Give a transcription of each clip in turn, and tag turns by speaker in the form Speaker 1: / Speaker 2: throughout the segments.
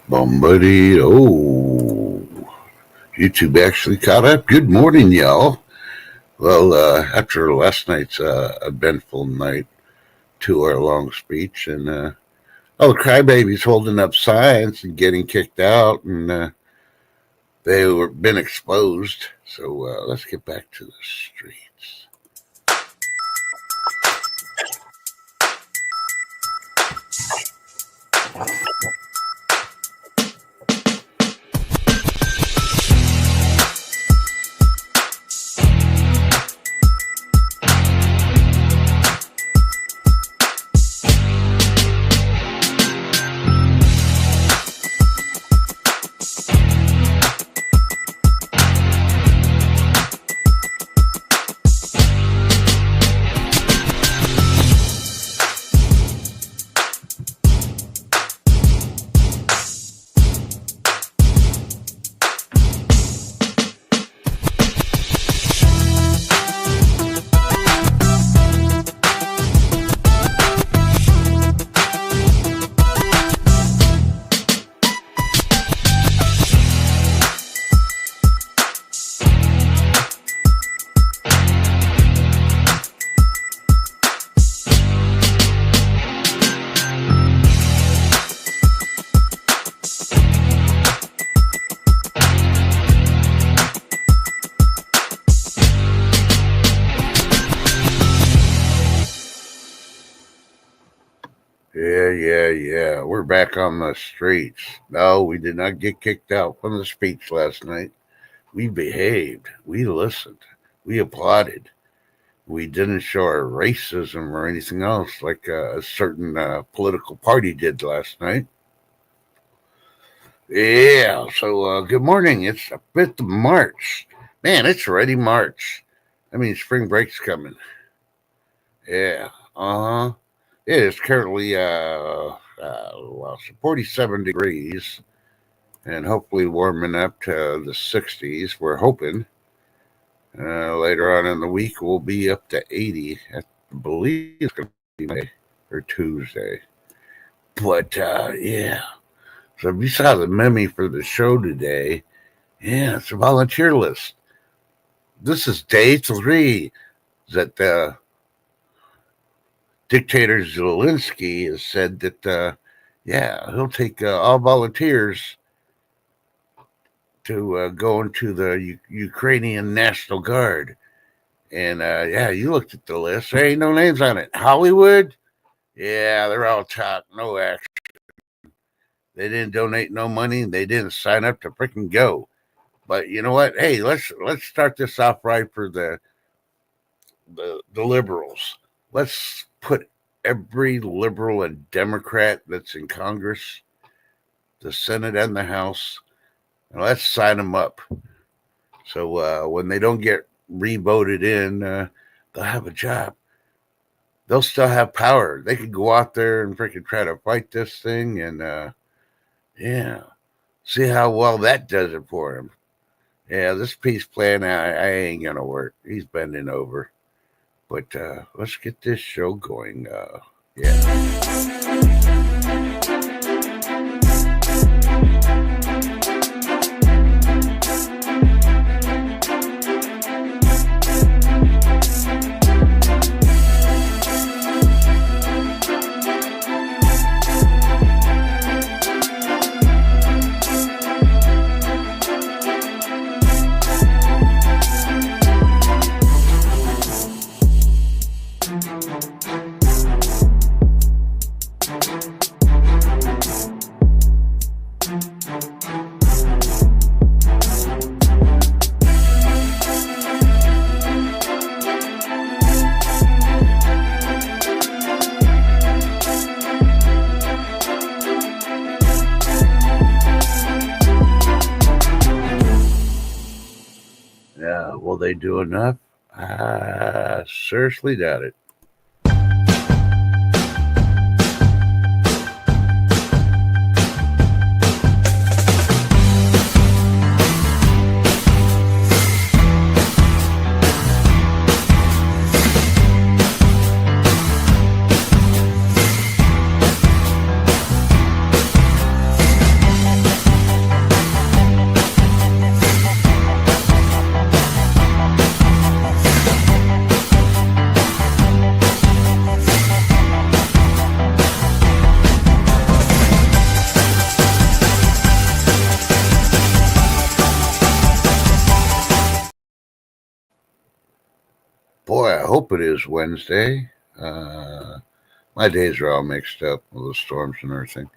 Speaker 1: Bombity. Oh, YouTube actually caught up. Good morning, y'all. Well, after last night's eventful night, 2 hour long speech, and all the crybabies holding up signs and getting kicked out, and they were been exposed. So let's get back to the streets. Yeah. We're back on the streets. No, we did not get kicked out from the speech last night. We behaved. We listened. We applauded. We didn't show our racism or anything else like a certain political party did last night. Yeah, so good morning. It's the 5th of March. Man, it's already March. I mean, spring break's coming. Yeah, uh-huh. It is currently 47 degrees and hopefully warming up to the 60s. We're hoping later on in the week we'll be up to 80. I believe it's going to be Monday or Tuesday. But yeah. So if you saw the meme for the show today, yeah, it's a volunteer list. This is day 3 that dictator Zelensky has said that, he'll take all volunteers to go into the Ukrainian National Guard. And, you looked at the list. There ain't no names on it. Hollywood? Yeah, they're all top. No action. They didn't donate no money. They didn't sign up to freaking go. But you know what? Hey, let's start this off right for the liberals. Let's put every liberal and Democrat that's in Congress, the Senate and the House, and let's sign them up. So when they don't get re-voted in, they'll have a job. They'll still have power. They could go out there and freaking try to fight this thing and, see how well that does it for him. Yeah, this peace plan, I ain't going to work. He's bending over. But let's get this show going. Will they do enough? I seriously doubt it. Boy, I hope it is Wednesday. My days are all mixed up with the storms and everything.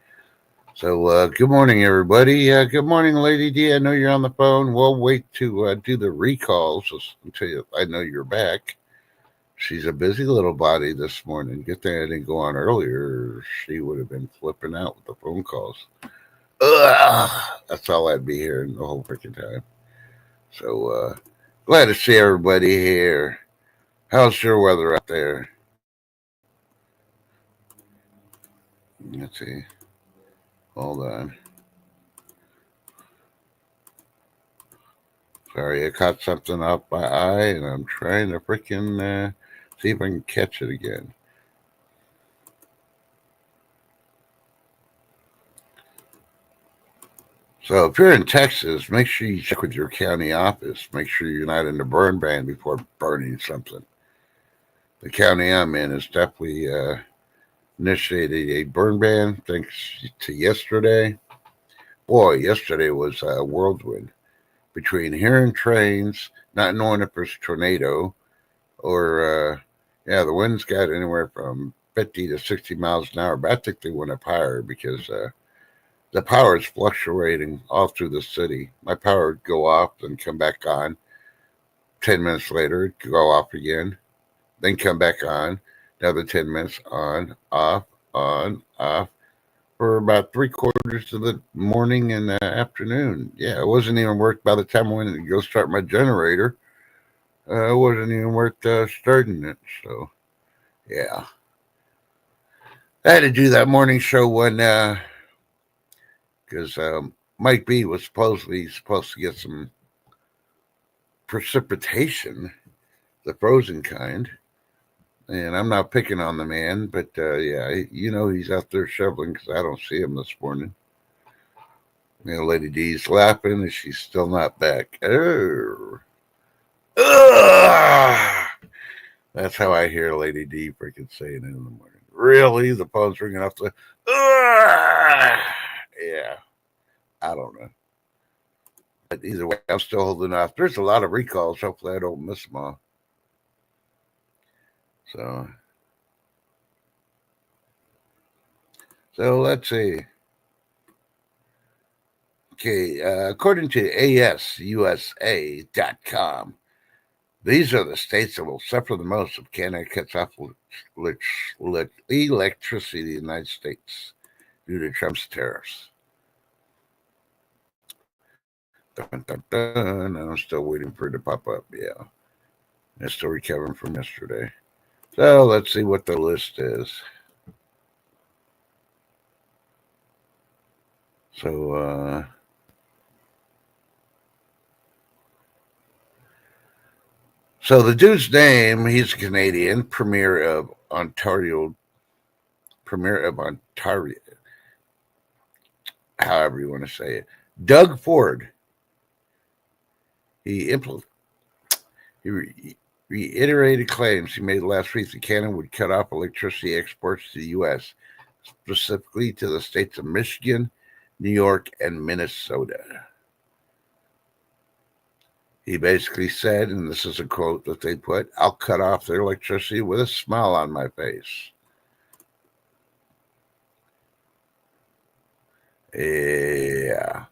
Speaker 1: So, good morning, everybody. Good morning, Lady D. I know you're on the phone. We'll wait to do the recalls until I know you're back. She's a busy little body this morning. Good thing I didn't go on earlier. She would have been flipping out with the phone calls. Ugh, that's all I'd be hearing the whole freaking time. So, glad to see everybody here. How's your weather out there? Let's see. Hold on. Sorry, I caught something off my eye, and I'm trying to freaking see if I can catch it again. So if you're in Texas, make sure you check with your county office. Make sure you're not in the burn ban before burning something. The county I'm in has definitely initiated a burn ban thanks to yesterday. Boy, yesterday was a whirlwind. Between hearing trains, not knowing if there's a tornado, or the winds got anywhere from 50 to 60 miles an hour, but I think they went up higher because the power is fluctuating all through the city. My power would go off and come back on. 10 minutes later, it'd go off again, then come back on. Another 10 minutes on, off, for about 3/4 of the morning and afternoon. Yeah, it wasn't even worth by the time I went to go start my generator. It wasn't even worth starting it. So, yeah. I had to do that morning show when, because Mike B was supposed to get some precipitation, the frozen kind. And I'm not picking on the man, but he's out there shoveling because I don't see him this morning. Lady D's laughing and she's still not back. That's how I hear Lady D freaking saying it in the morning. Really? The phone's ringing off the. Yeah. I don't know. But either way, I'm still holding off. There's a lot of recalls. Hopefully, I don't miss them all. So let's see. Okay, according to ASUSA.com, these are the states that will suffer the most if Canada cuts off electricity to the United States due to Trump's tariffs. Dun, dun, dun. I'm still waiting for it to pop up. Yeah. I'm still recovering from yesterday. So let's see what the list is. So, the dude's name, he's a Canadian, Premier of Ontario, however you want to say it. Doug Ford. He reiterated claims he made last week that Canada would cut off electricity exports to the U.S., specifically to the states of Michigan, New York, and Minnesota. He basically said, and this is a quote that they put, "I'll cut off their electricity with a smile on my face." Yeah.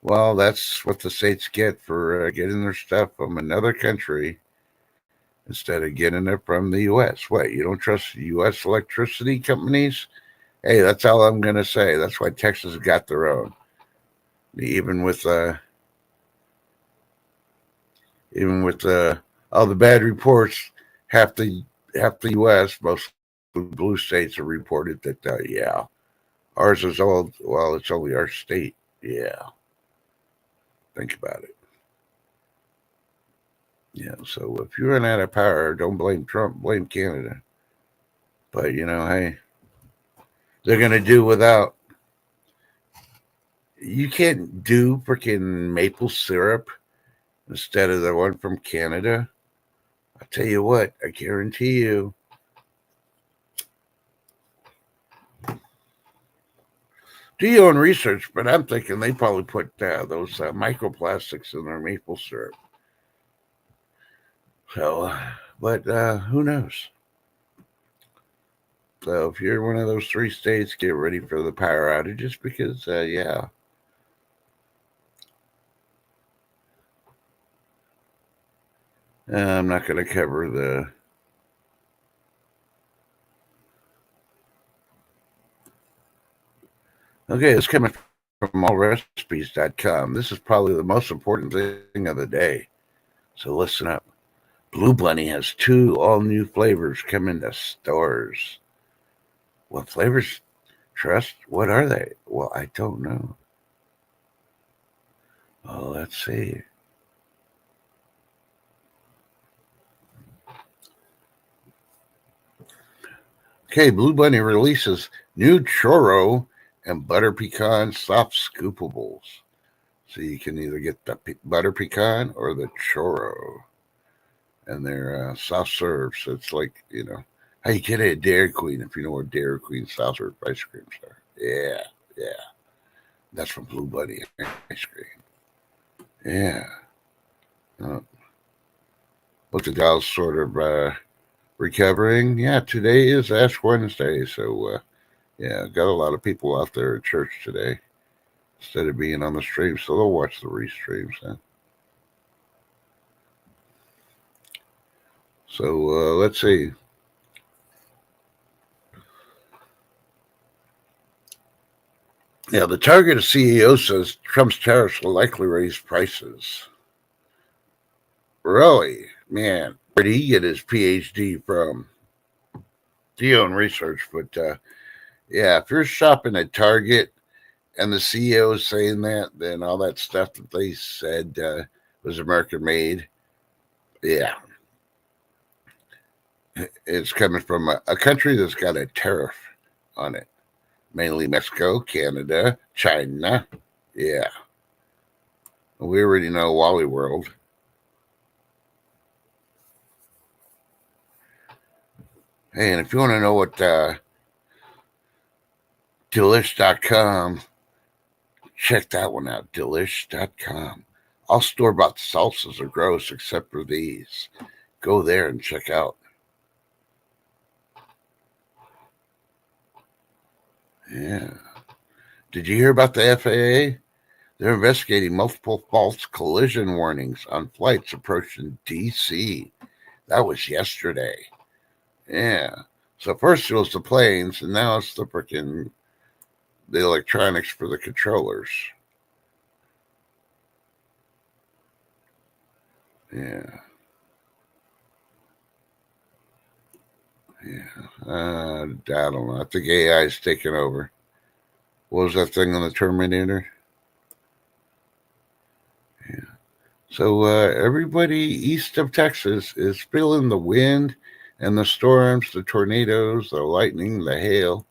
Speaker 1: Well, that's what the states get for getting their stuff from another country instead of getting it from the U.S. What, you don't trust U.S. electricity companies? Hey, that's all I'm going to say. That's why Texas got their own. Even with all the bad reports, half the U.S., most blue states have reported that, ours is old. Well, it's only our state. Yeah. Think about it. Yeah, so if you run out of power, don't blame Trump, blame Canada. But, hey, they're going to do without. You can't do freaking maple syrup instead of the one from Canada. I'll tell you what, I guarantee you. Do your own research, but I'm thinking they probably put those microplastics in their maple syrup. So, But who knows? So if you're one of those 3 states, get ready for the power outages because, yeah. I'm not going to cover the. Okay, it's coming from allrecipes.com. This is probably the most important thing of the day. So listen up. Blue Bunny has 2 all-new flavors coming to stores. What flavors, Trust? What are they? Well, I don't know. Oh, let's see. Okay, Blue Bunny releases new churro and butter pecan soft scoopables. So you can either get the butter pecan or the churro. And they're soft serve. So it's like, how you get it at Dairy Queen, if you know what Dairy Queen soft serve ice creams are. Yeah, yeah. That's from Blue Bunny ice cream. Yeah. Uh, What's the gals sort of recovering? Yeah, today is Ash Wednesday. So, yeah, got a lot of people out there at church today instead of being on the stream. So they'll watch the restreams. Huh? So let's see. Yeah, the Target CEO says Trump's tariffs will likely raise prices. Really? Man, where did he get his PhD from? Theo and research. But yeah, if you're shopping at Target and the CEO is saying that, then all that stuff that they said was American made, yeah, it's coming from a country that's got a tariff on it. Mainly Mexico, Canada, China. Yeah. We already know Wally World. Hey, and if you want to know what Delish.com, check that one out. Delish.com. All store bought salsas are gross except for these. Go there and check out. Yeah. Did you hear about the FAA? They're investigating multiple false collision warnings on flights approaching DC. That was yesterday. Yeah. So first it was the planes, and now it's the electronics for the controllers. Yeah. Yeah. I don't know. I think AI is taking over. What was that thing on the Terminator? Yeah. So everybody east of Texas is feeling the wind and the storms, the tornadoes, the lightning, the hail.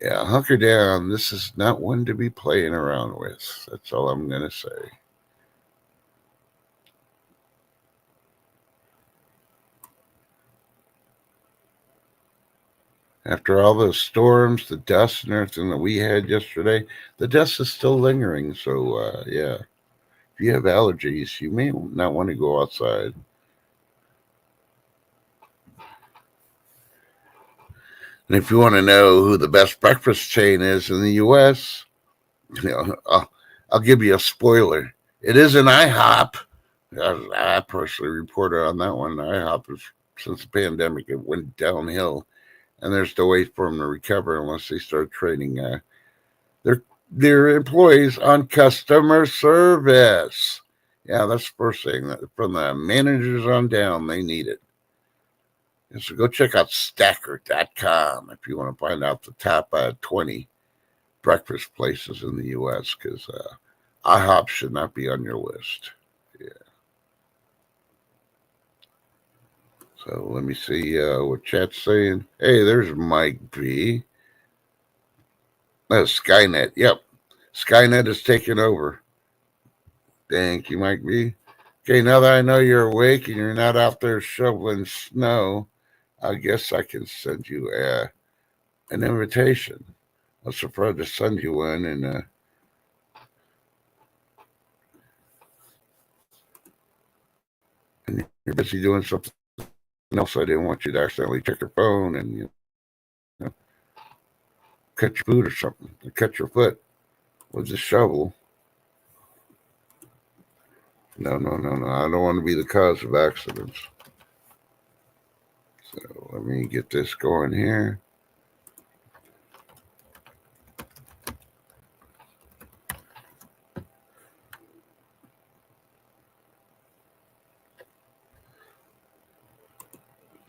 Speaker 1: Yeah, hunker down. This is not one to be playing around with. That's all I'm going to say. After all the storms, the dust, and everything that we had yesterday, the dust is still lingering. So, yeah, if you have allergies, you may not want to go outside. And if you want to know who the best breakfast chain is in the U.S., I'll give you a spoiler. It isn't IHOP. I personally reported on that one. IHOP is, since the pandemic, it went downhill, and there's no way for them to recover unless they start training their their employees on customer service. Yeah, that's the first thing. From the managers on down, they need it. And so go check out stacker.com if you want to find out the top 20 breakfast places in the U.S. because IHOP should not be on your list. Yeah. So let me see what chat's saying. Hey, there's Mike B. That's Skynet. Yep. Skynet is taking over. Thank you, Mike B. Okay, now that I know you're awake and you're not out there shoveling snow, I guess I can send you an invitation. I was surprised to send you one, and you're busy doing something else. I didn't want you to accidentally check your phone and cut your boot or something, or cut your foot with the shovel. No. I don't want to be the cause of accidents. So let me get this going here.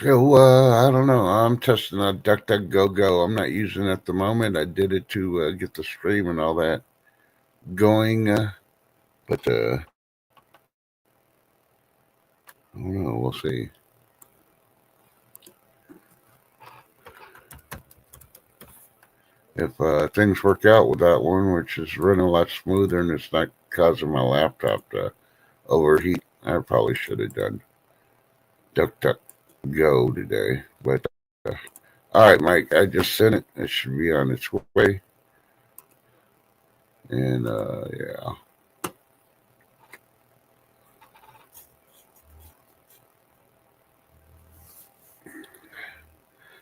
Speaker 1: So, I don't know. I'm testing out DuckDuckGo. I'm not using it at the moment. I did it to get the stream and all that going. But, I don't know. We'll see. If things work out with that one, which is running a lot smoother and it's not causing my laptop to overheat, I probably should have done DuckDuckGo today. But, all right, Mike, I just sent it. It should be on its way. And, yeah.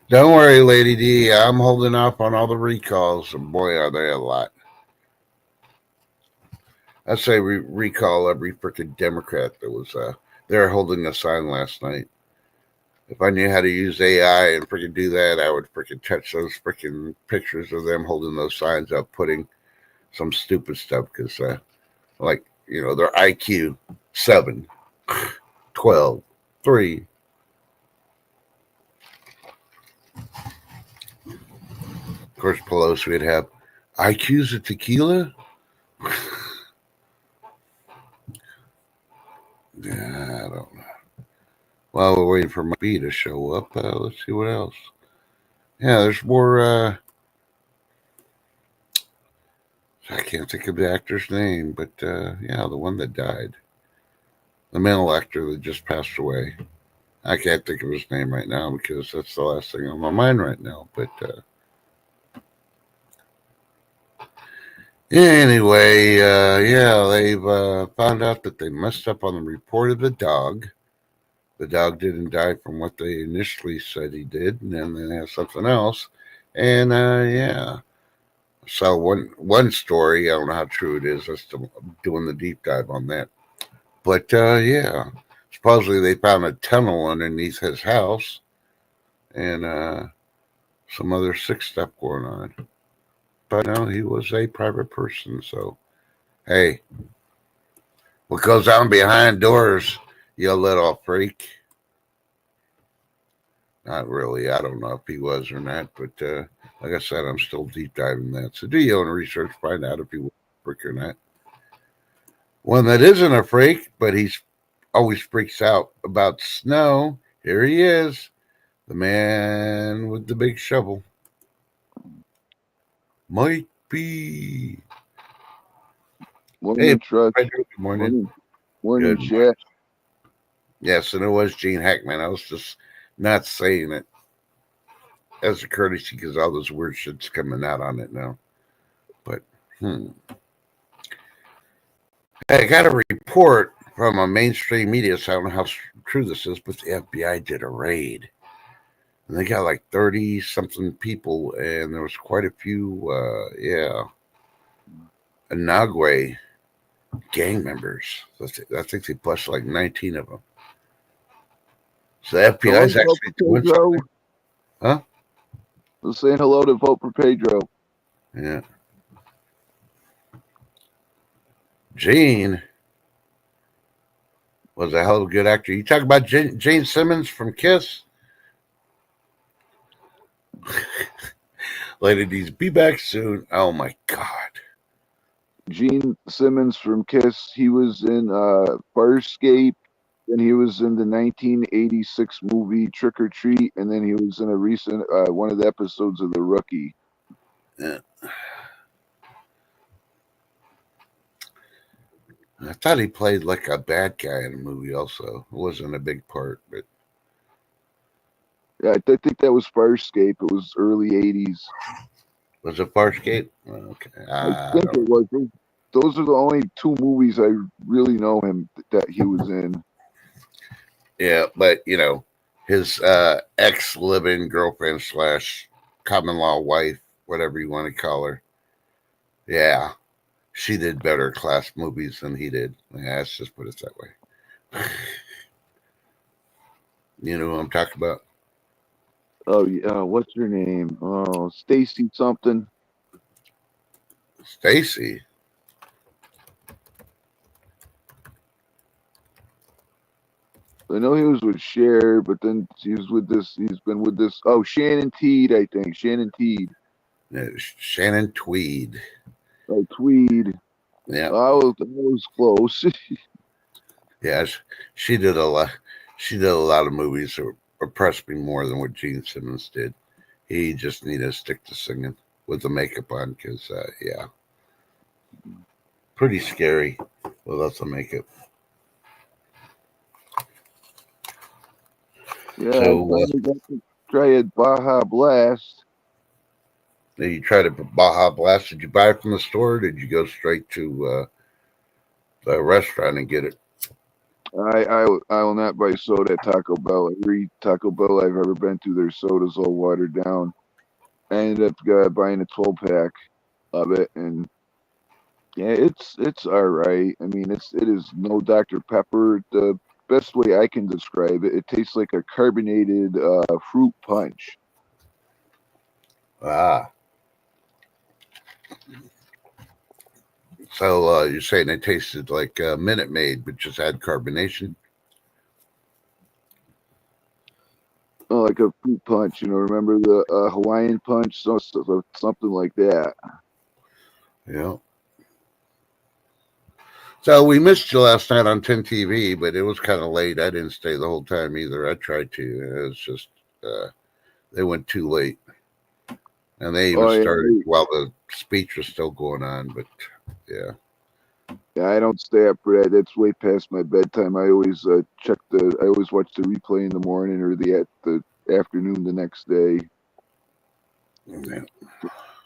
Speaker 1: Don't worry, Lady D. I'm holding off on all the recalls, and boy, are they a lot. I say recall every freaking Democrat that was there holding a sign last night. If I knew how to use AI and freaking do that, I would freaking touch those freaking pictures of them holding those signs up, putting some stupid stuff because, like, their IQ 7, 12, 3. Of course, Pelosi would have IQs of tequila. Yeah, I don't know. While we're waiting for my B to show up, let's see what else. Yeah, there's more. I can't think of the actor's name, but yeah, the one that died. The male actor that just passed away. I can't think of his name right now because that's the last thing on my mind right now. But anyway, yeah, they've found out that they messed up on the report of the dog. The dog didn't die from what they initially said he did, and then they have something else. And yeah, so one story, I don't know how true it is. I'm still doing the deep dive on that. But yeah, supposedly they found a tunnel underneath his house, and some other sick stuff going on. But no, he was a private person, so hey, what goes on behind doors, you little freak. Not really. I don't know if he was or not, but like I said, I'm still deep diving that. So do your own research, find out if he was a freak or not. One that isn't a freak, but he's always freaks out about snow. Here he is, the man with the big shovel. Mike B.
Speaker 2: Morning, Truck.
Speaker 1: Good morning.
Speaker 2: Morning, Jeff.
Speaker 1: Yes, and it was Gene Hackman. I was just not saying it as a courtesy because all those weird shit's coming out on it now. But, I got a report from a mainstream media, so I don't know how true this is, but the FBI did a raid. And they got like 30-something people, and there was quite a few, Inagwe gang members. I think they busted like 19 of them. So the FBI is actually doing something. Huh?
Speaker 2: Let's say hello to Vote for Pedro.
Speaker 1: Yeah. Gene was a hell of a good actor. You talk about Gene Simmons from Kiss? Lady D's be back soon. Oh my God.
Speaker 2: Gene Simmons from Kiss. He was in Farscape, and he was in the 1986 movie Trick or Treat, and then he was in a recent one of the episodes of The Rookie.
Speaker 1: Yeah. I thought he played like a bad guy in a movie also. It wasn't a big part, but
Speaker 2: yeah, I think that was Farscape. It was early 80s.
Speaker 1: Was it Farscape? Okay.
Speaker 2: I think it was. Those are the only two movies I really know him that he was in.
Speaker 1: Yeah, but his ex-living girlfriend / common law wife, whatever you want to call her. Yeah, she did better class movies than he did. Yeah, let's just put it that way. You know what I'm talking about?
Speaker 2: Oh yeah, what's her name? Oh, Stacy something.
Speaker 1: Stacy.
Speaker 2: I know he was with Cher, but then he's with this. He's been with this. Oh, Shannon Teed, I think. Shannon Teed.
Speaker 1: Shannon Tweed.
Speaker 2: Oh, Tweed.
Speaker 1: Yeah,
Speaker 2: I was close.
Speaker 1: yeah. She did a lot. She did a lot of movies that impressed me more than what Gene Simmons did. He just needed to stick to singing with the makeup on, because yeah, pretty scary without the makeup.
Speaker 2: Yeah, I
Speaker 1: So
Speaker 2: finally got to try it. Baja Blast.
Speaker 1: you tried a Baja Blast. Did you buy it from the store? Or did you go straight to the restaurant and get it?
Speaker 2: I will not buy soda at Taco Bell. Every Taco Bell I've ever been to, their soda's all watered down. I ended up buying a 12-pack of it, and yeah, it's all right. I mean, it is no Dr. Pepper. The best way I can describe it, it tastes like a carbonated fruit punch.
Speaker 1: Ah, so you're saying it tasted like Minute Maid, but just had carbonation?
Speaker 2: Like a fruit punch, remember the Hawaiian punch, something like that.
Speaker 1: Yeah. So we missed you last night on 10 TV, but it was kind of late. I didn't stay the whole time either. I tried to. It was just they went too late, and they even
Speaker 2: Oh
Speaker 1: started
Speaker 2: yeah,
Speaker 1: while the speech was still going on. But yeah,
Speaker 2: yeah, I don't stay up for that. That's way past my bedtime. I always I always watch the replay in the morning or the afternoon the next day.
Speaker 1: yeah.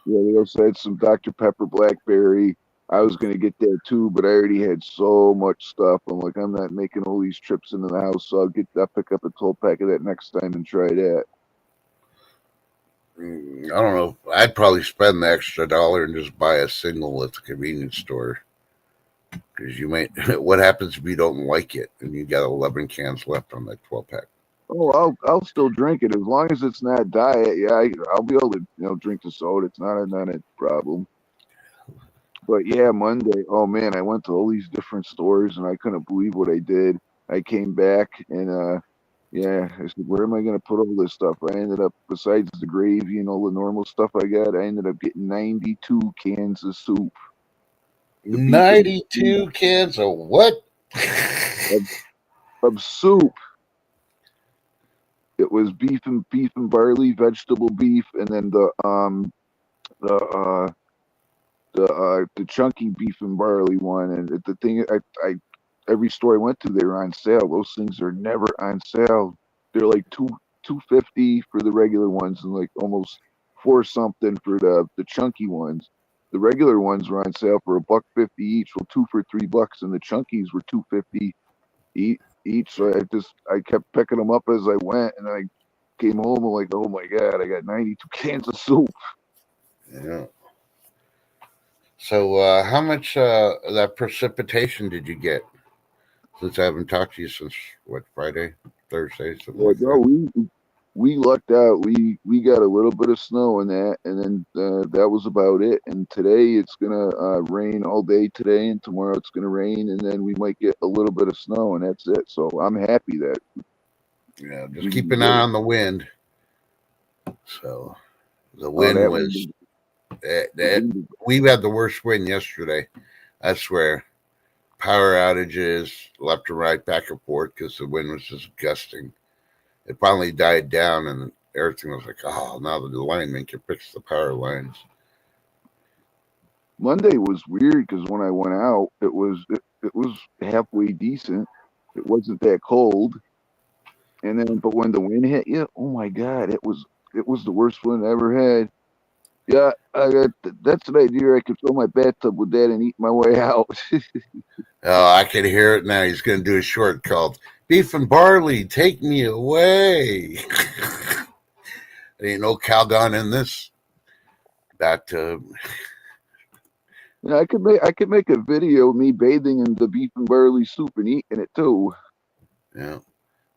Speaker 2: Yeah, they also had some Dr. Pepper Blackberry. I was gonna get that too, but I already had so much stuff. I'm like, I'm not making all these trips into the house, so I'll pick up a 12-pack of that next time and try that.
Speaker 1: I don't know. I'd probably spend the extra dollar and just buy a single at the convenience store, because you might. What happens if you don't like it and you got 11 cans left on that 12-pack?
Speaker 2: Oh, I'll still drink it as long as it's not diet. Yeah, I'll be able to drink the soda. It's not a problem. But yeah, Monday. Oh man, I went to all these different stores and I couldn't believe what I did. I came back and yeah, I said, where am I gonna put all this stuff? I ended up, besides the gravy and all the normal stuff I got, I ended up getting 92 cans of soup. The beef and
Speaker 1: 92 cans of what?
Speaker 2: of, of soup. It was beef and barley, vegetable beef, and then the the chunky beef and barley one. And the thing, I every store I went to, they were on sale. Those things are never on sale. They're like 250 for the regular ones, and like almost four something for the chunky ones. The regular ones were on sale for $1.50 each. Well, two for $3, and the chunkies were 250 each. So I kept picking them up as I went, and I came home and like, oh my god, I got 92 cans of soup.
Speaker 1: Yeah. So, how much of that precipitation did you get? Since I haven't talked to you since what, Friday, Thursday, something
Speaker 2: Yeah,
Speaker 1: like
Speaker 2: no,
Speaker 1: that.
Speaker 2: we lucked out. We got a little bit of snow in that, and then that was about it. And today it's gonna rain all day today, and tomorrow it's gonna rain, and then we might get a little bit of snow, and that's it. So I'm happy that
Speaker 1: Yeah, just
Speaker 2: we
Speaker 1: keep
Speaker 2: didn't
Speaker 1: an
Speaker 2: get
Speaker 1: eye
Speaker 2: it.
Speaker 1: on the wind. So the
Speaker 2: Oh,
Speaker 1: wind
Speaker 2: that one,
Speaker 1: was
Speaker 2: the
Speaker 1: that
Speaker 2: wind.
Speaker 1: we had the worst wind yesterday. I swear, power outages left and right, back and forth, because the wind was just gusting. It finally died down, and everything was like, oh, now the lineman can fix the power lines.
Speaker 2: Monday was weird because when I went out, it was halfway decent. It wasn't that cold, and then but when the wind hit you, oh my god, it was the worst wind I ever had. Yeah, that's an idea. I could fill my bathtub with that and eat my way out.
Speaker 1: Oh, I can hear it now. He's going to do a short called Beef and barley, take me away. There ain't no Calgon in this. That
Speaker 2: Yeah, I could make a video of me bathing in the beef and barley soup and eating it too.
Speaker 1: yeah.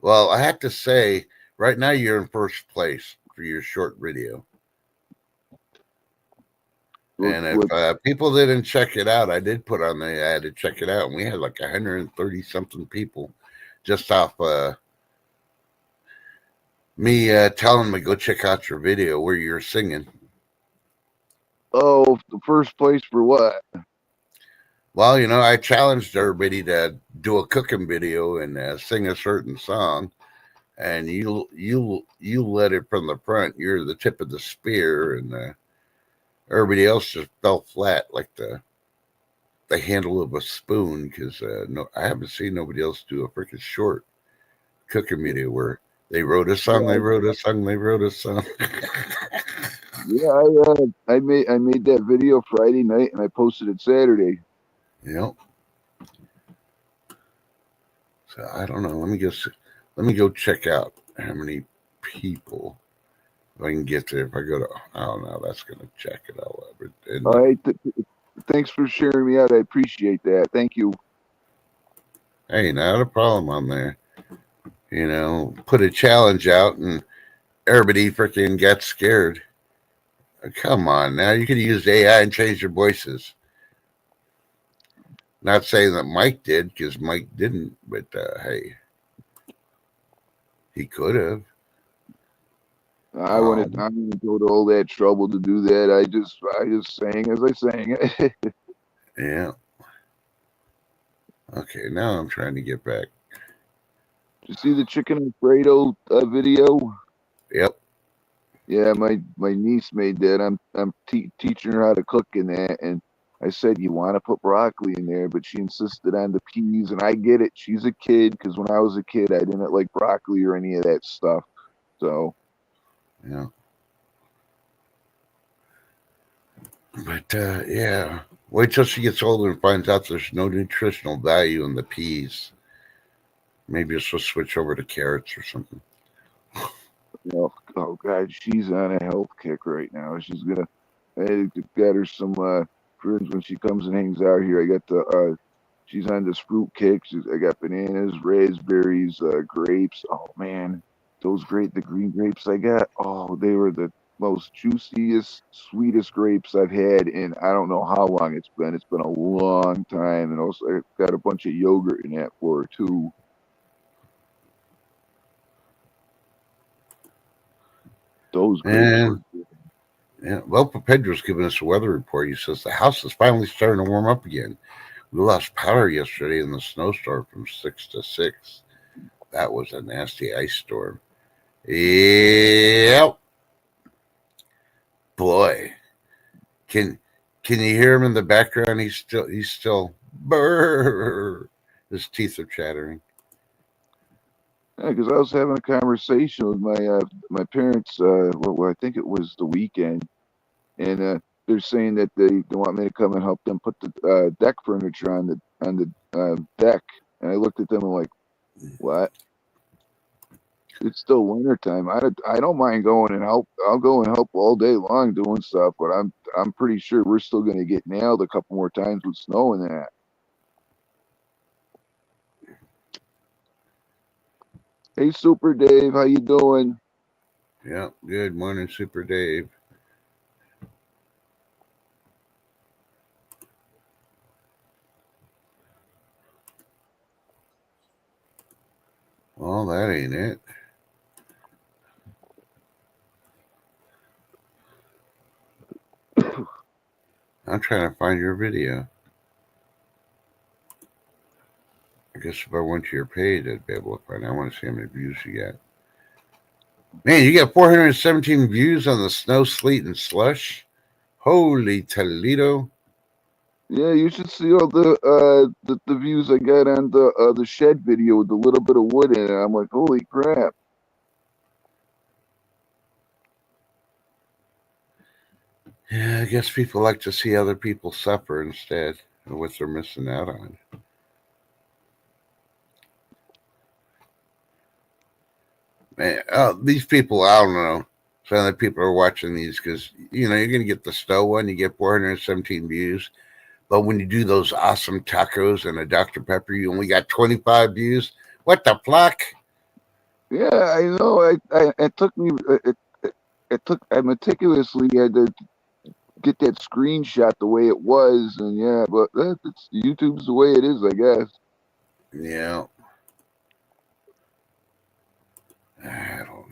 Speaker 1: Well, I have to say, right now you're in first place for your short video. And if people didn't check it out, I did put on the ad to check it out, and we had like 130 something people just off me telling them to go check out your video where you're singing.
Speaker 2: Oh, the first place for what?
Speaker 1: Well, I challenged everybody to do a cooking video and sing a certain song, and you led it from the front. You're the tip of the spear, and everybody else just fell flat like the handle of a spoon because no, I haven't seen nobody else do a freaking short cooking video where they wrote a song, they wrote a song, they wrote a song.
Speaker 2: Yeah, I made that video Friday night and I posted it Saturday.
Speaker 1: Yep. So I don't know. Let me go check out how many people. If I can get there, if I go to, I don't know, that's going to check it all over.
Speaker 2: All right, thanks for sharing me out. I appreciate that. Thank you.
Speaker 1: Hey, not a problem on there. Put a challenge out and everybody freaking got scared. Come on, now you could use AI and change your voices. Not saying that Mike did, because Mike didn't, but hey, he could have.
Speaker 2: I wouldn't go to all that trouble to do that. I just sang as I sang it.
Speaker 1: Yeah. Okay, now I'm trying to get back.
Speaker 2: Did you see the chicken Alfredo video?
Speaker 1: Yep.
Speaker 2: Yeah, my niece made that. I'm teaching her how to cook in that, and I said you want to put broccoli in there, but she insisted on the peas, and I get it. She's a kid because when I was a kid, I didn't like broccoli or any of that stuff. So
Speaker 1: yeah. But yeah, wait till she gets older and finds out there's no nutritional value in the peas. Maybe she'll switch over to carrots or something.
Speaker 2: oh god, she's on a health kick right now. I got her some friends when she comes and hangs out here. I got she's on this fruit kick. I got bananas, raspberries, grapes. Oh man, the green grapes I got. Oh, they were the most juiciest, sweetest grapes I've had in I don't know how long it's been. It's been a long time, and also I got a bunch of yogurt in that for her too. Those grapes were good.
Speaker 1: Yeah, well, Pedro's giving us a weather report. He says the house is finally starting to warm up again. We lost power yesterday in the snowstorm from 6 to 6. That was a nasty ice storm. Yep. Boy, can you hear him in the background? He's still brrr. His teeth are chattering.
Speaker 2: Yeah, because I was having a conversation with my parents. I think it was the weekend, and they're saying that they want me to come and help them put the deck furniture on the deck. And I looked at them and like, what? It's still winter time. I don't mind going and help. I'll go and help all day long doing stuff, but I'm pretty sure we're still going to get nailed a couple more times with snow and that. Hey, Super Dave, how you doing?
Speaker 1: Yeah, good morning, Super Dave. Well, that ain't it. I'm trying to find your video. I guess if I went to your page, I'd be able to find it. I want to see how many views you got. Man, you got 417 views on the snow, sleet, and slush. Holy Toledo.
Speaker 2: Yeah, you should see all the views I got on the shed video with a little bit of wood in it. I'm like, holy crap.
Speaker 1: Yeah, I guess people like to see other people suffer instead of what they're missing out on. Man, these people, I don't know. Some of the people are watching these because, you're going to get the Stowe one, you get 417 views. But when you do those awesome tacos and a Dr. Pepper, you only got 25 views. What the fuck?
Speaker 2: Yeah, I know. It took me. It took. I meticulously had to get that screenshot the way it was, and yeah, but it's YouTube's the way it is, I guess.
Speaker 1: Yeah. I don't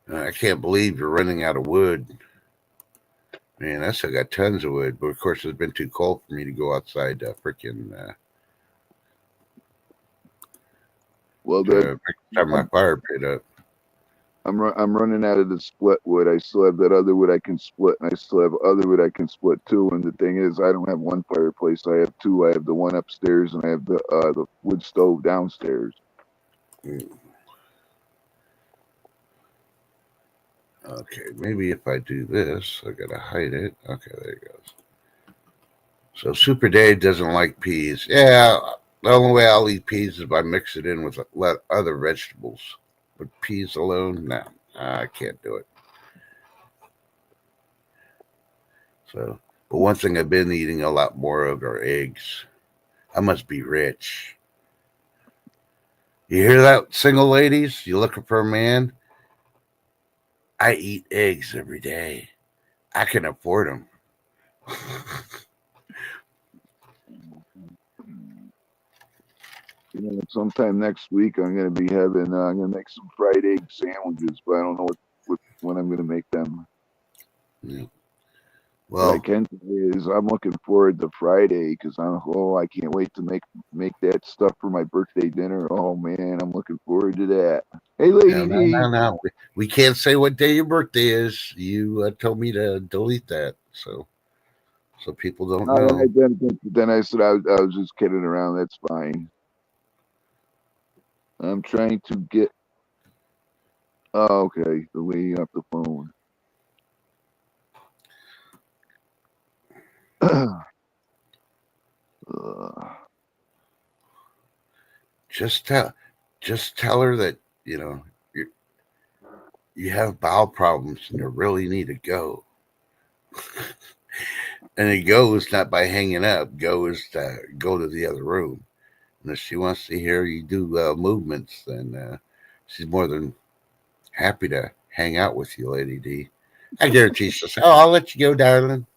Speaker 1: know. I can't believe you're running out of wood. Man, I still got tons of wood, but of course it's been too cold for me to go outside
Speaker 2: Well,
Speaker 1: have my fire pit up.
Speaker 2: I'm running out of the split wood. I still have that other wood I can split, and I still have other wood I can split too. And the thing is, I don't have one fireplace. I have two. I have the one upstairs, and I have the wood stove downstairs.
Speaker 1: Okay, maybe if I do this, I gotta hide it. Okay, there it goes. So Super Dave doesn't like peas. Yeah, the only way I'll eat peas is by mixing it in with other vegetables. But peas alone, no, I can't do it. So, but one thing I've been eating a lot more of are eggs. I must be rich. You hear that, single ladies? You looking for a man? I eat eggs every day. I can afford them.
Speaker 2: Sometime next week I'm gonna be having. I'm gonna make some fried egg sandwiches, but I don't know when I'm gonna make them.
Speaker 1: Yeah.
Speaker 2: What I
Speaker 1: Well,
Speaker 2: can say is I'm looking forward to Friday because I can't wait to make that stuff for my birthday dinner. Oh man, I'm looking forward to that. Hey, Lady D.
Speaker 1: no. We can't say what day your birthday is. You told me to delete that, so people don't
Speaker 2: All
Speaker 1: know.
Speaker 2: right, then I said I was just kidding around. That's fine. I'm trying to get. Oh, okay, the lady off the phone.
Speaker 1: Just tell her that you you have bowel problems and you really need to go. And it goes not by hanging up. Go is to go to the other room. And if she wants to hear you do movements, then she's more than happy to hang out with you, Lady D. I guarantee she'll say, "Oh, I'll let you go, darling."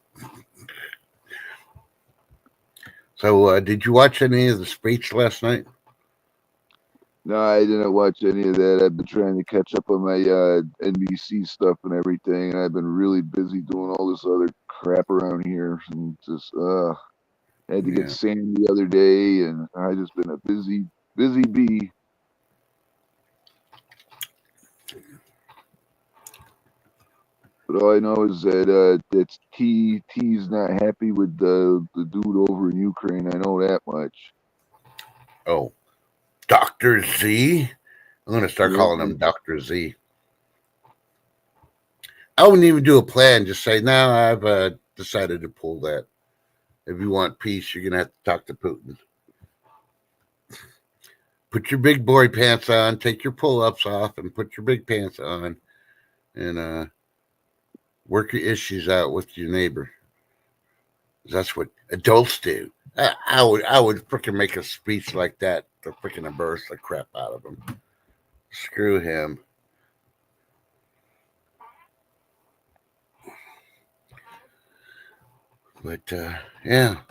Speaker 1: So, did you watch any of the speech last night?
Speaker 2: No, I didn't watch any of that. I've been trying to catch up on my NBC stuff and everything, and I've been really busy doing all this other crap around here. And just I had to get
Speaker 1: Yeah.
Speaker 2: sand the other day, and I just been a busy bee. But all I know is that that's T's not happy with the dude over in Ukraine. I know that much.
Speaker 1: Oh, Dr. Z? I'm going to start
Speaker 2: Yeah.
Speaker 1: calling him Dr. Z. I wouldn't even do a plan. Just say, no, I've decided to pull that. If you want peace, you're going to have to talk to Putin. Put your big boy pants on, take your pull-ups off, and put your big pants on, and work your issues out with your neighbor. That's what adults do. I would freaking make a speech like that to freaking embarrass the crap out of him. Screw him. But yeah.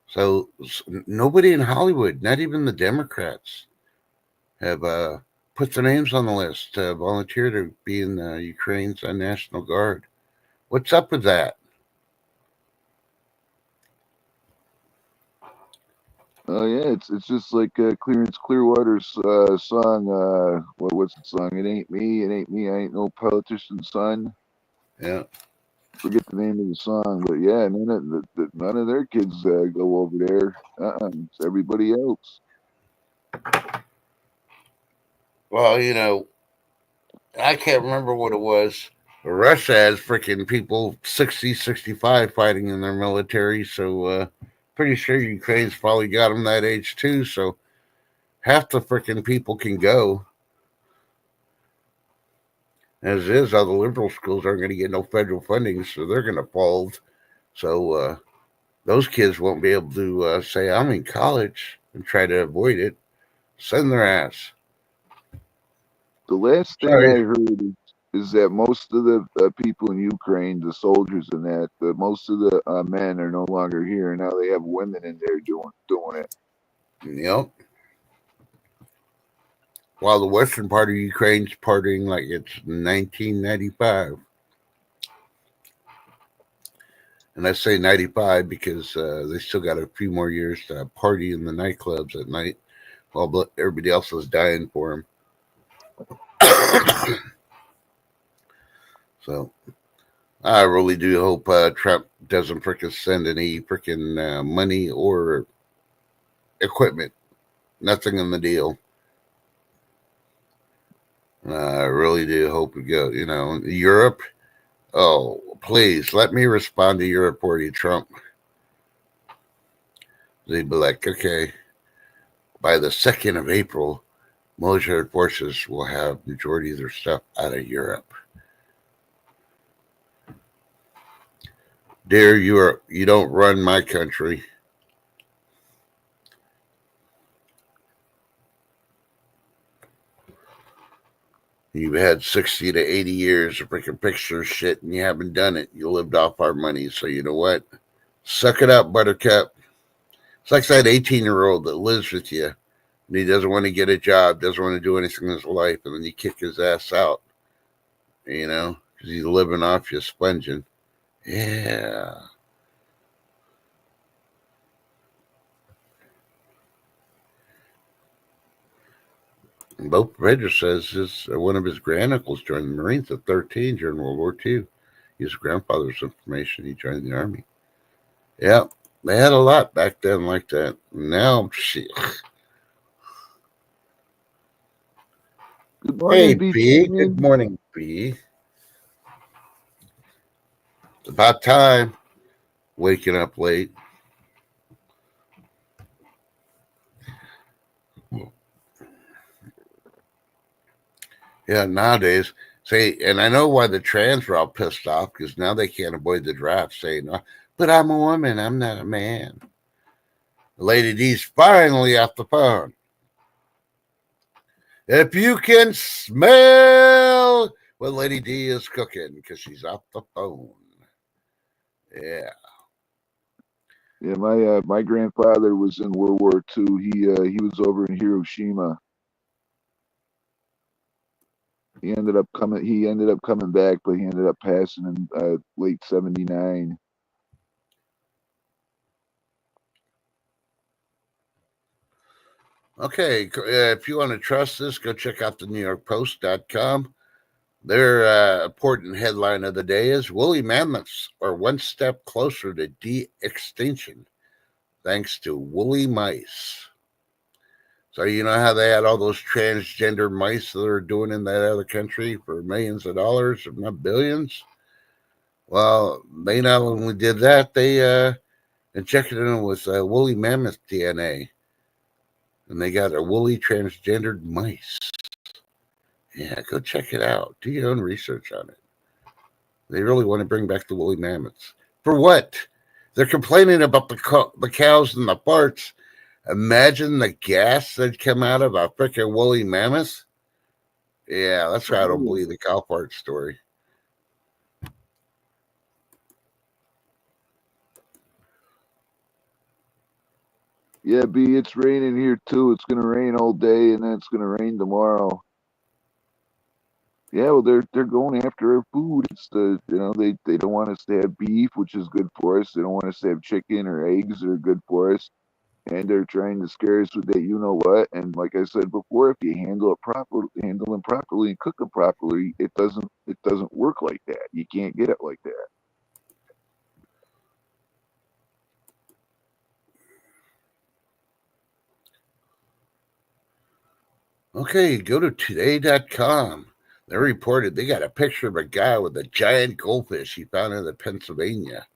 Speaker 1: So nobody in Hollywood, not even the Democrats, have put their names on the list to volunteer to be in Ukraine's National Guard. What's up with that?
Speaker 2: Oh yeah, it's just like Clarence Clearwater's song. What's the song? It ain't me. It ain't me. I ain't no politician's son.
Speaker 1: Yeah.
Speaker 2: Forget the name of the song, but yeah, none of their kids go over there. It's everybody else.
Speaker 1: Well, I can't remember what it was. Russia has freaking people 60, 65 fighting in their military, so pretty sure Ukraine's probably got them that age too. So half the freaking people can go. As is, all the liberal schools aren't going to get no federal funding, so they're going to fold. So those kids won't be able to say, I'm in college and try to avoid it. Send their ass.
Speaker 2: The last thing
Speaker 1: Sorry.
Speaker 2: I heard is that most of the people in Ukraine, the soldiers and that, most of the men are no longer here. Now they have women in there doing it.
Speaker 1: Yep. While the western part of Ukraine's partying like it's 1995. And I say 95 because they still got a few more years to party in the nightclubs at night while everybody else is dying for them. So I really do hope Trump doesn't frickin' send any frickin' money or equipment. Nothing in the deal. I really do hope it goes. Europe. Oh, please let me respond to Europe for you, Trump. They'd be like, okay, by the 2nd of April, military forces will have majority of their stuff out of Europe. Dear Europe, you don't run my country. You've had 60 to 80 years of freaking picture shit and you haven't done it. You lived off our money. So you know what? Suck it up, buttercup. It's like that 18-year-old that lives with you and he doesn't want to get a job, doesn't want to do anything in his life, and then you kick his ass out, because he's living off you, sponging. Yeah. And Bo Pedro says one of his granduncles joined the Marines at 13 during World War II. His grandfather's information. He joined the Army. Yeah, they had a lot back then like that. Now, shit.
Speaker 2: Good morning,
Speaker 1: Hey,
Speaker 2: Beach
Speaker 1: B. Good
Speaker 2: Union.
Speaker 1: morning, B. It's about time. Waking up late. Yeah, nowadays, say, and I know why the trans are all pissed off because now they can't avoid the draft saying, but I'm a woman, I'm not a man. Lady D's finally off the phone. If you can smell what Lady D is cooking because she's off the phone. Yeah.
Speaker 2: Yeah, my grandfather was in World War II. He was over in Hiroshima. He ended up coming back, but he ended up passing in late '79.
Speaker 1: Okay. If you want to trust this, go check out the NewYorkPost.com. Their important headline of the day is woolly mammoths are one step closer to de-extinction thanks to woolly mice. So you know how they had all those transgender mice that are doing in that other country for millions of dollars, if not billions? Well, they not only did that, they injected them with woolly mammoth DNA, and they got a woolly transgendered mice. Yeah, go check it out. Do your own research on it. They really want to bring back the woolly mammoths. For what? They're complaining about the cows and the farts. Imagine the gas that'd come out of a freaking woolly mammoth. Yeah, that's why I don't believe the cow fart story.
Speaker 2: Yeah, B, it's raining here too. It's gonna rain all day, and then it's gonna rain tomorrow. Yeah, well, they're going after our food. It's they don't want us to have beef, which is good for us. They don't want us to have chicken or eggs that are good for us, and they're trying to scare us with that. You know what? And like I said before, if you handle them properly, and cook them properly, it doesn't work like that. You can't get it like that.
Speaker 1: Okay, go to today.com. They reported they got a picture of a guy with a giant goldfish he found in Pennsylvania.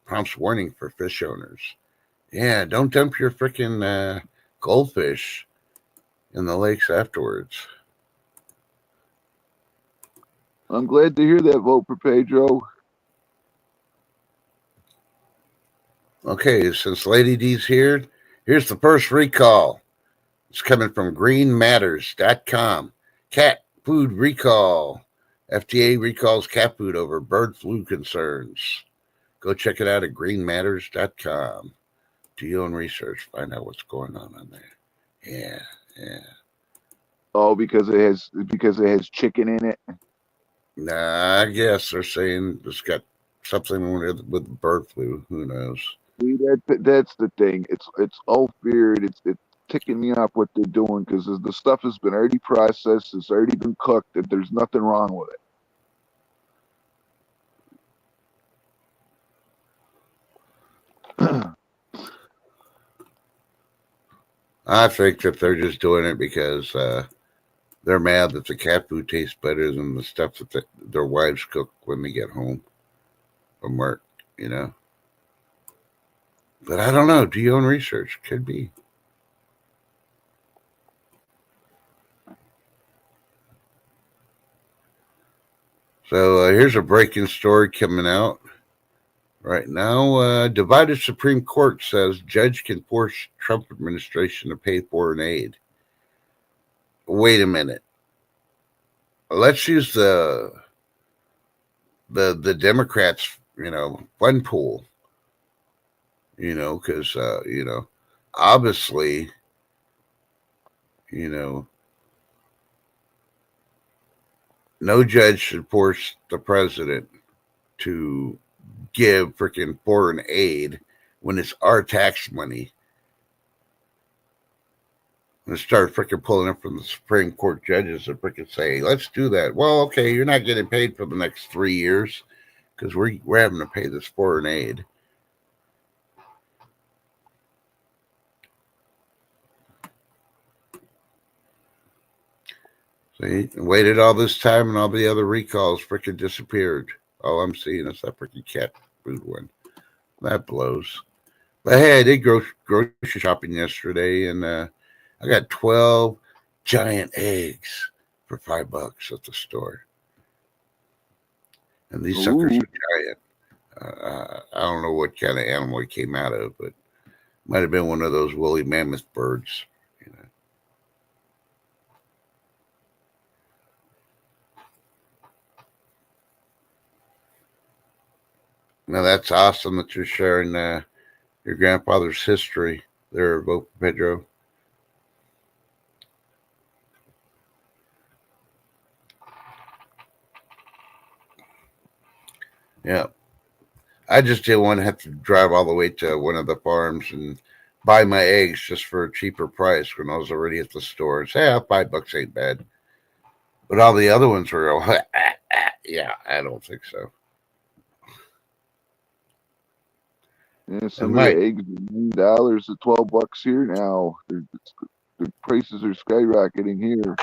Speaker 1: Prompts warning for fish owners. Yeah, don't dump your freaking goldfish in the lakes afterwards.
Speaker 2: I'm glad to hear that. Vote for Pedro.
Speaker 1: Okay, since Lady D's here, here's the first recall. It's coming from greenmatters.com. Cat food recall. FDA recalls cat food over bird flu concerns. Go check it out at greenmatters.com. Do your own research. Find out what's going on there. Yeah, yeah.
Speaker 2: Oh, because it has chicken in it.
Speaker 1: Nah, I guess they're saying it's got something with bird flu. Who knows?
Speaker 2: See, that's the thing. It's all feared. It's ticking me off what they're doing because the stuff has been already processed. It's already been cooked. And there's nothing wrong with it.
Speaker 1: I think that they're just doing it because they're mad that the cat food tastes better than the stuff that their wives cook when they get home from work, you know. But I don't know. Do your own research. Could be. So here's a breaking story coming out right now. Divided Supreme Court says judge can force Trump administration to pay foreign aid. Wait a minute. Let's use the Democrats, fund pool, because obviously, you know, no judge should force the president to give freaking foreign aid when it's our tax money and start freaking pulling up from the Supreme Court judges and freaking say, let's do that. Well, okay, you're not getting paid for the next 3 years because we're having to pay this foreign aid. See, waited all this time and all the other recalls freaking disappeared. All I'm seeing is that freaking cat food one. That blows. But hey, I did grocery shopping yesterday, and I got 12 giant eggs for $5 at the store. And these suckers
Speaker 2: Ooh,
Speaker 1: are giant. I don't know what kind of animal it came out of, but it might have been one of those woolly mammoth birds. You know. Now that's awesome that you're sharing your grandfather's history there, Pedro. Yeah, I just didn't want to have to drive all the way to one of the farms and buy my eggs just for a cheaper price when I was already at the store. And say, $5 ain't bad. But all the other ones were, yeah, I don't think so.
Speaker 2: yeah,
Speaker 1: It
Speaker 2: some of the
Speaker 1: might.
Speaker 2: eggs are $9 to $12 here now. The prices are skyrocketing here.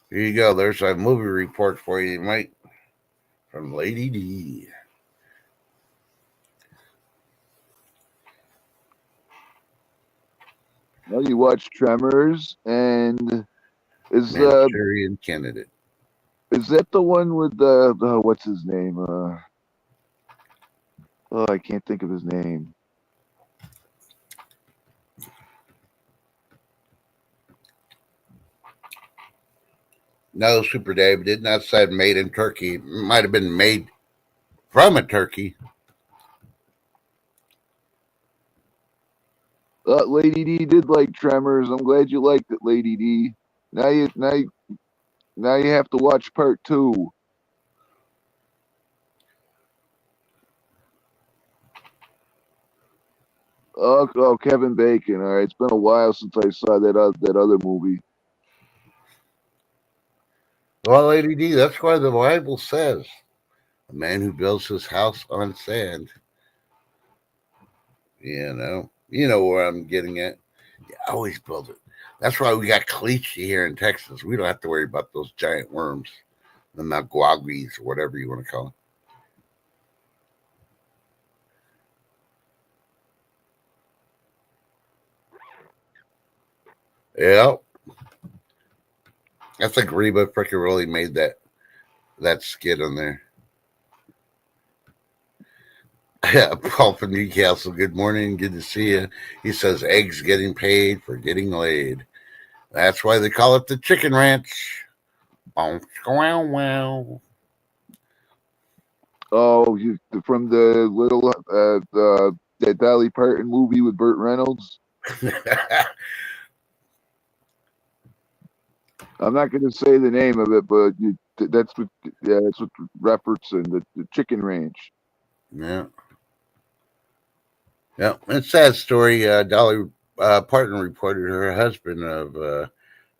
Speaker 1: Here you go. There's a movie report for you, Mike, from Lady D.
Speaker 2: Now you watch Tremors, and is uh
Speaker 1: Manchurian candidate.
Speaker 2: is that the one with the what's his name? Oh, I can't think of his name.
Speaker 1: No, Super Dave did not say made in Turkey. It might have been made from a turkey.
Speaker 2: Lady D did like Tremors. I'm glad you liked it, Lady D. Now you have to watch part two. Oh, Kevin Bacon. All right, it's been a while since I saw that other movie.
Speaker 1: Well, Lady D, that's why the Bible says a man who builds his house on sand. You know where I'm getting at. You always build it. That's why we got caliche here in Texas. We don't have to worry about those giant worms, the naguaguis, or whatever you want to call them. Yeah. I think Reba freaking really made that skit on there. Yeah, Paul from Newcastle. Good morning. Good to see you. He says eggs getting paid for getting laid. That's why they call it the Chicken Ranch. Wow, wow.
Speaker 2: Oh, you from the little that Dolly Parton movie with Burt Reynolds. I'm not going to say the name of it, but that's what referencing the Chicken Ranch.
Speaker 1: Yeah. Yeah. It's a sad story. Dolly Parton reported her husband of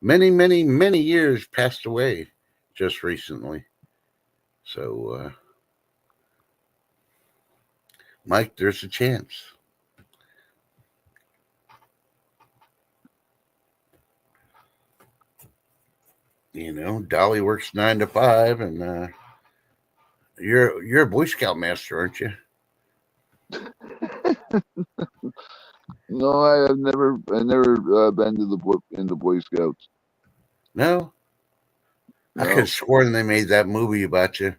Speaker 1: many, many, many years passed away just recently. So, Mike, there's a chance. You know, Dolly works 9 to 5, and you're a Boy Scout master, aren't you?
Speaker 2: No, I've never been to the Boy Scouts.
Speaker 1: No, I could
Speaker 2: No,
Speaker 1: have sworn they made that movie about you.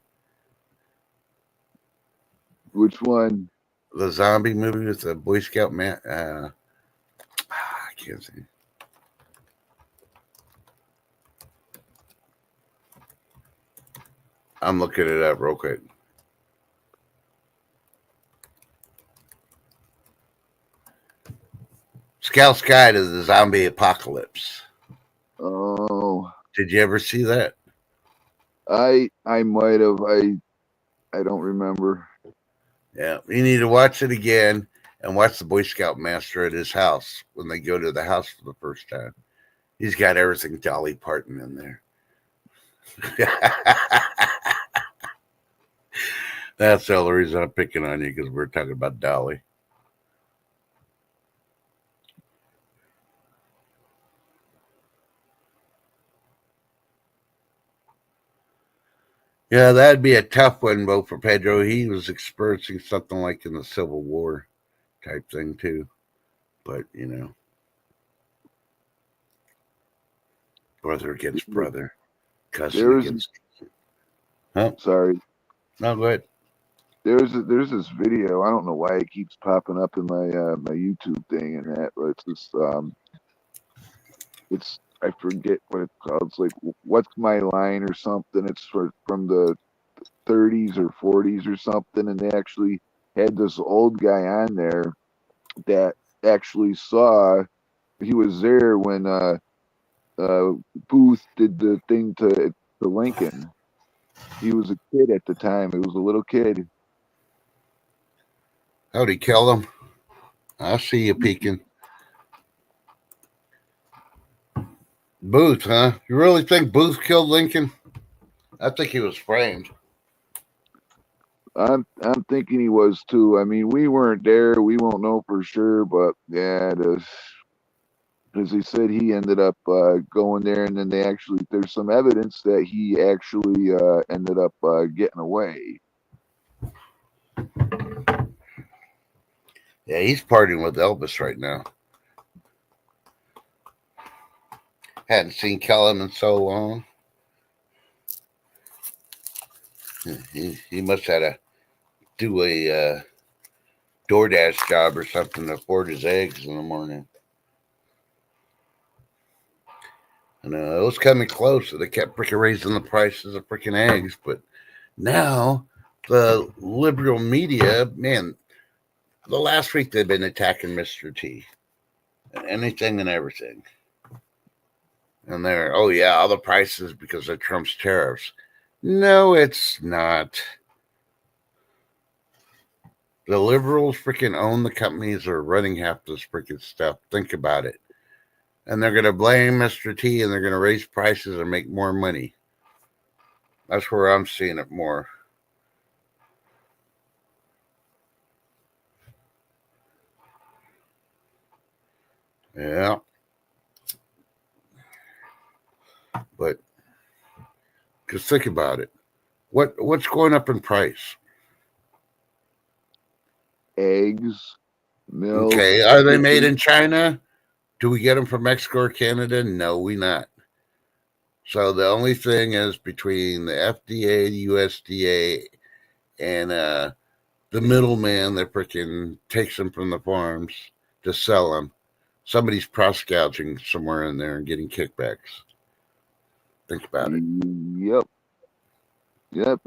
Speaker 2: which one?
Speaker 1: The zombie movie with the Boy Scout man. I can't see. I'm looking it up real quick. Scout's Guide to the Zombie Apocalypse.
Speaker 2: Oh,
Speaker 1: Did you ever see that?
Speaker 2: I might have. I don't remember.
Speaker 1: Yeah, you need to watch it again and watch the Boy Scout master at his house when they go to the house for the first time. He's got everything Dolly Parton in there. That's the only reason I'm picking on you, because we're talking about Dolly. Yeah, that'd be a tough one, though, for Pedro. He was experiencing something like in the Civil War type thing, too. But, you know, brother against brother, cousin
Speaker 2: There's
Speaker 1: against. Huh?
Speaker 2: sorry.
Speaker 1: No, go ahead.
Speaker 2: There's this video. I don't know why it keeps popping up in my YouTube thing and that, but it's this it's I forget what it's called. It's like what's my line or something. It's from the 30s or 40s or something, and they actually had this old guy on there that actually saw. He was there when uh, Booth did the thing to Lincoln. He was a kid at the time. He was a little kid.
Speaker 1: How'd he kill him? I see you peeking. Booth, huh? You really think Booth killed Lincoln? I think he was framed.
Speaker 2: I'm thinking he was too. I mean, we weren't there. We won't know for sure, but yeah, as he said, he ended up going there, and then there's some evidence that he actually ended up getting away.
Speaker 1: Yeah, he's partying with Elvis right now. Hadn't seen Kellum in so long. He must have to do a DoorDash job or something to afford his eggs in the morning. And it was coming close, so they kept freaking raising the prices of freaking eggs. But now the liberal media, man, the last week they've been attacking Mr. T and anything and everything. And they're, oh yeah, all the prices because of Trump's tariffs. No, it's not. The liberals freaking own the companies that are running half this freaking stuff. Think about it. And they're going to blame Mr. T and they're going to raise prices and make more money. That's where I'm seeing it more. Yeah. But just think about it. What's going up in price?
Speaker 2: Eggs, milk.
Speaker 1: Okay. Are they made in China? Do we get them from Mexico or Canada? No, we not. So the only thing is between the FDA, the USDA, and the middleman that freaking takes them from the farms to sell them. Somebody's price gouging somewhere in there and getting kickbacks. Think about it.
Speaker 2: Yep. Yep.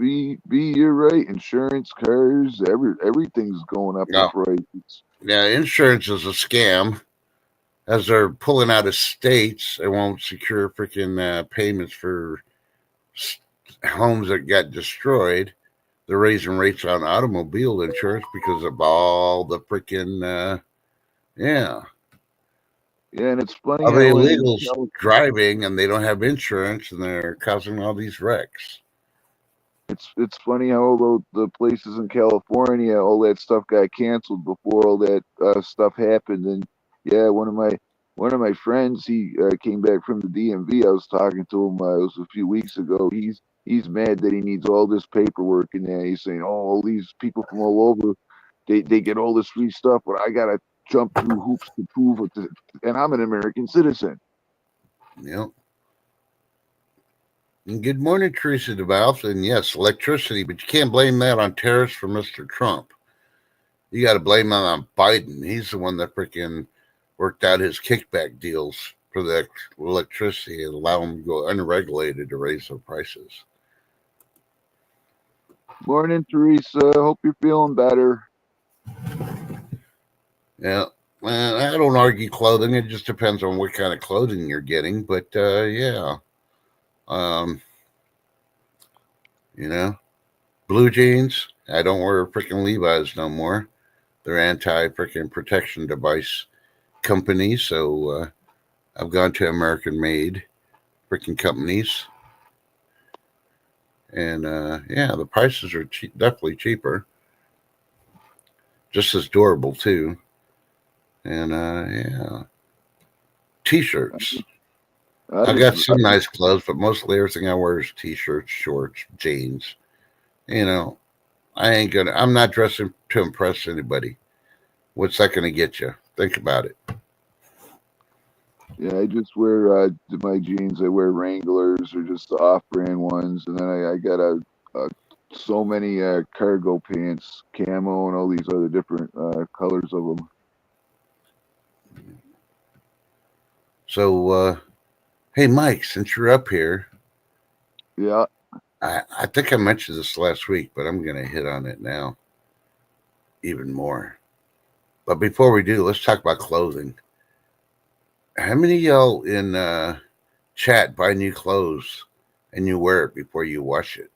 Speaker 2: You're right. Insurance, cars, everything's going up in
Speaker 1: No,
Speaker 2: prices.
Speaker 1: yeah, insurance is a scam. As they're pulling out of states, they won't secure freaking payments for homes that got destroyed. They're raising rates on automobile insurance because of all the freaking yeah
Speaker 2: Yeah, and it's funny
Speaker 1: of
Speaker 2: how in
Speaker 1: illegals driving and they don't have insurance and they're causing all these wrecks.
Speaker 2: it's funny how the places in California, all that stuff got canceled before all that stuff happened. And yeah, one of my friends, he came back from the DMV. I was talking to him. It was a few weeks ago. He's mad that he needs all this paperwork, and then he's saying, "Oh, all these people from all over, they get all this free stuff, but I gotta jump through hoops to prove it, and I'm an American citizen."
Speaker 1: Yep. And good morning, Teresa DeValve. And yes, electricity, but you can't blame that on tariffs for Mr. Trump. You got to blame that on Biden. He's the one that freaking worked out his kickback deals for the electricity and allow them to go unregulated to raise their prices.
Speaker 2: Morning, Teresa. Hope you're feeling better.
Speaker 1: Yeah. Well, I don't argue clothing. It just depends on what kind of clothing you're getting. But yeah. Um, you know, blue jeans. I don't wear freaking Levi's no more. They're anti freaking protection device companies. So I've gone to American made freaking companies. And yeah, the prices are definitely cheaper. Just as durable too. And yeah. T-shirts.
Speaker 2: I
Speaker 1: I
Speaker 2: just,
Speaker 1: got some nice clothes, but mostly everything I wear is t-shirts, shorts, jeans. You know, I'm not dressing to impress anybody. What's that gonna get you? Think about it.
Speaker 2: yeah, I just wear my jeans. I wear Wranglers or just the off-brand ones, and then I got a so many cargo pants, camo, and all these other different colors of them.
Speaker 1: So hey Mike, since you're up here,
Speaker 2: Yeah,
Speaker 1: I think I mentioned this last week, but I'm gonna hit on it now even more. But before we do, let's talk about clothing. How many of y'all in chat buy new clothes and you wear it before you wash it?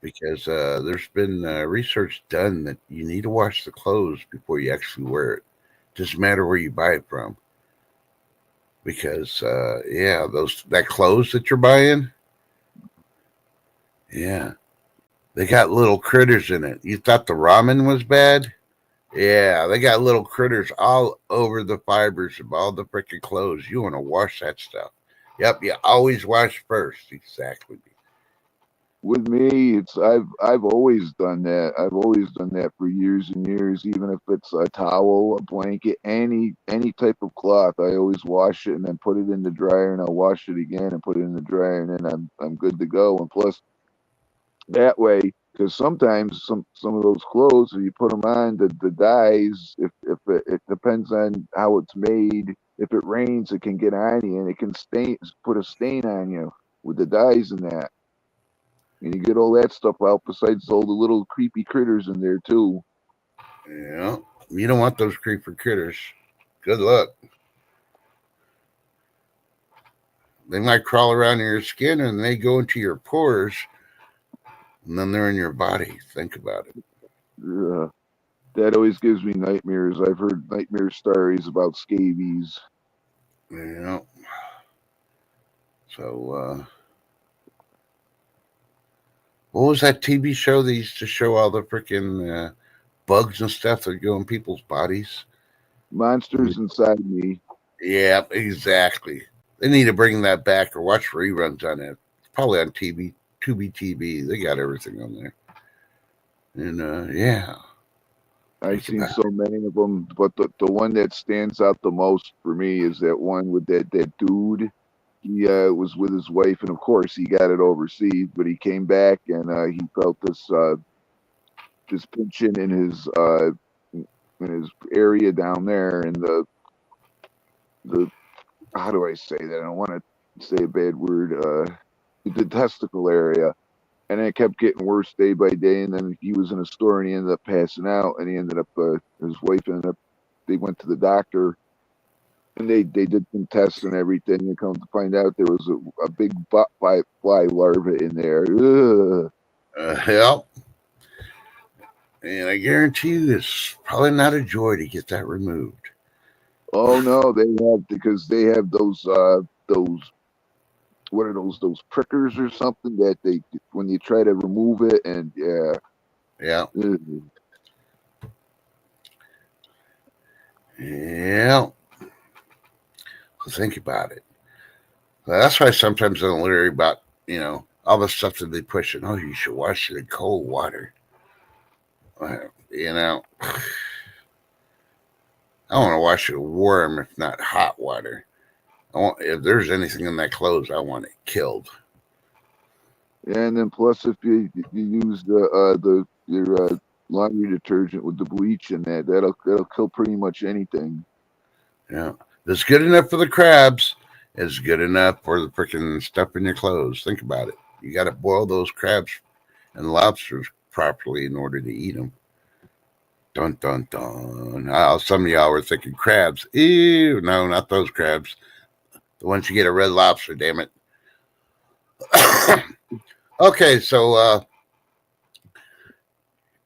Speaker 1: Because there's been research done that you need to wash the clothes before you actually wear it. Doesn't matter where you buy it from. Because yeah, that clothes that you're buying, yeah, they got little critters in it. You thought the ramen was bad? Yeah, they got little critters all over the fibers of all the freaking clothes. You want to wash that stuff. Yep, you always wash first. Exactly.
Speaker 2: with me, I've always done that. I've always done that for years and years. Even if it's a towel, a blanket, any type of cloth, I always wash it and then put it in the dryer, and I'll wash it again and put it in the dryer, and then I'm good to go. And plus, that way, because sometimes some of those clothes, if you put them on, the dyes, if it depends on how it's made. If it rains, it can get on you and it can put a stain on you with the dyes in that. And you get all that stuff out besides all the little creepy critters in there too.
Speaker 1: Yeah, you don't want those creeper critters. Good luck. They might crawl around in your skin and they go into your pores and then they're in your body. Think about it.
Speaker 2: Uh, that always gives me nightmares. I've heard nightmare stories about scabies.
Speaker 1: You know. So what was that TV show that used to show all the freaking bugs and stuff that go in people's bodies?
Speaker 2: Monsters inside me.
Speaker 1: Yeah, exactly. They need to bring that back or watch reruns on it. It's probably on TV, Tubi TV. They got everything on there. And yeah,
Speaker 2: I've
Speaker 1: think
Speaker 2: seen
Speaker 1: about
Speaker 2: so many of them, but the one that stands out the most for me is that one with that dude. he was with his wife, and of course he got it overseas. But he came back, and he felt this pinching in his area down there, and the how do I say that? I don't want to say a bad word. The testicle area, and it kept getting worse day by day. And then he was in a store, and he ended up passing out, and he ended up his wife ended up. They went to the doctor, and they did some tests and everything, and come to find out there was a big fly larva in there. Ugh.
Speaker 1: Hell, and I guarantee you, it's probably not a joy to get that removed.
Speaker 2: Oh no, they have because they have those what are those prickers or something that they when you try to remove it, and yeah.
Speaker 1: Yeah,
Speaker 2: Ugh.
Speaker 1: yeah. So think about it. Well, that's why sometimes I don't worry about all the stuff that they push in. Oh, you should wash it in cold water. You know, I want to wash it warm, if not hot water. If there's anything in that clothes, I want it killed.
Speaker 2: And then plus if you use the your laundry detergent with the bleach in that, that'll kill pretty much anything.
Speaker 1: Yeah, if it's good enough for the crabs, it's good enough for the freaking stuff in your clothes. Think about it. You got to boil those crabs and lobsters properly in order to eat them. Dun dun dun. Some of y'all were thinking crabs. Ew, no, not those crabs. The ones you get at Red Lobster. Damn it. Okay, so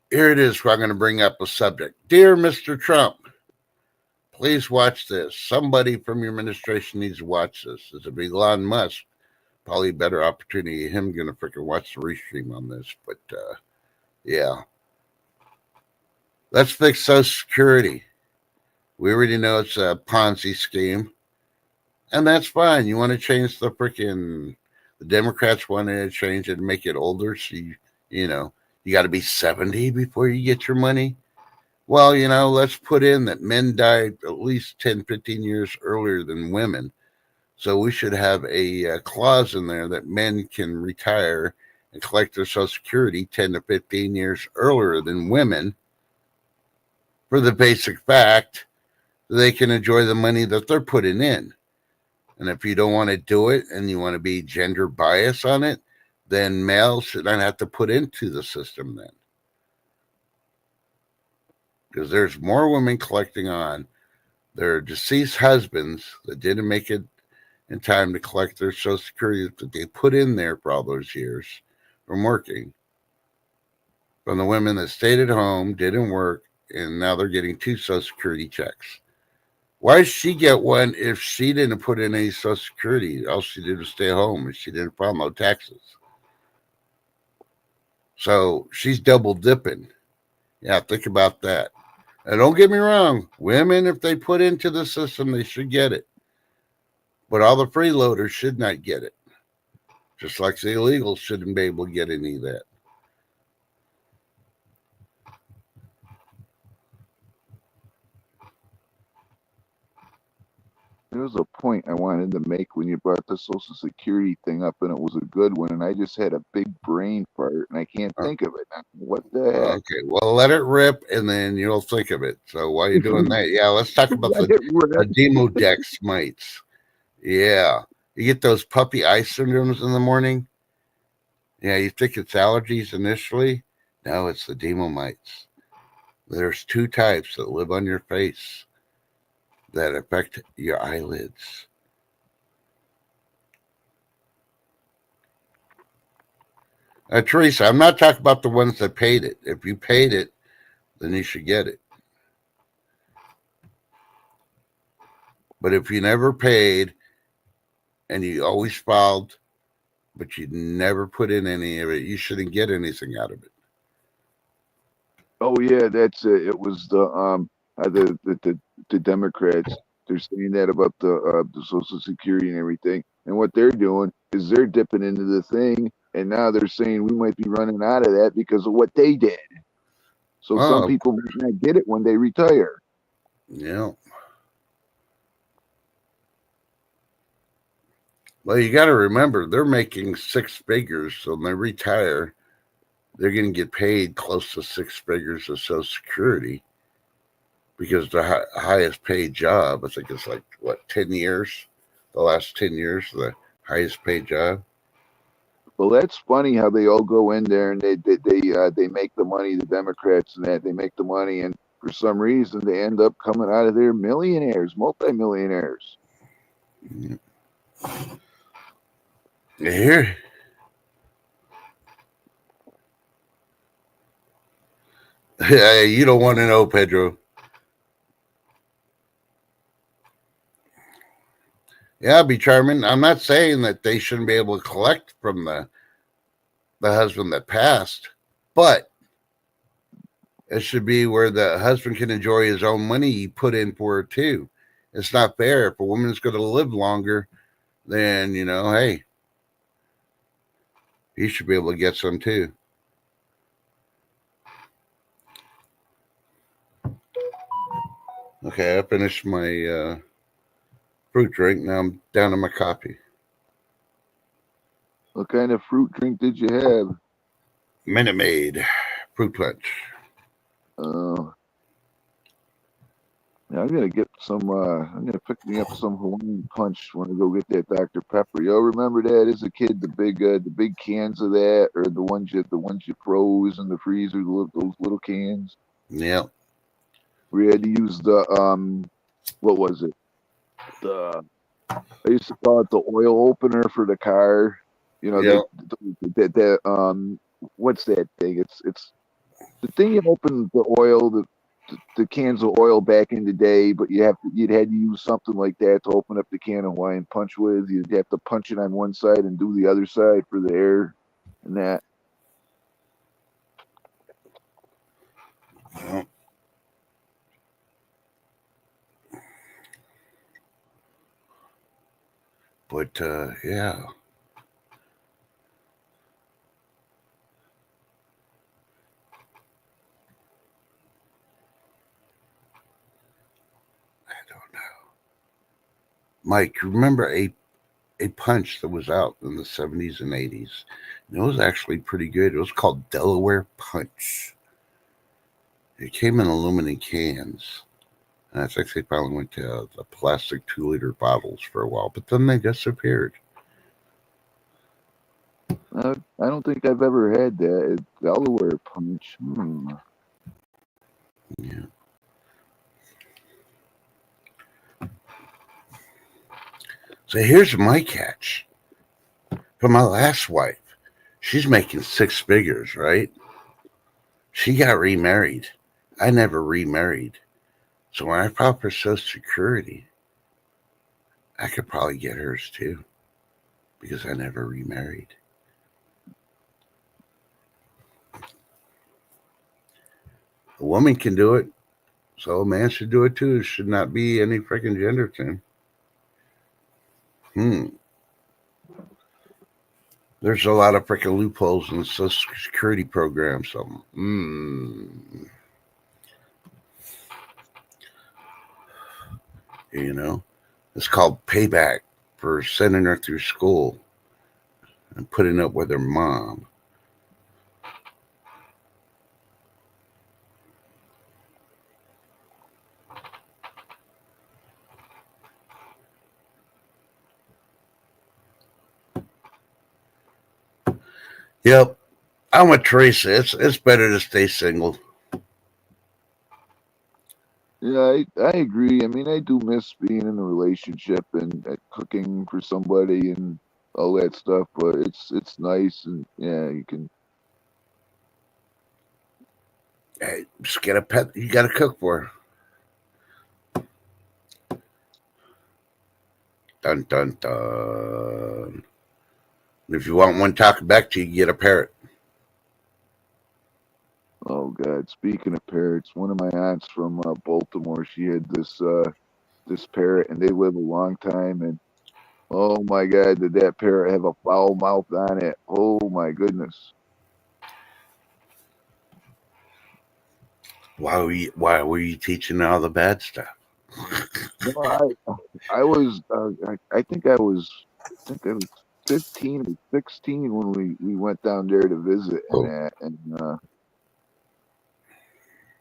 Speaker 1: here it is. Where I'm going to bring up a subject. Dear Mr. Trump, please watch this. Somebody from your administration needs to watch this. This would be Elon Musk. Probably a better opportunity. Him going to freaking watch the restream on this. But yeah, let's fix Social Security. We already know it's a Ponzi scheme, and that's fine. You want to change the Democrats wanted to change it and make it older. So you got to be 70 before you get your money. Well, let's put in that men died at least 10, 15 years earlier than women. So we should have a clause in there that men can retire and collect their Social Security 10 to 15 years earlier than women, for the basic fact they can enjoy the money that they're putting in. And if you don't want to do it and you want to be gender biased on it, then males should not have to put into the system then. Because there's more women collecting on their deceased husbands that didn't make it in time to collect their Social Security that they put in there for all those years from working, from the women that stayed at home, didn't work, and now they're getting 2 Social Security checks. Why did she get one if she didn't put in any Social Security? All she did was stay home and she didn't file no taxes. So she's double dipping. Yeah, think about that. And don't get me wrong, women, if they put into the system, they should get it. But all the freeloaders should not get it. Just like the illegals shouldn't be able to get any of that.
Speaker 2: There was a point I wanted to make when you brought the Social Security thing up, and it was a good one, and I just had a big brain fart, and I can't think of it. What the heck?
Speaker 1: Okay, well, let it rip, and then you'll think of it. So while you're doing that, yeah, let's talk about
Speaker 2: Let
Speaker 1: the
Speaker 2: it rip.
Speaker 1: Demodex mites. Yeah, you get those puppy eye syndromes in the morning. Yeah, you think it's allergies initially. No, it's the demomites. There's 2 types that live on your face that affect your eyelids. Teresa, I'm not talking about the ones that paid it. If you paid it, then you should get it. But if you never paid and you always filed, but you never put in any of it, you shouldn't get anything out of it.
Speaker 2: Oh yeah, that's it. It was the Democrats. They're saying that about the Social Security and everything. And what they're doing is they're dipping into the thing, and now they're saying we might be running out of that because of what they did. So some
Speaker 1: Oh,
Speaker 2: people might not get it when they retire.
Speaker 1: yeah. Well, you got to remember they're making six figures, so when they retire, they're going to get paid close to six figures of Social Security because the highest paid job, I think it's like what 10 years, the last 10 years, the highest paid job.
Speaker 2: Well, that's funny how they all go in there and they make the money. The Democrats and that they make the money, and for some reason they end up coming out of there millionaires, multimillionaires.
Speaker 1: Here, you don't want to know, Pedro. Yeah, be charming. I'm not saying that they shouldn't be able to collect from the husband that passed, but it should be where the husband can enjoy his own money he put in for it too. It's not fair if a woman's going to live longer, then hey, he should be able to get some too. Okay, I finished my fruit drink. Now I'm down to my coffee.
Speaker 2: What kind of fruit drink did you have?
Speaker 1: Minute Maid fruit punch.
Speaker 2: Uh, yeah, I'm gonna get some. I'm gonna pick me up some Hawaiian Punch when I go get that Dr Pepper. Y'all remember that as a kid? The big cans of that, or the ones you froze in the freezer, those little cans.
Speaker 1: Yeah.
Speaker 2: We had to use what was it? The I used to call it the oil opener for the car. You know,
Speaker 1: Yeah.
Speaker 2: what's that thing? It's the thing you open the cans of oil back in the day, but you'd had to use something like that to open up the can of Hawaiian Punch with. You'd have to punch it on one side and do the other side for the air and that.
Speaker 1: Yeah. But yeah. I don't know. Mike, remember a punch that was out in the 70s and 80s? And it was actually pretty good. It was called Delaware Punch. It came in aluminum cans. And I think they finally went to the plastic 2-liter bottles for a while, but then they disappeared.
Speaker 2: I don't think I've ever had that. Delaware Punch.
Speaker 1: Yeah. So here's my catch. For my last wife, she's making six figures, right? She got remarried. I never remarried. So when I filed for Social Security, I could probably get hers too because I never remarried. A woman can do it, so a man should do it too. It should not be any freaking gender thing. There's a lot of freaking loopholes in the Social Security program. So, it's called payback for sending her through school and putting up with her mom. Yep, I'm with Teresa. It's better to stay single.
Speaker 2: Yeah, I agree. I mean, I do miss being in a relationship and cooking for somebody and all that stuff, but it's nice and yeah, you can.
Speaker 1: Hey, just get a pet. You got to cook for her. Dun dun dun. If you want one talking back to you, get a parrot.
Speaker 2: Oh God, speaking of parrots, one of my aunts from Baltimore, she had this parrot, and they live a long time. And oh my God, did that parrot have a foul mouth on it? Oh my goodness.
Speaker 1: Why were you teaching all the bad stuff?
Speaker 2: No, I was I think I was think I was 15 or 16 when we went down there to visit and
Speaker 1: Oh,
Speaker 2: that. And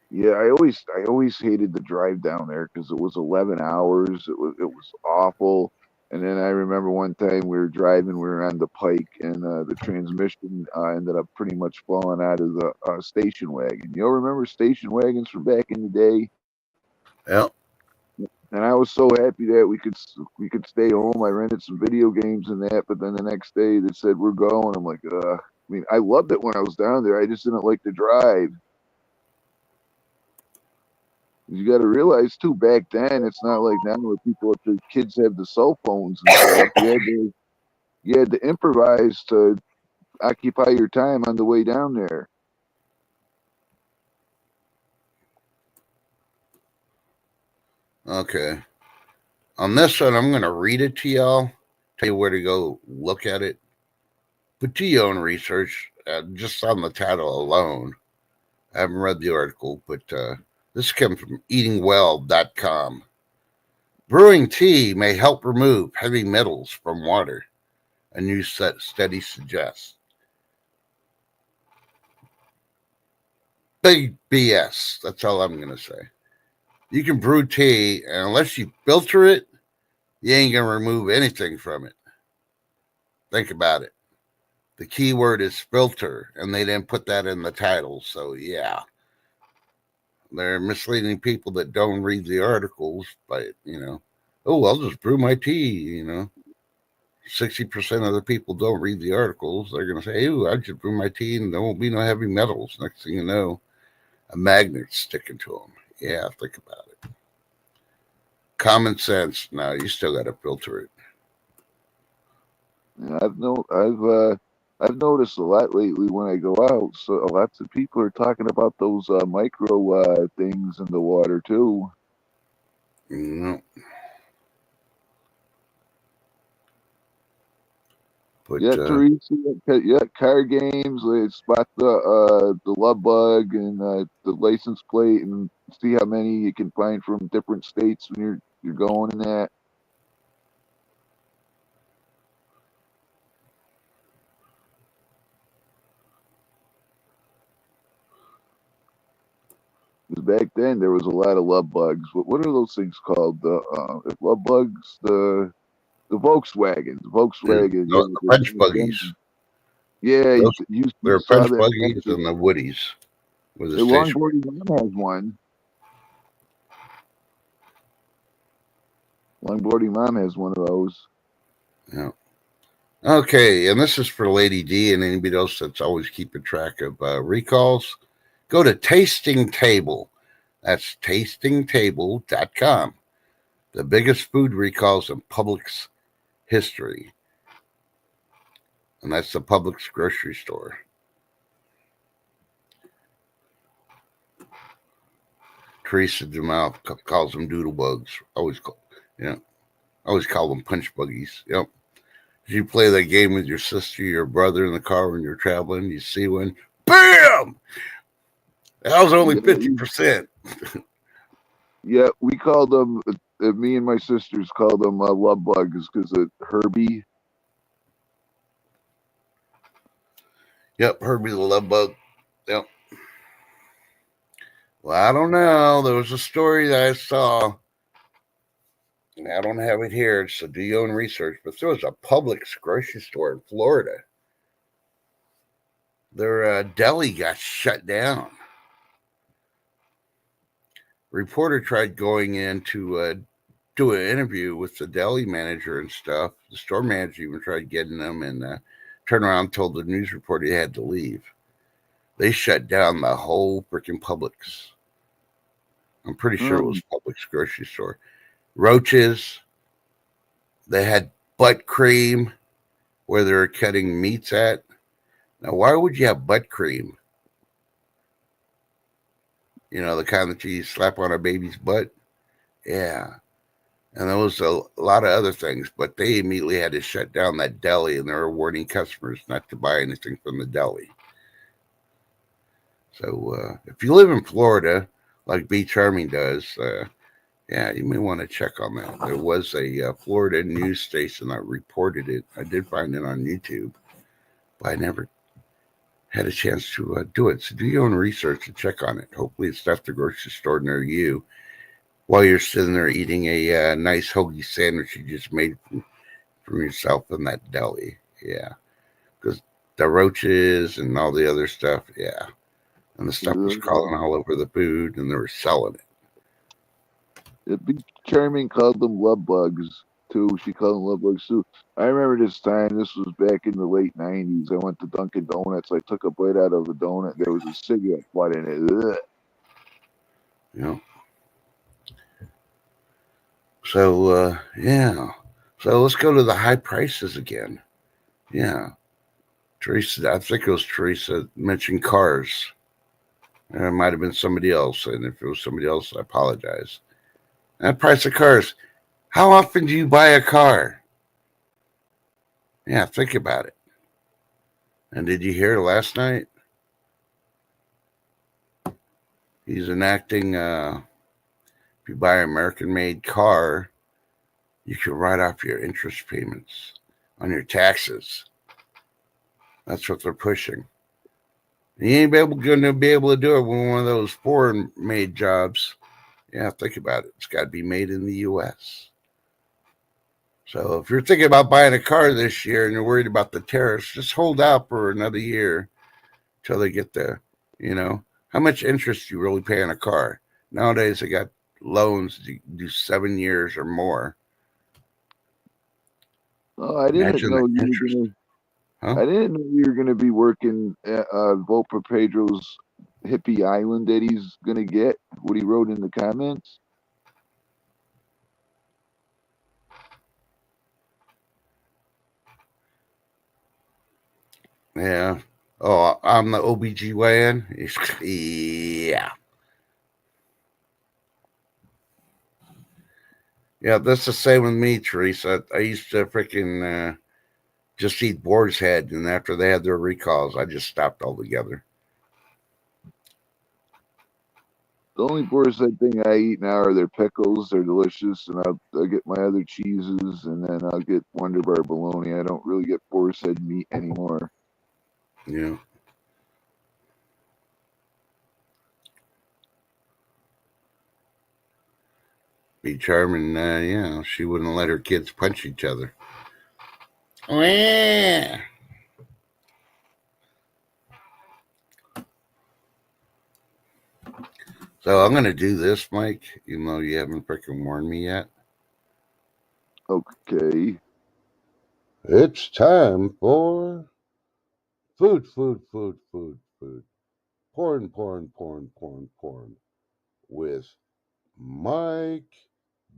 Speaker 2: yeah, I always hated the drive down there because it was 11 hours. It was awful. And then I remember one time we were driving, we were on the Pike, and the transmission ended up pretty much falling out of the station wagon. You all remember station wagons from back in the day?
Speaker 1: yeah.
Speaker 2: And I was so happy that we could stay home. I rented some video games and that, but then the next day they said we're going. I'm like, I mean, I loved it when I was down there. I just didn't like to drive. You got to realize too, back then it's not like now where people, if their kids have the cell phones and stuff. You had to improvise to occupy your time on the way down there.
Speaker 1: Okay. On this one, I'm going to read it to y'all, tell you where to go look at it. But do your own research, just on the title alone. I haven't read the article, but this comes from eatingwell.com. Brewing tea may help remove heavy metals from water, a new study suggests. Big BS. That's all I'm going to say. You can brew tea, and unless you filter it, you ain't going to remove anything from it. Think about it. The key word is filter, and they didn't put that in the title. So, yeah, they're misleading people that don't read the articles by, oh, I'll just brew my tea, 60% of the people don't read the articles. They're going to say, oh, I just brew my tea and there won't be no heavy metals. Next thing you know, a magnet's sticking to them. Yeah, think about it. Common sense. No, you still got to filter it.
Speaker 2: And I've noticed a lot lately when I go out. So lots of people are talking about those micro things in the water too.
Speaker 1: No. But,
Speaker 2: Yeah, Teresa. Yeah, car games. They spot the love bug and the license plate and see how many you can find from different states when you're going in that. 'Cause back then there was a lot of love bugs. What are those things called? The love bugs. The Volkswagens. Volkswagens.
Speaker 1: no, the punch buggies.
Speaker 2: Yeah,
Speaker 1: Those,
Speaker 2: you
Speaker 1: they're
Speaker 2: saw
Speaker 1: punch
Speaker 2: that.
Speaker 1: buggies and the woodies with the
Speaker 2: The
Speaker 1: station.
Speaker 2: Longboardy Mom has one. Longboardy Mom has one of those.
Speaker 1: Yeah. Okay, and this is for Lady D and anybody else that's always keeping track of recalls. Go to Tasting Table. That's tastingtable.com. The biggest food recalls in Publix history. And that's the Publix grocery store. Teresa Jamal calls them doodle bugs. Always call them punch buggies. Yep. Did you play that game with your sister, your brother in the car when you're traveling? You see one, bam! That was only 50%.
Speaker 2: Yeah, we called them. Me and my sisters called them love bugs because of Herbie.
Speaker 1: Yep, Herbie the love bug. Yep. Well, I don't know. There was a story that I saw. I don't have it here, so do your own research. But there was a Publix grocery store in Florida. Their deli got shut down. Reporter tried going in to do an interview with the deli manager and stuff. The store manager even tried getting them and turned around and told the news reporter he had to leave. They shut down the whole freaking Publix. I'm pretty sure it was Publix grocery store. Roaches. They had butt cream where they were cutting meats at. Now, why would you have butt cream? The kind that you slap on a baby's butt. Yeah. And there was a lot of other things, but they immediately had to shut down that deli, and they were warning customers not to buy anything from the deli. So if you live in Florida, like B Charming does, Yeah, you may want to check on that. There was a Florida news station that reported it. I did find it on YouTube, but I never had a chance to do it. So do your own research and check on it. Hopefully it's at the grocery store near you while you're sitting there eating a nice hoagie sandwich you just made from yourself in that deli. Yeah, because the roaches and all the other stuff, yeah. And the stuff was crawling all over the food and they were selling it.
Speaker 2: It'd be Charming called them love bugs too. She called them love bugs too. I remember this time. This was back in the late '90s. I went to Dunkin' Donuts. I took a bite out of a donut. There was a cigarette butt in it. Ugh.
Speaker 1: You know. So yeah. So let's go to the high prices again. Yeah. Teresa, I think it was Teresa mentioned cars. It might have been somebody else, and if it was somebody else, I apologize. And price of cars. How often do you buy a car? Yeah, think about it. And did you hear last night? He's enacting if you buy an American-made car, you can write off your interest payments on your taxes. That's what they're pushing. You ain't going to be able to do it with one of those foreign-made jobs. Yeah, think about it. It's got to be made in the U.S. So if you're thinking about buying a car this year and you're worried about the tariffs, just hold out for another year till they get the, how much interest do you really pay on a car? Nowadays, they got loans to do 7 years or more.
Speaker 2: Oh, I didn't
Speaker 1: Imagine
Speaker 2: know
Speaker 1: the
Speaker 2: you were
Speaker 1: interest.
Speaker 2: gonna.
Speaker 1: Huh?
Speaker 2: I didn't know you were gonna be working at Volper Pedro's hippie island that he's gonna get. What he wrote in the comments.
Speaker 1: Yeah. Oh, I'm the OBGYN? Yeah. Yeah, that's the same with me, Teresa. I used to freaking just eat boar's head, and after they had their recalls, I just stopped altogether.
Speaker 2: The only boar's head thing I eat now are their pickles. They're delicious, and I'll get my other cheeses, and then I'll get Wonder Bar bologna. I don't really get boar's head meat anymore.
Speaker 1: Yeah. Be charming, she wouldn't let her kids punch each other. Oh, yeah. So I'm going to do this, Mike, even though you haven't freaking warned me yet.
Speaker 2: Okay.
Speaker 1: It's time for food. Porn. With Mike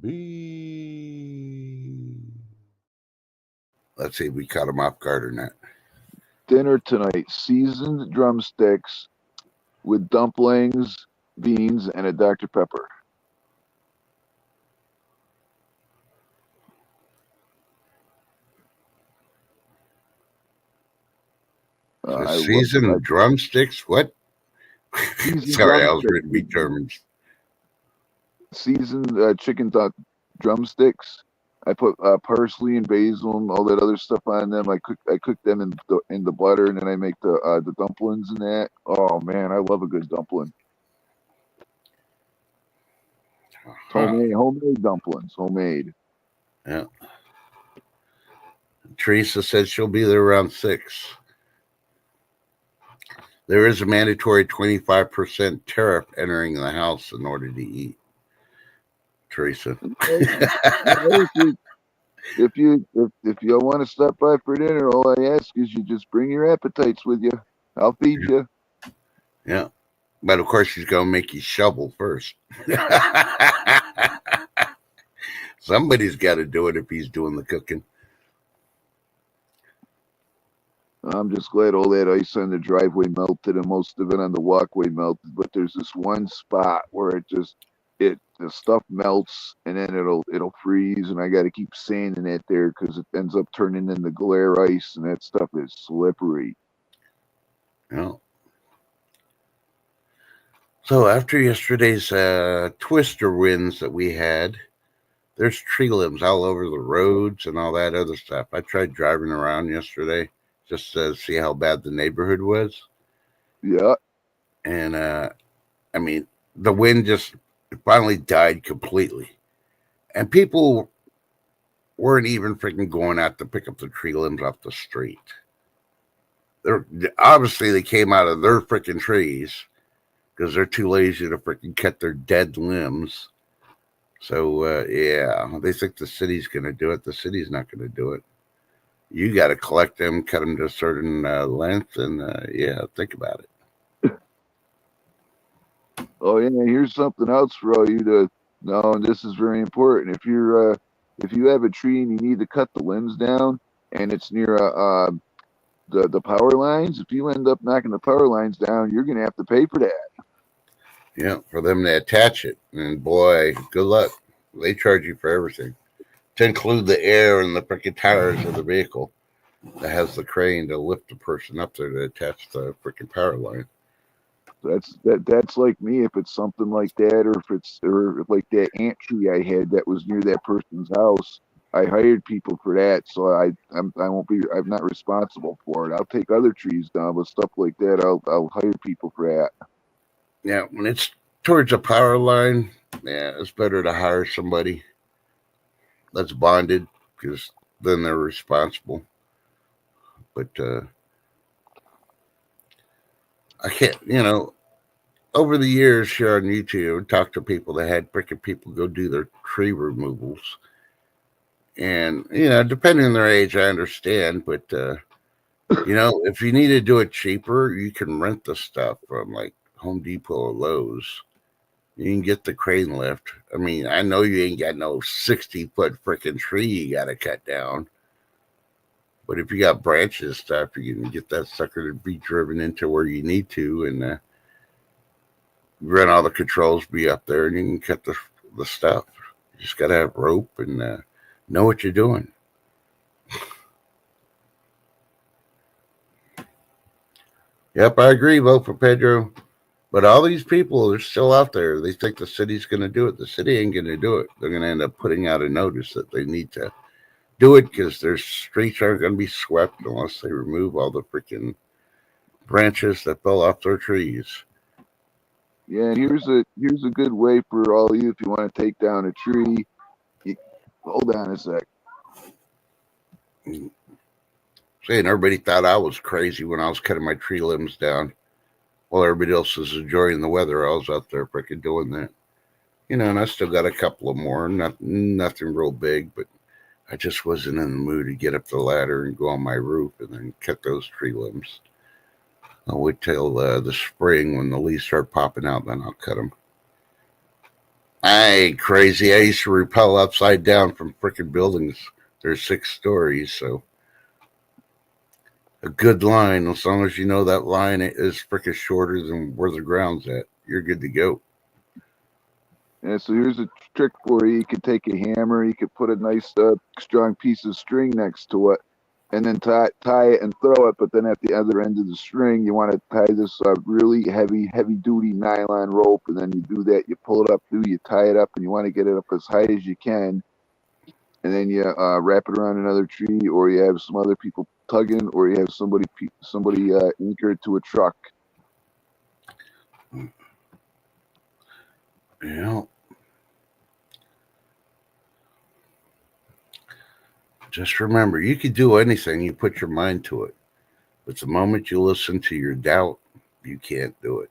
Speaker 1: B. Let's see if we caught him off guard or not.
Speaker 2: Dinner tonight: seasoned drumsticks with dumplings, beans, and a Dr. Pepper. I love
Speaker 1: Seasoned drumsticks? What?
Speaker 2: seasoned
Speaker 1: Sorry, I was
Speaker 2: drumsticks.
Speaker 1: ready to be Germans.
Speaker 2: Seasoned chicken drumsticks. I put parsley and basil and all that other stuff on them. I cook them in the butter, and then I make the dumplings and that. Oh man, I love a good dumpling. Homemade dumplings, homemade.
Speaker 1: Yeah. Teresa says she'll be there around 6. There is a mandatory 25% tariff entering the house in order to eat. Teresa.
Speaker 2: If you want to stop by for dinner, all I ask is you just bring your appetites with you. I'll feed you.
Speaker 1: Yeah. But of course, she's going to make you shovel first. Somebody's got to do it if he's doing the cooking.
Speaker 2: I'm just glad all that ice on the driveway melted and most of it on the walkway melted. But there's this one spot where the stuff melts and then it'll freeze, and I got to keep sanding it there because it ends up turning into glare ice, and that stuff is slippery.
Speaker 1: Yeah. So after yesterday's twister winds that we had, there's tree limbs all over the roads and all that other stuff. I tried driving around yesterday just to see how bad the neighborhood was.
Speaker 2: Yeah.
Speaker 1: And I mean, the wind just finally died completely. And people weren't even freaking going out to pick up the tree limbs off the street. They're obviously they came out of their freaking trees because they're too lazy to freaking cut their dead limbs. So yeah, they think the city's going to do it. The city's not going to do it. You got to collect them, cut them to a certain length, and yeah, think about it.
Speaker 2: Oh yeah, here's something else for all you to know, and this is very important. If you have a tree and you need to cut the limbs down, and it's near the power lines, if you end up knocking the power lines down, you're gonna have to pay for that.
Speaker 1: Yeah, for them to attach it, and boy, good luck. They charge you for everything, to include the air and the freaking tires of the vehicle that has the crane to lift the person up there to attach the freaking power line.
Speaker 2: That's like me. If it's something like that, or like that ant tree I had that was near that person's house, I hired people for that, so I won't be I'm not responsible for it. I'll take other trees down, but stuff like that, I'll hire people for that.
Speaker 1: Yeah, when it's towards a power line, yeah, it's better to hire somebody that's bonded because then they're responsible. But I can't, over the years here on YouTube, talk to people that had freaking people go do their tree removals. And, depending on their age, I understand. But, if you need to do it cheaper, you can rent the stuff from like Home Depot or Lowe's. You can get the crane lift. I mean, I know you ain't got no 60-foot freaking tree you got to cut down. But if you got branches and stuff, you can get that sucker to be driven into where you need to and run all the controls, be up there, and you can cut the stuff. You just got to have rope and know what you're doing. Yep, I agree. Vote for Pedro. But all these people are still out there. They think the city's going to do it. The city ain't going to do it. They're going to end up putting out a notice that they need to do it because their streets aren't going to be swept unless they remove all the freaking branches that fell off their trees.
Speaker 2: Yeah, and here's a good way for all of you if you want to take down a tree. Hold on a sec.
Speaker 1: Saying everybody thought I was crazy when I was cutting my tree limbs down while everybody else was enjoying the weather. I was out there freaking doing that. And I still got a couple of more, nothing real big, but I just wasn't in the mood to get up the ladder and go on my roof and then cut those tree limbs. I'll wait till the spring when the leaves start popping out, then I'll cut them. I ain't crazy. I used to rappel upside down from freaking buildings. There's 6 stories, so a good line, as long as you know that line is freaking shorter than where the ground's at, you're good to go.
Speaker 2: And so here's a trick for you. You could take a hammer, you could put a nice strong piece of string next to it, and then tie it and throw it. But then at the other end of the string, you want to tie this really heavy duty nylon rope, and then you do that. You pull it up through, you tie it up, and you want to get it up as high as you can. And then you wrap it around another tree, or you have some other people tugging, or you have somebody anchored to a truck.
Speaker 1: Yeah. Just remember, you can do anything you put your mind to it. But the moment you listen to your doubt, you can't do it.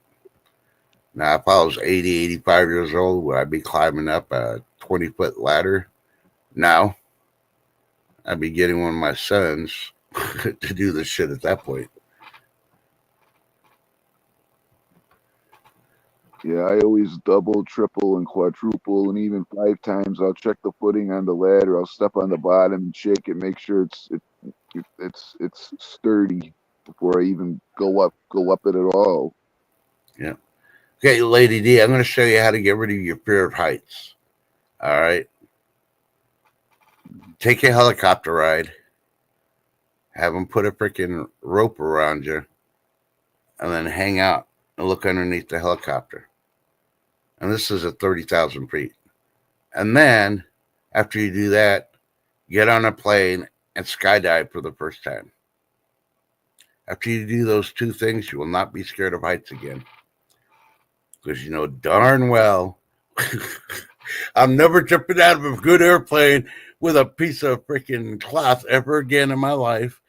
Speaker 1: Now, if I was 80, 85 years old, would I be climbing up a 20-foot ladder? No. I'd be getting one of my sons to do this shit at that point.
Speaker 2: Yeah, I always double, triple, and quadruple, and even 5 times. I'll check the footing on the ladder. I'll step on the bottom and shake it, make sure it's sturdy before I even go up it at all.
Speaker 1: Yeah. Okay, Lady D, I'm going to show you how to get rid of your fear of heights. All right. Take a helicopter ride. Have them put a freaking rope around you, and then hang out and look underneath the helicopter. And this is at 30,000 feet. And then after you do that, get on a plane and skydive for the first time. After you do those two things, you will not be scared of heights again. Because you know darn well I'm never jumping out of a good airplane with a piece of freaking cloth ever again in my life.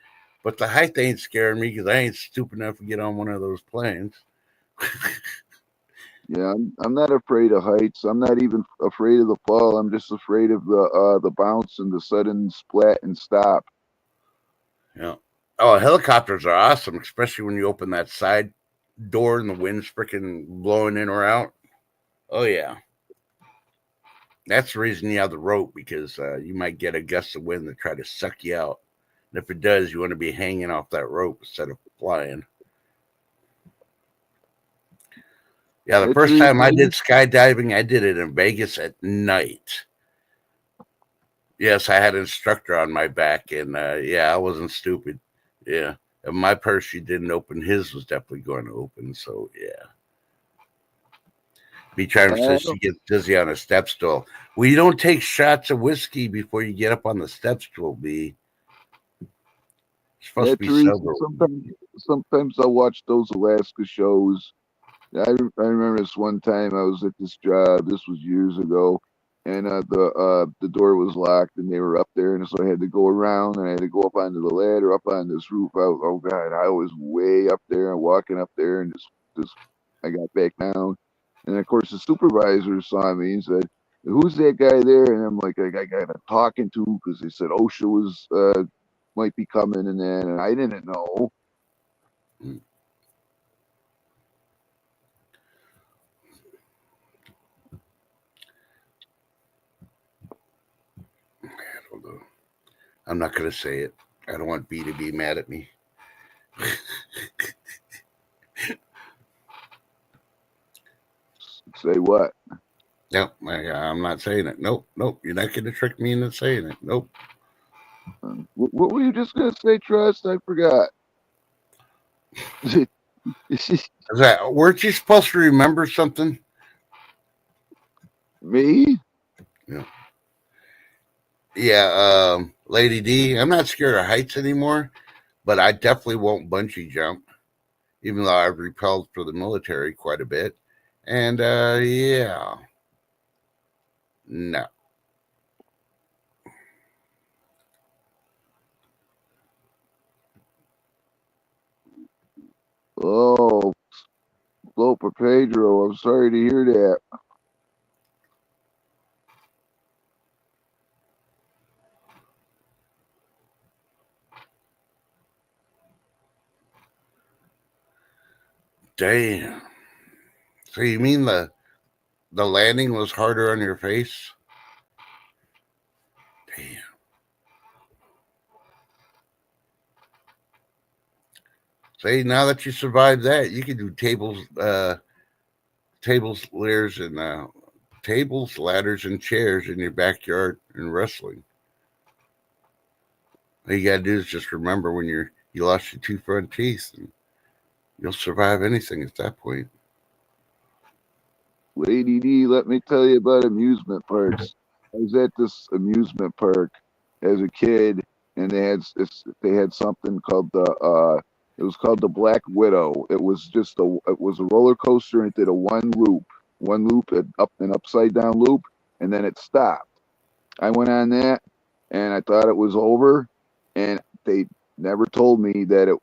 Speaker 1: But the height ain't scaring me because I ain't stupid enough to get on one of those planes.
Speaker 2: Yeah, I'm not afraid of heights. I'm not even afraid of the fall. I'm just afraid of the bounce and the sudden splat and stop.
Speaker 1: Yeah. Oh, helicopters are awesome, especially when you open that side door and the wind's freaking blowing in or out. Oh yeah, that's the reason you have the rope, because you might get a gust of wind that try to suck you out. And if it does, you want to be hanging off that rope instead of flying. Yeah, the
Speaker 2: That's the
Speaker 1: first time I did
Speaker 2: reason.
Speaker 1: skydiving, I did it in Vegas at night. Yes, I had an instructor on my back, and yeah, I wasn't stupid. Yeah, and my parachute didn't open. His was definitely going to open. So yeah. B. Charm says she gets dizzy on a step stool. Well, you don't take shots of whiskey before you get up on the step stool, B. You're supposed to
Speaker 2: That's
Speaker 1: be
Speaker 2: the reason.
Speaker 1: sober.
Speaker 2: Sometimes I watch those Alaska shows. I remember this one time I was at this job. This was years ago, and the door was locked, and they were up there, and so I had to go around, and I had to go up onto the ladder, up on this roof. Oh God, I was way up there and walking up there, and just I got back down, and of course the supervisor saw me and said, "Who's that guy there?" And I'm like, I got talking to because they said OSHA was might be coming, and then and I didn't know.
Speaker 1: Mm. I'm not going to say it. I don't want B to be mad at me.
Speaker 2: Say what?
Speaker 1: No, I'm not saying it. Nope, nope. You're not going to trick me into saying it. Nope.
Speaker 2: What were you just gonna say, Trust? I forgot.
Speaker 1: Is that, weren't you supposed to remember something?
Speaker 2: Me?
Speaker 1: Yeah. Yeah, Lady D, I'm not scared of heights anymore, but I definitely won't bungee jump, even though I've repelled for the military quite a bit. And yeah, no.
Speaker 2: Oh, Lopa Pedro. I'm sorry to hear that.
Speaker 1: Damn. So you mean the landing was harder on your face? Damn. Say now that you survived that, you can do tables, tables, ladders, and chairs in your backyard and wrestling. All you gotta do is just remember when you lost your two front teeth, and you'll survive anything at that point.
Speaker 2: Lady D, let me tell you about amusement parks. I was at this amusement park as a kid, and they had something called the it was called the Black Widow. It was a roller coaster, and it did a one loop, an upside down loop, and then it stopped. I went on that, and I thought it was over, and they never told me that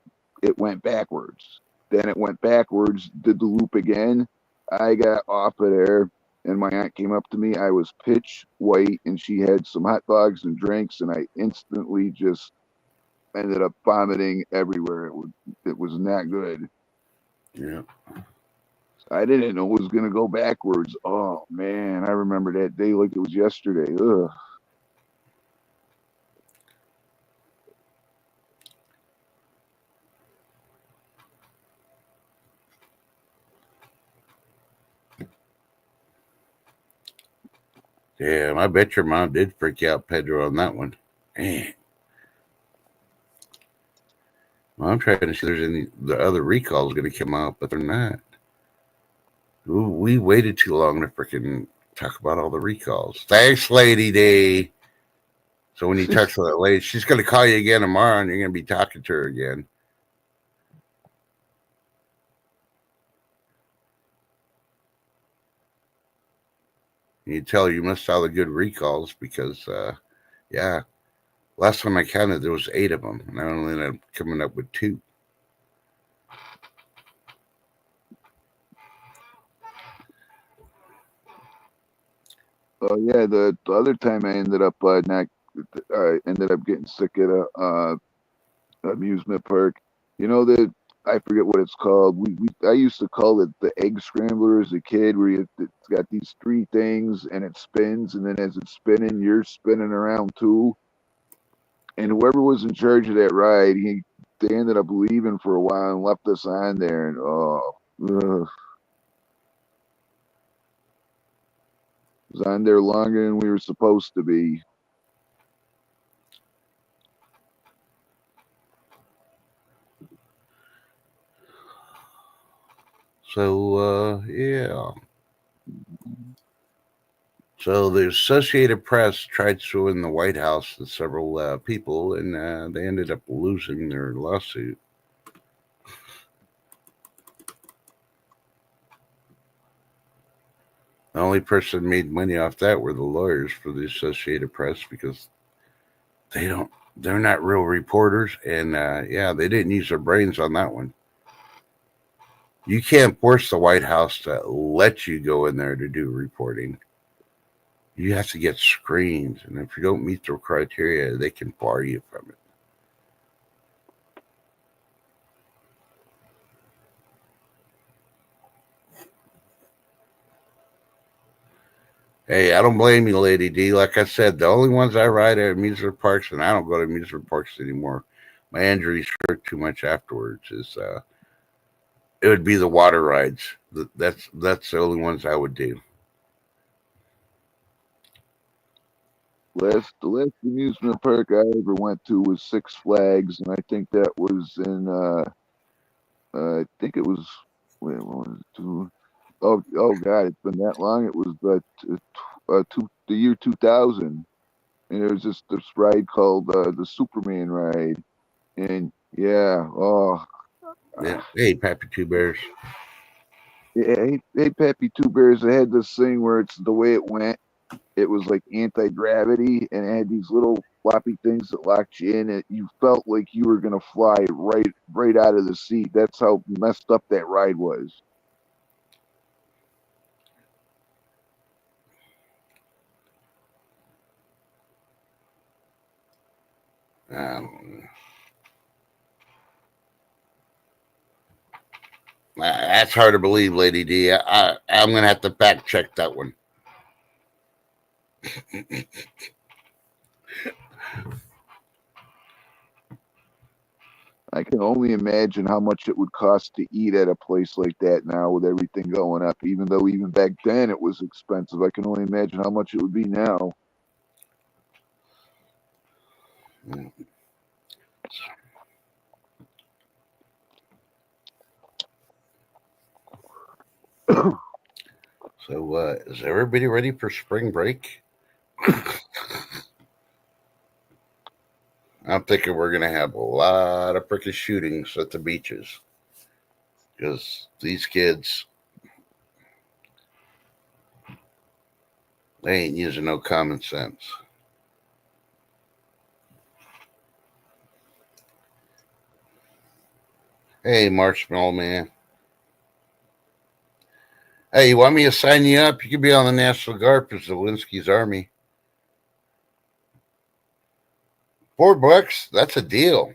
Speaker 2: it went backwards. Then it went backwards, did the loop again. I got off of there, and my aunt came up to me. I was pitch white, and she had some hot dogs and drinks, and I instantly just ended up vomiting everywhere. It was not good.
Speaker 1: Yeah.
Speaker 2: I didn't know it was gonna go backwards. Oh man, I remember that day like it was yesterday. Ugh.
Speaker 1: Damn, I bet your mom did freak out Pedro on that one. Man. Well, I'm trying to see if there's any the other recalls going to come out, but they're not. We waited too long to freaking talk about all the recalls. Thanks, Lady D. So when you talk to that lady, she's going to call you again tomorrow, and you're going to be talking to her again. You tell her you missed all the good recalls because, yeah, last time I counted, there was 8 of them, and I only ended up coming up with 2.
Speaker 2: Oh yeah, the other time I ended up not, I ended up getting sick at a amusement park. You know that I forget what it's called. We I used to call it the egg scrambler as a kid, where it's got these 3 things and it spins, and then as it's spinning, you're spinning around too. And whoever was in charge of that ride, they ended up leaving for a while and left us on there. And ugh, was on there longer than we were supposed to be.
Speaker 1: So, yeah. So the Associated Press tried suing the White House and several people, and they ended up losing their lawsuit. The only person made money off that were the lawyers for the Associated Press because they're not real reporters, and yeah, they didn't use their brains on that one. You can't force the White House to let you go in there to do reporting. You have to get screened, and if you don't meet the criteria, they can bar you from it. Hey, I don't blame you, Lady D. Like I said, the only ones I ride are amusement parks, and I don't go to amusement parks anymore. My injuries hurt too much afterwards. It would be the water rides. That's the only ones I would do.
Speaker 2: The last amusement park I ever went to was Six Flags, and I think that was in I think it was, wait, what was it? Oh God, it's been that long. It was the year 2000, and there was this ride called the Superman ride, and yeah,
Speaker 1: Yeah. Hey, Pappy Two Bears.
Speaker 2: yeah, hey Pappy Two Bears, I had this thing where it's the way it went. It was like anti-gravity, and it had these little floppy things that locked you in. It you felt like you were gonna fly right out of the seat. That's how messed up that ride was.
Speaker 1: Um, that's hard to believe, Lady D. I'm going to have to fact check that one.
Speaker 2: I can only imagine how much it would cost to eat at a place like that now with everything going up. Even though even back then it was expensive, I can only imagine how much it would be now.
Speaker 1: So, is everybody ready for spring break? I'm thinking we're going to have a lot of freaking shootings at the beaches because these kids, they ain't using no common sense. Hey, Marshmallow Man. Hey, you want me to sign you up? You could be on the National Guard for Zelensky's army. $4? That's a deal.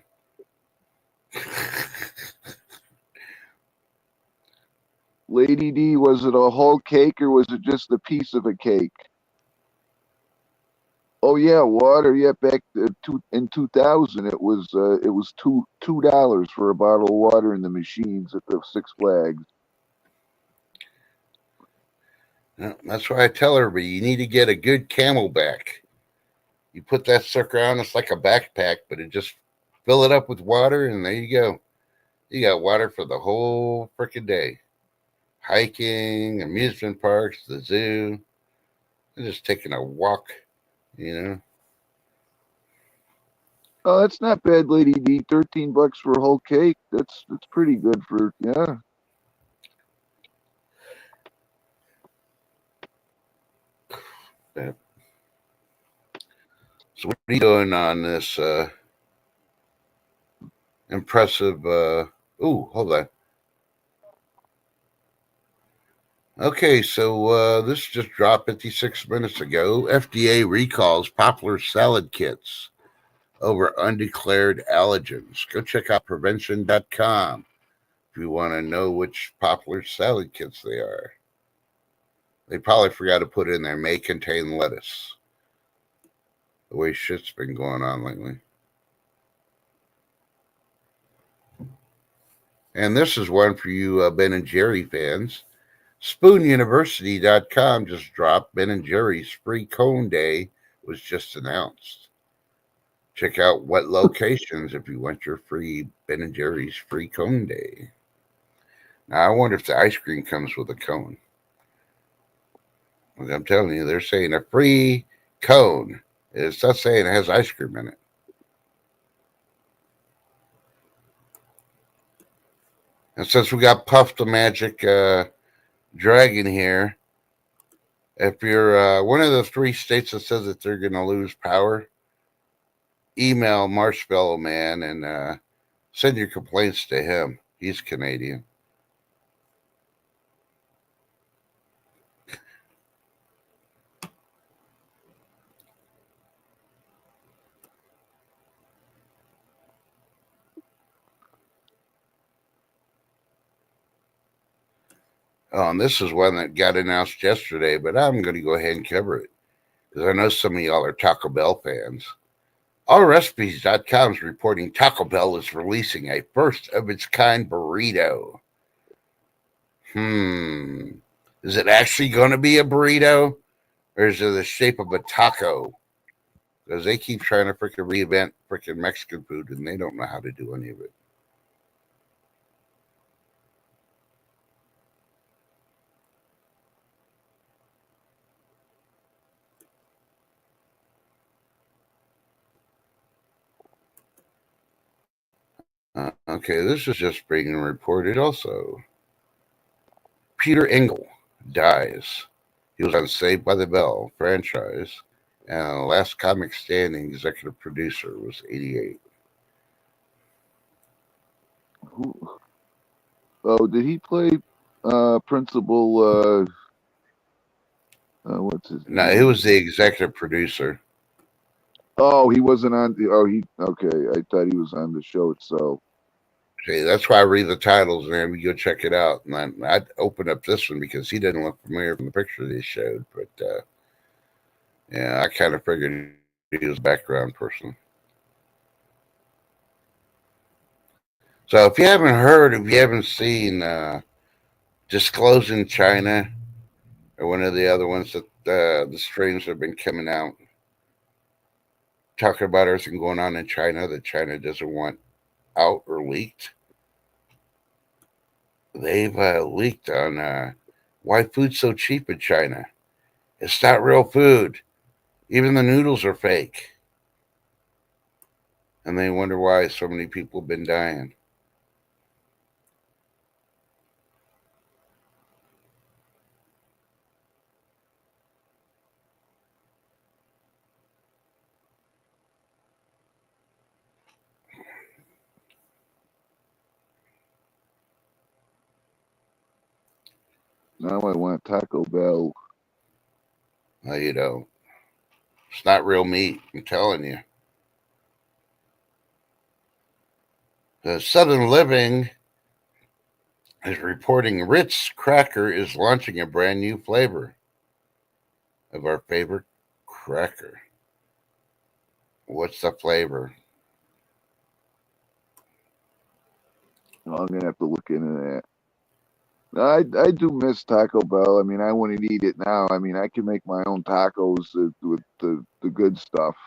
Speaker 2: Lady D, was it a whole cake or was it just a piece of a cake? Oh yeah, water. Yeah, back in 2000, it was $2 for a bottle of water in the machines at the Six Flags.
Speaker 1: That's why I tell everybody you need to get a good CamelBak. You put that sucker on, it's like a backpack, but it just fill it up with water, and there you go. You got water for the whole freaking day. hiking, amusement parks, the zoo, and just taking a walk, you know.
Speaker 2: Oh, that's not bad, Lady D. $13 for a whole cake. That's pretty good for yeah.
Speaker 1: Yeah. So what are you doing on this impressive ooh, hold on. Okay, so this just dropped 56 minutes ago. FDA recalls popular salad kits over undeclared allergens. Go check out prevention.com if you want to know which popular salad kits they are. They probably forgot to put in there may contain lettuce. The way shit's been going on lately. And this is one for you Ben and Jerry fans. SpoonUniversity.com just dropped Ben and Jerry's free cone day was just announced. Check out what locations if you want your free Ben and Jerry's free cone day. Now I wonder if the ice cream comes with a cone. I'm telling you, they're saying a free cone. It's not saying it has ice cream in it. And since we got Puff the Magic Dragon here, if you're one of the 3 states that says that they're going to lose power, email Marshmallow Man and send your complaints to him. He's Canadian. Oh, and this is one that got announced yesterday, but I'm going to go ahead and cover it because I know some of y'all are Taco Bell fans. AllRecipes.com is reporting Taco Bell is releasing a first of its kind burrito. Is it actually going to be a burrito or is it the shape of a taco? Because they keep trying to freaking reinvent freaking Mexican food and they don't know how to do any of it. Okay, this is just being reported also. Peter Engel dies. He was on Saved by the Bell franchise, and Last Comic Standing executive producer was 88.
Speaker 2: Oh, did he play Principal? What's his
Speaker 1: No, he
Speaker 2: name?
Speaker 1: was the executive producer.
Speaker 2: Oh, he wasn't on the. Oh, he okay. I thought he was on the show itself.
Speaker 1: Okay, that's why I read the titles, man. We go check it out. And I'd open up this one because he didn't look familiar from the picture they showed. But yeah, I kind of figured he was a background person. So if you haven't heard, if you haven't seen Disclosing China or one of the other ones that the streams have been coming out, talking about everything going on in China that China doesn't want out or leaked. They've leaked on why food's so cheap in China. It's not real food. Even the noodles are fake. And they wonder why so many people have been dying.
Speaker 2: Now I want Taco Bell.
Speaker 1: You know, it's not real meat. I'm telling you. The Southern Living is reporting Ritz Cracker is launching a brand new flavor of our favorite cracker. What's the flavor?
Speaker 2: Oh, I'm gonna have to look into that. I do miss Taco Bell. I mean, I wouldn't eat it now. I mean, I can make my own tacos with the good stuff.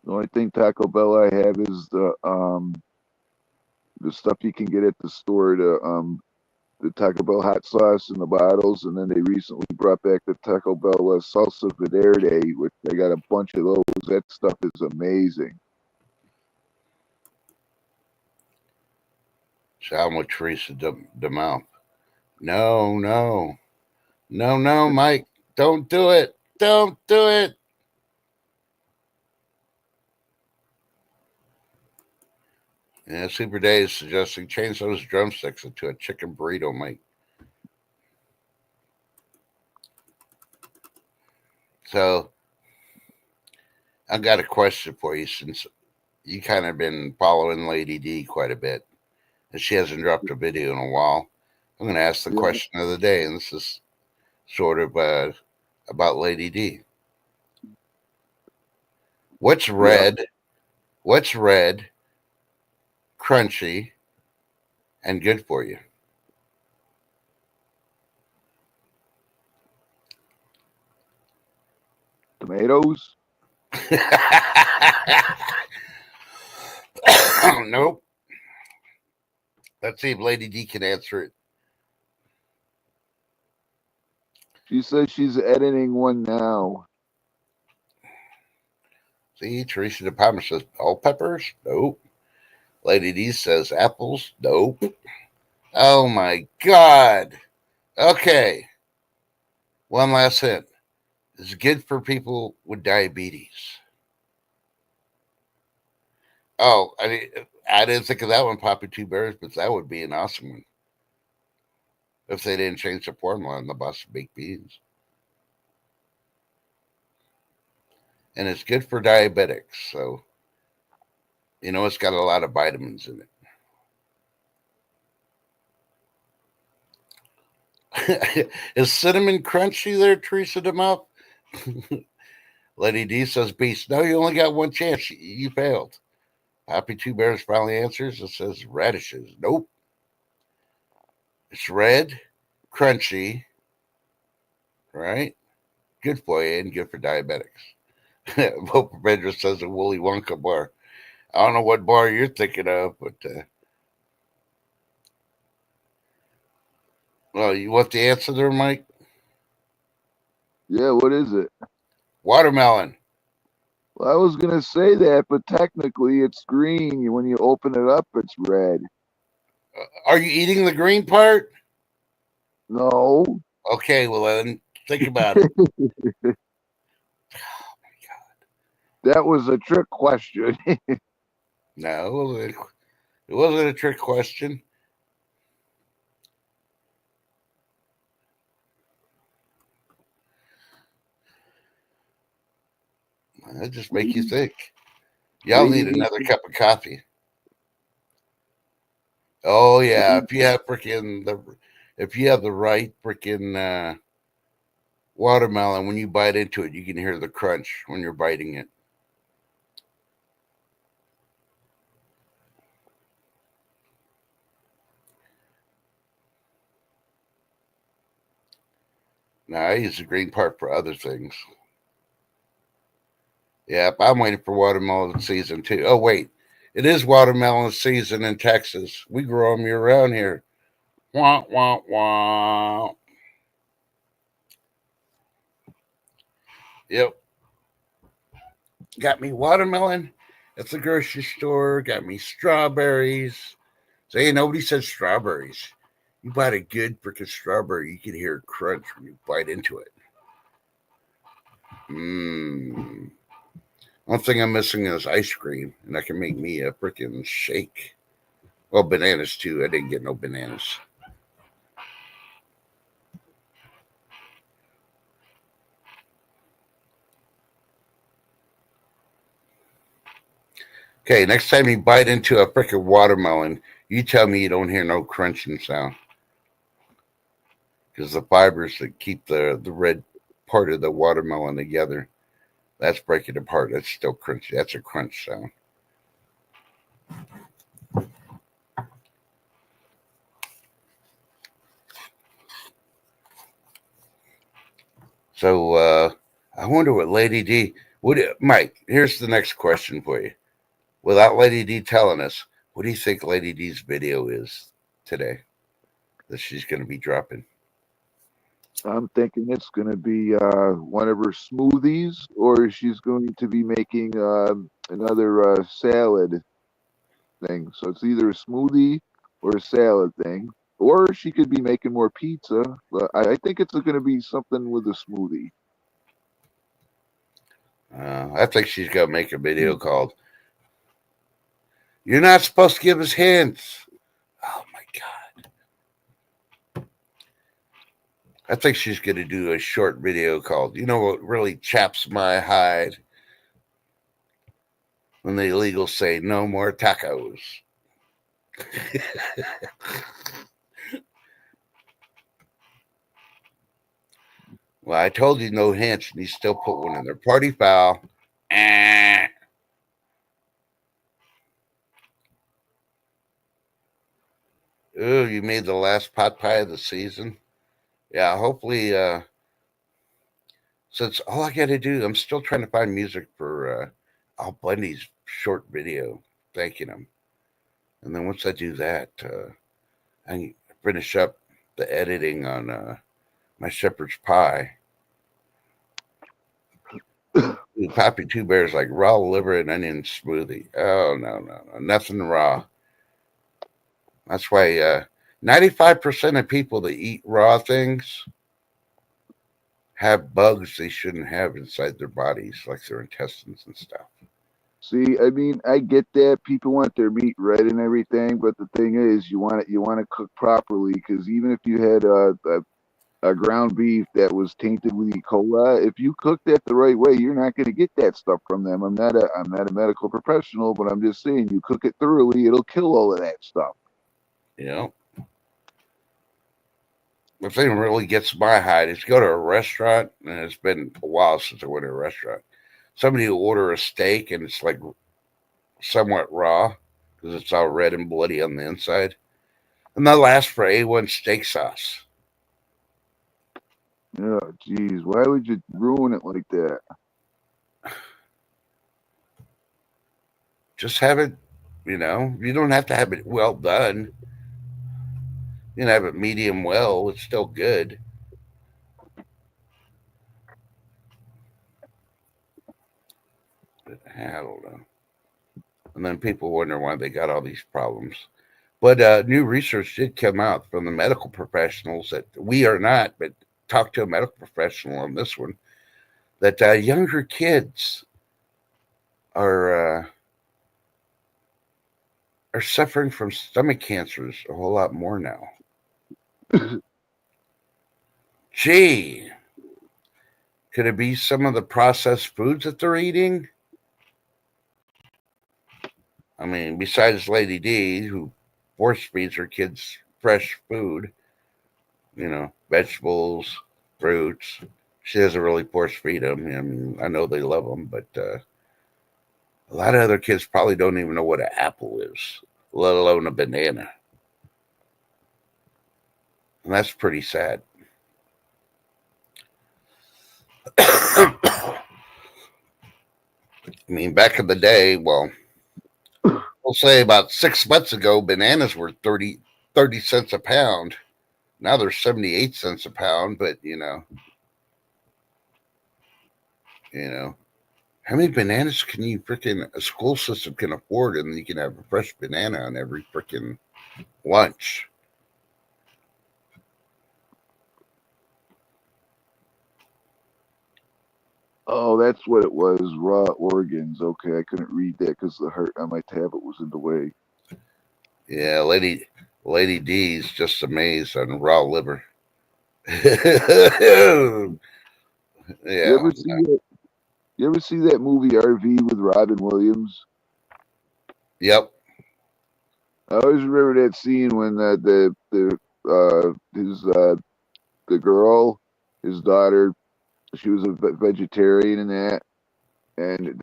Speaker 2: The only thing Taco Bell I have is the stuff you can get at the store, the Taco Bell hot sauce in the bottles, and then they recently brought back the Taco Bell salsa verde, which they got a bunch of those. That stuff is amazing.
Speaker 1: So I'm with Teresa DeMouth. No, no, no, Mike. Don't do it. Don't do it. Yeah, Super Day is suggesting change those drumsticks into a chicken burrito, Mike. So I got a question for you since you kind of been following Lady D quite a bit, and she hasn't dropped a video in a while. I'm going to ask the
Speaker 2: Yeah.
Speaker 1: question of the day, and this is sort of about Lady D. What's red?
Speaker 2: Yeah.
Speaker 1: What's red, crunchy, and good for you?
Speaker 2: Tomatoes?
Speaker 1: Nope. Let's see if Lady D can answer it.
Speaker 2: She says she's editing one now.
Speaker 1: See, Teresa De Palma says bell peppers. Nope. Lady D says apples. Nope. Oh my God. Okay. One last hint. It's good for people with diabetes. Oh, I didn't think of that one, Poppy Two Bears, but that would be an awesome one if they didn't change the formula on the Boston baked beans. And it's good for diabetics, so it's got a lot of vitamins in it. Is cinnamon crunchy there, Teresa DeMuff? Lady D says beast. No, you only got one chance. You failed. Happy Two Bears finally answers. It says radishes. Nope. It's red, crunchy, right? Good for you and good for diabetics. Pope Pedro says a Willy Wonka bar. I don't know what bar you're thinking of, but well, you want the answer there, Mike?
Speaker 2: Yeah, what is it?
Speaker 1: Watermelon.
Speaker 2: Well, I was gonna say that, but technically it's green. When you open it up, it's red.
Speaker 1: Are you eating the green part?
Speaker 2: No.
Speaker 1: Okay, well then think about it.
Speaker 2: That was a trick question.
Speaker 1: No, it wasn't a trick question. That just make you think. Y'all need another cup of coffee. Oh yeah, if you have the right freaking watermelon, when you bite into it, you can hear the crunch when you're biting it. Now I use the green part for other things. Yep, I'm waiting for watermelon season too. Oh wait, it is watermelon season in Texas. We grow them year round here. Wah wah wah. Yep, got me watermelon at the grocery store. Got me strawberries. Say nobody said strawberries. You bite a good freaking strawberry, you can hear a crunch when you bite into it. Mmm. One thing I'm missing is ice cream, and that can make me a freaking shake. Well, bananas too. I didn't get no bananas. Okay, next time you bite into a freaking watermelon, you tell me you don't hear no crunching sound. Because the fibers that keep the red part of the watermelon together, that's breaking apart. That's still crunchy. That's a crunch sound. So I wonder what Lady D. Mike? Here's the next question for you. Without Lady D telling us, what do you think Lady D's video is today that she's going to be dropping?
Speaker 2: I'm thinking it's going to be one of her smoothies, or she's going to be making another salad thing. So it's either a smoothie or a salad thing, or she could be making more pizza. But I think it's going to be something with a smoothie.
Speaker 1: I think she's going to make a video called "You're Not Supposed to Give Us Hints." Oh my god! I think she's going to do a short video called "You Know What Really Chaps My Hide." When the illegals say no more tacos. Well, I told you no hints, and you still put one in there. Party foul. Oh, you made the last pot pie of the season. Yeah, hopefully, since all I got to do, I'm still trying to find music for Al Bundy's short video thanking him. And then once I do that, I finish up the editing on my shepherd's pie. Poppy Two Bears like raw liver and onion smoothie. Oh, no, nothing raw. That's why 95% of people that eat raw things have bugs they shouldn't have inside their bodies, like their intestines and stuff.
Speaker 2: See, I mean, I get that people want their meat red and everything, but the thing is, you want to cook properly, because even if you had a ground beef that was tainted with E. coli, if you cook that the right way, you're not going to get that stuff from them. I'm not a medical professional, but I'm just saying, you cook it thoroughly, it'll kill all of that stuff.
Speaker 1: You know, the thing that really gets my hide is go to a restaurant, and it's been a while since I went to a restaurant. Somebody will order a steak, and it's like somewhat raw because it's all red and bloody on the inside, and they'll ask for A1 steak sauce.
Speaker 2: Oh, geez, why would you ruin it like that?
Speaker 1: Just have it, you don't have to have it well done. You can have it medium well, it's still good. But I don't know. And then people wonder why they got all these problems. But new research did come out from the medical professionals that we are not, but talk to a medical professional on this one, that younger kids are suffering from stomach cancers a whole lot more now. Gee, could it be some of the processed foods that they're eating? I mean, besides Lady D, who force feeds her kids fresh food, vegetables, fruits. She doesn't really force feed them. I mean, I know they love them, but a lot of other kids probably don't even know what an apple is, let alone a banana. And that's pretty sad. I mean, back in the day, well, we'll say about 6 months ago, bananas were 30 cents a pound. Now they're 78 cents a pound, but how many bananas can a school system can afford, and you can have a fresh banana on every freaking lunch?
Speaker 2: Oh, that's what it was. Raw organs. Okay, I couldn't read that because the heart on my tablet was in the way.
Speaker 1: Yeah, Lady D's just amazed on raw liver. Yeah.
Speaker 2: You ever see that movie RV with Robin Williams?
Speaker 1: Yep.
Speaker 2: I always remember that scene when the girl, his daughter, she was a vegetarian and that, and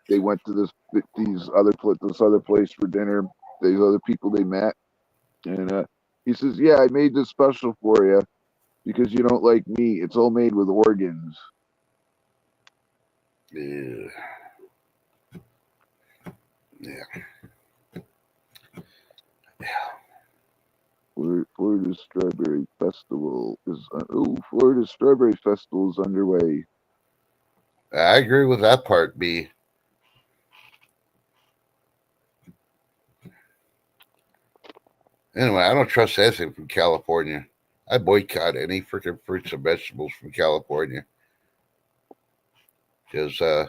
Speaker 2: they went to this other place for dinner. These other people they met, and he says, "Yeah, I made this special for you because you don't like meat. It's all made with organs."
Speaker 1: Yeah. Yeah.
Speaker 2: Florida Strawberry Festival is Florida Strawberry Festival is underway.
Speaker 1: I agree with that part, B. Anyway, I don't trust anything from California. I boycott any freaking fruits and vegetables from California because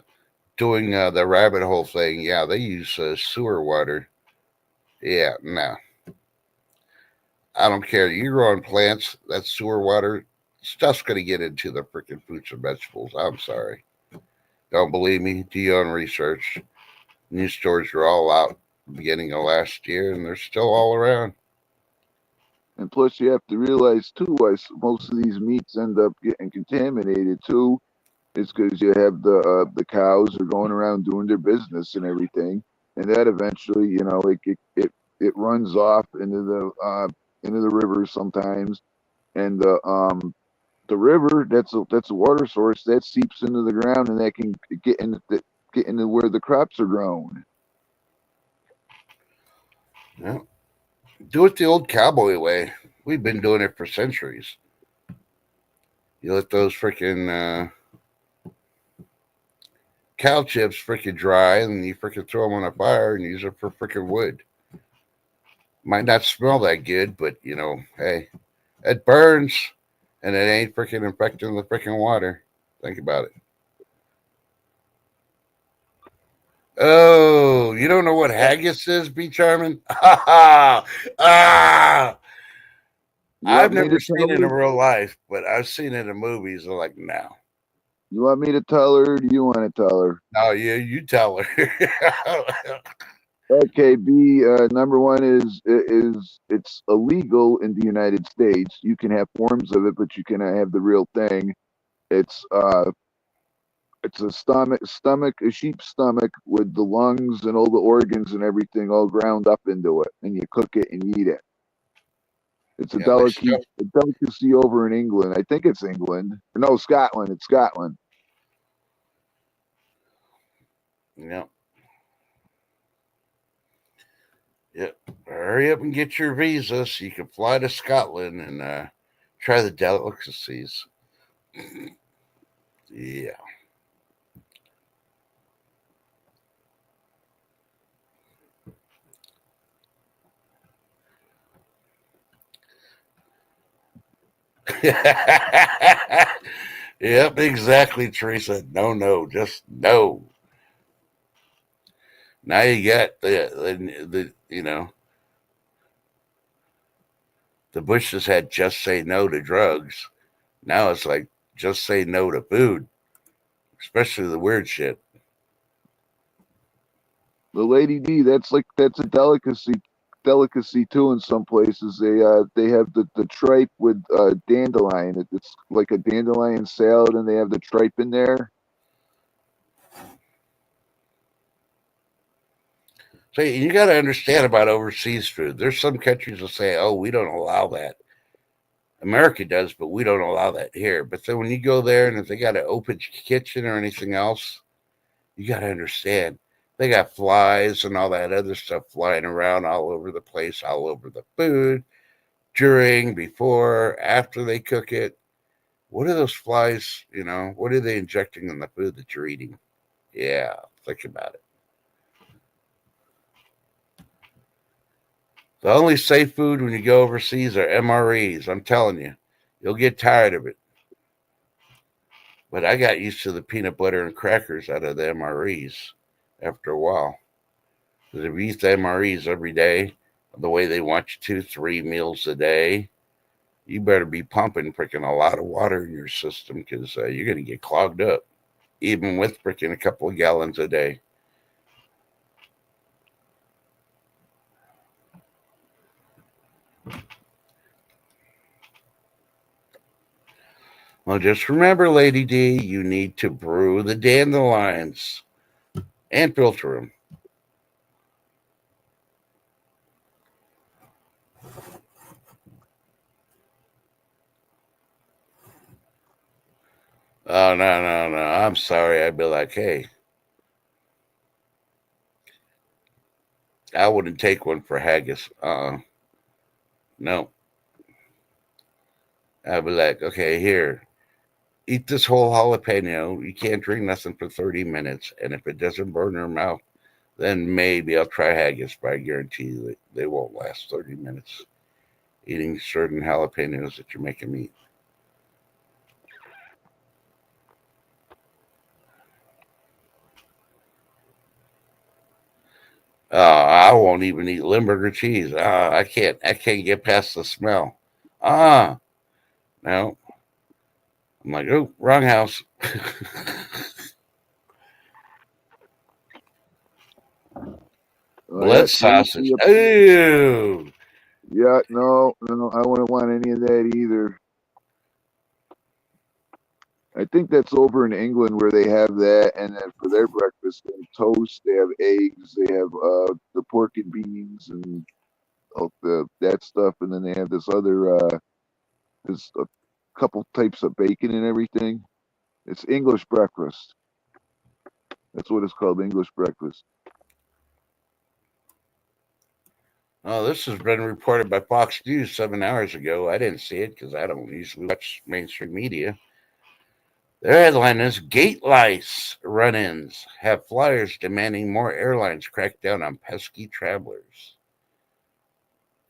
Speaker 1: doing the rabbit hole thing, yeah, they use sewer water. Yeah, no, I don't care. You grow on plants, that sewer water stuff's going to get into the freaking fruits and vegetables. I'm sorry. Don't believe me? Do your own research. News stories were all out beginning of last year, and they're still all around.
Speaker 2: And plus, you have to realize too why most of these meats end up getting contaminated too. It's because you have the cows are going around doing their business and everything, and that eventually, it runs off into the river sometimes, and the river that's a water source that seeps into the ground, and that can get into where the crops are grown.
Speaker 1: Yeah. Do it the old cowboy way. We've been doing it for centuries. You let those freaking cow chips freaking dry, and you freaking throw them on a fire and use it for freaking wood. Might not smell that good, but hey, it burns, and it ain't freaking infecting the freaking water. Think about it. Oh, you don't know what haggis is, B. Charmin? Ah,
Speaker 2: You
Speaker 1: I've
Speaker 2: want me
Speaker 1: never
Speaker 2: to
Speaker 1: seen
Speaker 2: tell
Speaker 1: it in
Speaker 2: her?
Speaker 1: real life, but I've seen it in movies. I'm like, no,
Speaker 2: You want me to tell her? Or do you want to tell her?
Speaker 1: no, you tell her.
Speaker 2: Okay, B. Number one is it's illegal in the United States. You can have forms of it, but you cannot have the real thing. It's uh, it's a sheep's stomach with the lungs and all the organs and everything all ground up into it, and you cook it and eat it. It's
Speaker 1: Yeah, they stuff.
Speaker 2: a delicacy over in England. I think it's England. No, Scotland. It's Scotland.
Speaker 1: Yeah, yeah. Hurry up and get your visa so you can fly to Scotland and try the delicacies. Yeah. Yep, exactly, Teresa. No, no, just no. Now you got the Bushes had just say no to drugs. Now it's like just say no to food, especially the weird shit.
Speaker 2: The Lady D, that's a delicacy too. In some places, they have the tripe with dandelion. It's like a dandelion salad, and they have the tripe in there.
Speaker 1: So you got to understand about overseas food. There's some countries that say, "Oh, we don't allow that." America does, but we don't allow that here. But then when you go there and if they got an open kitchen or anything else, you got to understand they got flies and all that other stuff flying around all over the place, all over the food, during, before, after they cook it. What are those flies? What are they injecting in the food that you're eating? Yeah, think about it. The only safe food when you go overseas are MREs. I'm telling you, you'll get tired of it. But I got used to the peanut butter and crackers out of the MREs after a while. Because if you eat the MREs every day, the way they want you to, 3 meals a day, you better be pumping freaking a lot of water in your system because you're going to get clogged up, even with freaking a couple of gallons a day. Well, just remember, Lady D, you need to brew the dandelions and filter them. Oh, no. I'm sorry. I'd be like, hey, I wouldn't take one for haggis. No. I'd be like, okay, here, eat this whole jalapeno. You can't drink nothing for 30 minutes. And if it doesn't burn your mouth, then maybe I'll try haggis, but I guarantee you that they won't last 30 minutes eating certain jalapenos that you're making me eat. I won't even eat Limburger cheese. I can't get past the smell. Ah, no. I'm like, oh, wrong house.
Speaker 2: Oh yeah,
Speaker 1: Blood
Speaker 2: seriously.
Speaker 1: sausage. Oh,
Speaker 2: Yeah, no, I wouldn't want any of that either. I think that's over in England where they have that, and then for their breakfast, they have toast, they have eggs, they have the pork and beans and the that stuff, and then they have this other there's a couple types of bacon and everything. It's English breakfast. That's what it's called, English breakfast.
Speaker 1: oh, this has been reported by Fox News 7 hours ago. I didn't see it because I don't usually watch mainstream media. Their headline is Gate Lice run ins have flyers demanding more airlines crack down on pesky travelers.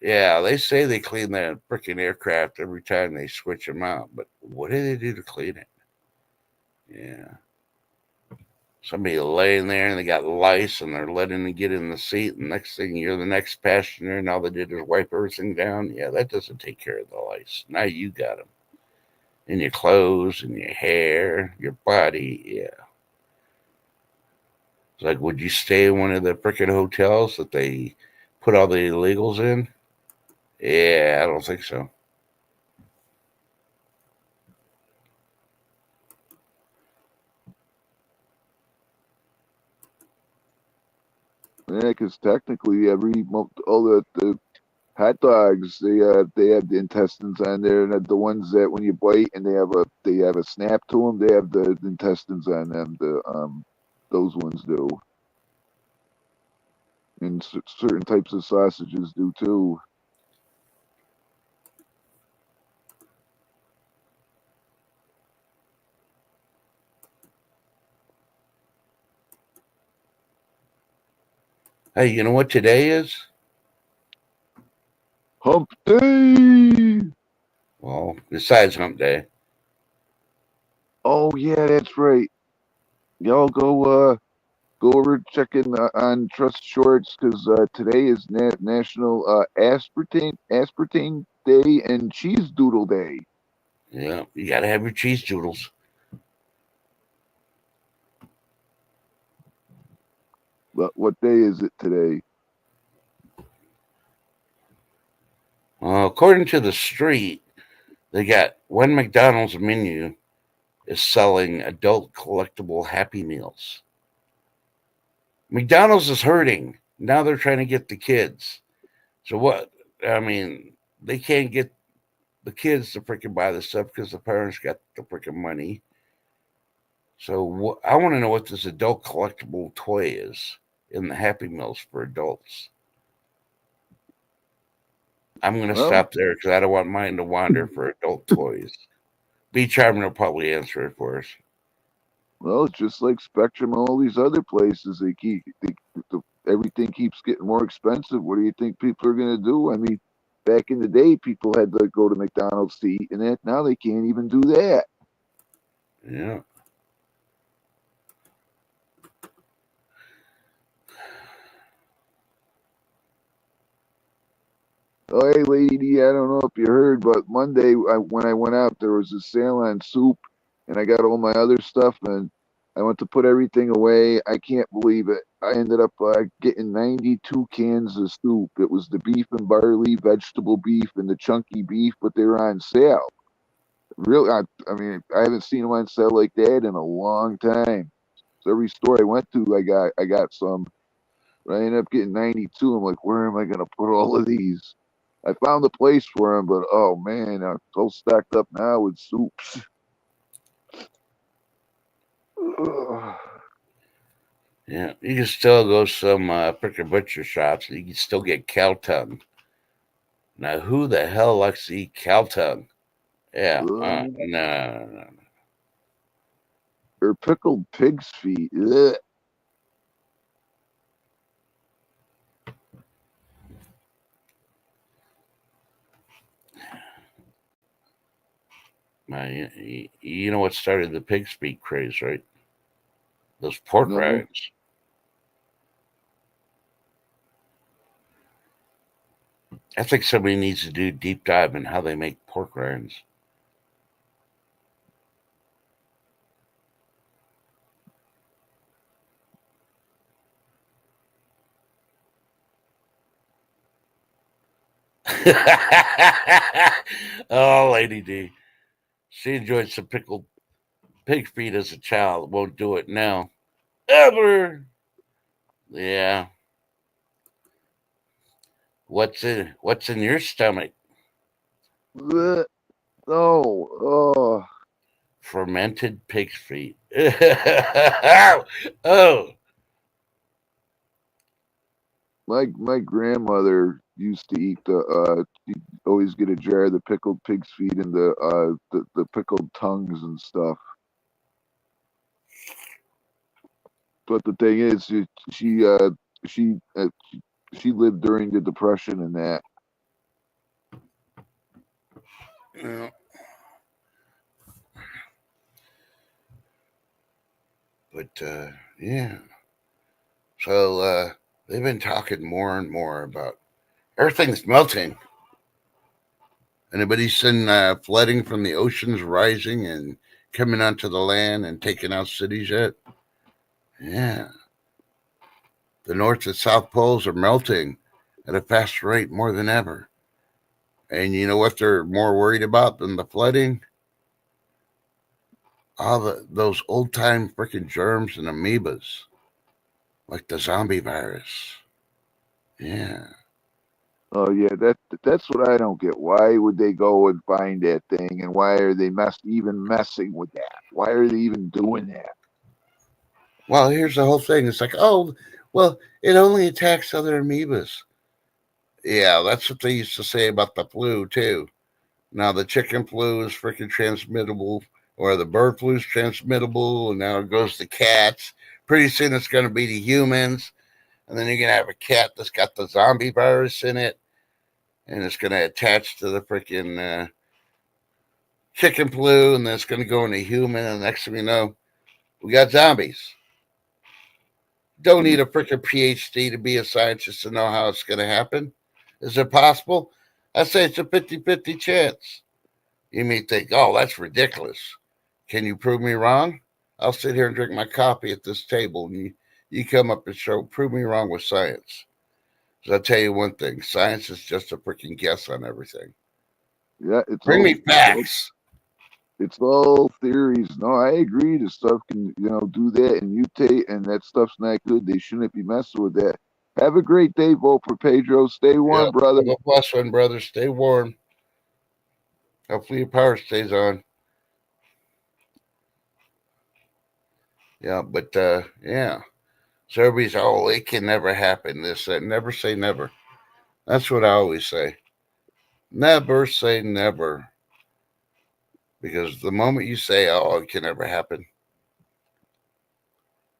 Speaker 1: Yeah, they say they clean the freaking aircraft every time they switch them out, but what do they do to clean it? Yeah. Somebody laying there and they got lice and they're letting it get in the seat. And next thing you're the next passenger and all they did is wipe everything down. Yeah, that doesn't take care of the lice. Now you got them in your clothes, in your hair, your body. Yeah. It's like, would you stay in one of the freaking hotels that they put all the illegals in? Yeah, I don't think so.
Speaker 2: Yeah, because technically all the hot dogs they have the intestines on there, and the ones that when you bite and they have a snap to them, they have the intestines on them. The those ones do, and certain types of sausages do too.
Speaker 1: Hey, you know what today is?
Speaker 2: Hump day.
Speaker 1: Well, besides Hump Day.
Speaker 2: Oh yeah, that's right. Y'all go over checking on Trust Shorts because today is National Aspartame Day and Cheese Doodle Day.
Speaker 1: Yeah, you got to have your cheese doodles.
Speaker 2: What day is it today?
Speaker 1: According to the street, they got one McDonald's menu is selling adult collectible Happy Meals. McDonald's is hurting. Now they're trying to get the kids. So what? I mean, they can't get the kids to freaking buy the stuff because the parents got the freaking money. So I want to know what this adult collectible toy is in the Happy Meals for adults. I'm going to
Speaker 2: Well,
Speaker 1: stop there because I don't want mine to wander for adult toys. B Charming will probably answer it for us.
Speaker 2: well, it's just like Spectrum and all these other places. Everything keeps getting more expensive. What do you think people are going to do? I mean, back in the day, people had to go to McDonald's to eat, and that now they can't even do that.
Speaker 1: Yeah.
Speaker 2: Oh, hey, Lady D, I don't know if you heard, but Monday when I went out, there was a sale on soup, and I got all my other stuff, and I went to put everything away. I can't believe it. I ended up getting 92 cans of soup. It was the beef and barley, vegetable beef, and the chunky beef, but they were on sale. Really, I mean, I haven't seen them on sale like that in a long time. So every store I went to, I got some. But I ended up getting 92. I'm like, where am I gonna put all of these? I found a place for them, but oh man, I'm so stacked up now with soups. Ugh.
Speaker 1: Yeah, you can still go some freaking butcher shops and you can still get cow tongue. Now, who the hell likes to eat cow tongue? Yeah, no.
Speaker 2: Or pickled pig's feet. Ugh.
Speaker 1: You know what started the pig's feet craze, right? Those pork
Speaker 2: No.
Speaker 1: rinds. I think somebody needs to do a deep dive in how they make pork rinds. Oh, Lady D. She enjoyed some pickled pig feet as a child. Won't do it now. Ever. Yeah. What's in your stomach?
Speaker 2: Ugh. No. Oh.
Speaker 1: Fermented pig's feet. Oh.
Speaker 2: My grandmother used to eat she'd always get a jar of the pickled pig's feet and the pickled tongues and stuff. But the thing is, she uh, she lived during the Depression and that.
Speaker 1: Yeah. But yeah. So they've been talking more and more about everything's melting. Anybody seen flooding from the oceans rising and coming onto the land and taking out cities yet? Yeah. The North and South poles are melting at a faster rate more than ever. And you know what they're more worried about than the flooding? All those old time freaking germs and amoebas, like the zombie virus. Yeah.
Speaker 2: Oh yeah, that's what I don't get. Why would they go and find that thing, and why are they even messing with that? Why are they even doing that?
Speaker 1: Well, here's the whole thing. It's like, oh, well, it only attacks other amoebas. Yeah, that's what they used to say about the flu too. Now the chicken flu is freaking transmittable, or the bird flu is transmittable, and now it goes to cats. Pretty soon it's going to be to humans, and then you're going to have a cat that's got the zombie virus in it, and it's going to attach to the freaking chicken flu, and then it's going to go into human, and next thing you know, we got zombies. Don't need a freaking PhD to be a scientist to know how it's going to happen. Is it possible? I say it's a 50-50 chance. You may think, oh, that's ridiculous. Can you prove me wrong? I'll sit here and drink my coffee at this table, and you come up and prove me wrong with science. So I'll tell you one thing, science is just a freaking guess on everything.
Speaker 2: Yeah,
Speaker 1: Bring me facts.
Speaker 2: it's all theories. No, I agree. The stuff can do that and mutate, and that stuff's not good. They shouldn't be messing with that. Have a great day, vote for Pedro. Stay warm,
Speaker 1: Yep.
Speaker 2: brother.
Speaker 1: Have a blessed one, brother. Stay warm. Hopefully your power stays on. Yeah, but yeah. So everybody's, oh, it can never happen. This, that. Never say never. That's what I always say. Never say never. Because the moment you say, oh, it can never happen,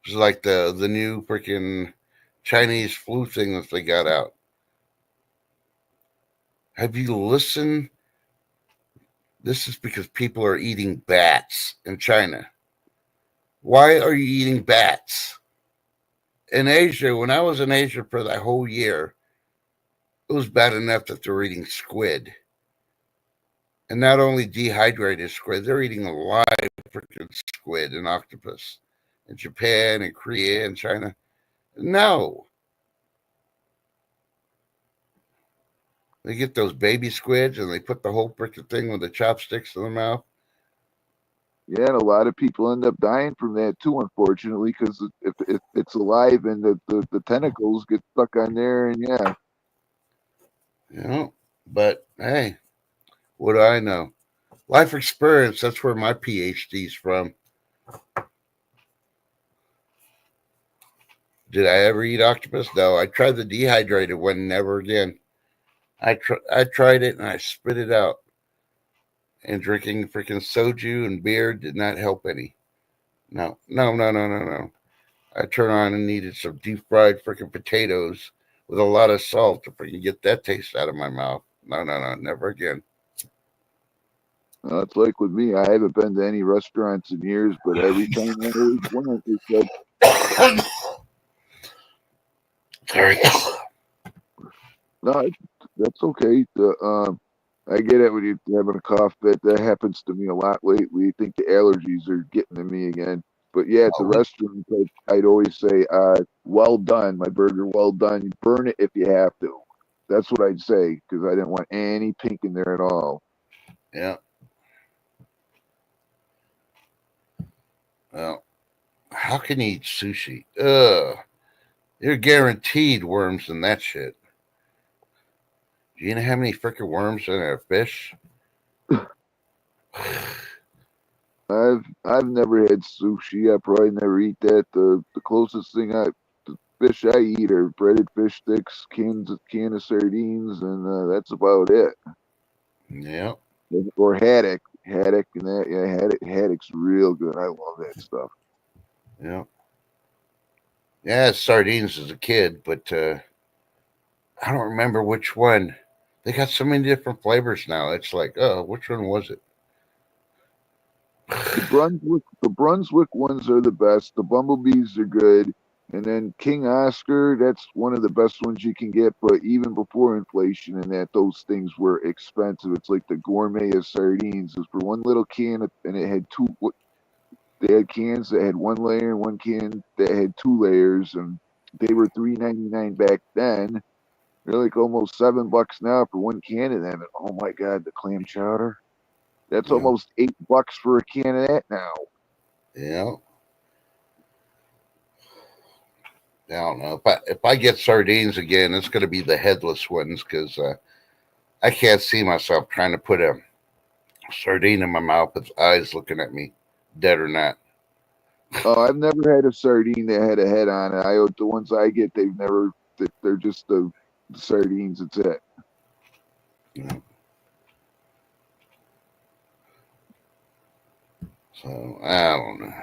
Speaker 1: it's like the new freaking Chinese flu thing that they got out. Have you listened? This is because people are eating bats in China. Why are you eating bats? In Asia, when I was in Asia for that whole year, it was bad enough that they're eating squid. And not only dehydrated squid, they're eating a live freaking squid and octopus in Japan and Korea and China. No. They get those baby squids and they put the whole freaking thing with the chopsticks in the mouth.
Speaker 2: Yeah, and a lot of people end up dying from that too, unfortunately, because if it's alive and the tentacles get stuck on there, and yeah.
Speaker 1: You know, but hey, what do I know? Life experience, that's where my PhD's from. Did I ever eat octopus? No. I tried the dehydrated one. Never again. I tried it and I spit it out. And drinking freaking soju and beer did not help any. No. I turned on and needed some deep fried freaking potatoes with a lot of salt to freaking get that taste out of my mouth. No, never again.
Speaker 2: It's like with me. I haven't been to any restaurants in years, but every time I always went, they said,
Speaker 1: Sorry.
Speaker 2: "No, that's okay." I get it when you're having a cough fit. That happens to me a lot lately. I think the allergies are getting to me again. But yeah, at the restaurant, I'd always say, "Well done, my burger. Well done. Burn it if you have to." That's what I'd say because I didn't want any pink in there at all.
Speaker 1: Yeah. Well, how can you eat sushi? Ugh. You're guaranteed worms in that shit. Do you know how many freaking worms in a fish?
Speaker 2: I've never had sushi. I probably never eat that. The closest thing the fish I eat are breaded fish sticks, can of sardines, and that's about it.
Speaker 1: Yeah.
Speaker 2: Or haddock, and that haddock's real good. I love that stuff.
Speaker 1: Yeah. Yeah, sardines as a kid, but I don't remember which one. They got so many different flavors now. It's like, oh, which one was it?
Speaker 2: The Brunswick ones are the best. The bumblebees are good. And then King Oscar, that's one of the best ones you can get. But even before inflation and that, those things were expensive. It's like the gourmet of sardines. It's for one little can, and it had two. They had cans that had one layer and one can that had two layers, and they were $3.99 back then. They're like almost $7 now for one can of them. And oh my God, the clam chowder. That's
Speaker 1: Yeah.
Speaker 2: almost $8 for a can of that now.
Speaker 1: Yeah. I don't know. If I get sardines again, it's going to be the headless ones because I can't see myself trying to put a sardine in my mouth with eyes looking at me, dead or not.
Speaker 2: Oh, I've never had a sardine that had a head on it. The ones I get, they've never. They're just the sardines. That's it.
Speaker 1: Yeah. So I don't know.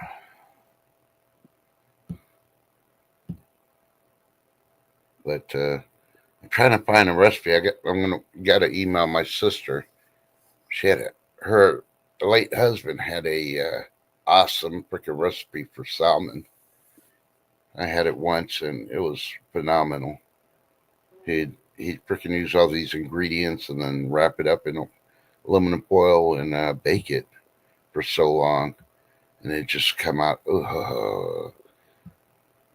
Speaker 1: But I'm trying to find a recipe. I'm gotta email my sister. She had her late husband had a awesome freaking recipe for salmon. I had it once and it was phenomenal. He'd freaking use all these ingredients and then wrap it up in aluminum foil and bake it for so long, and it just come out.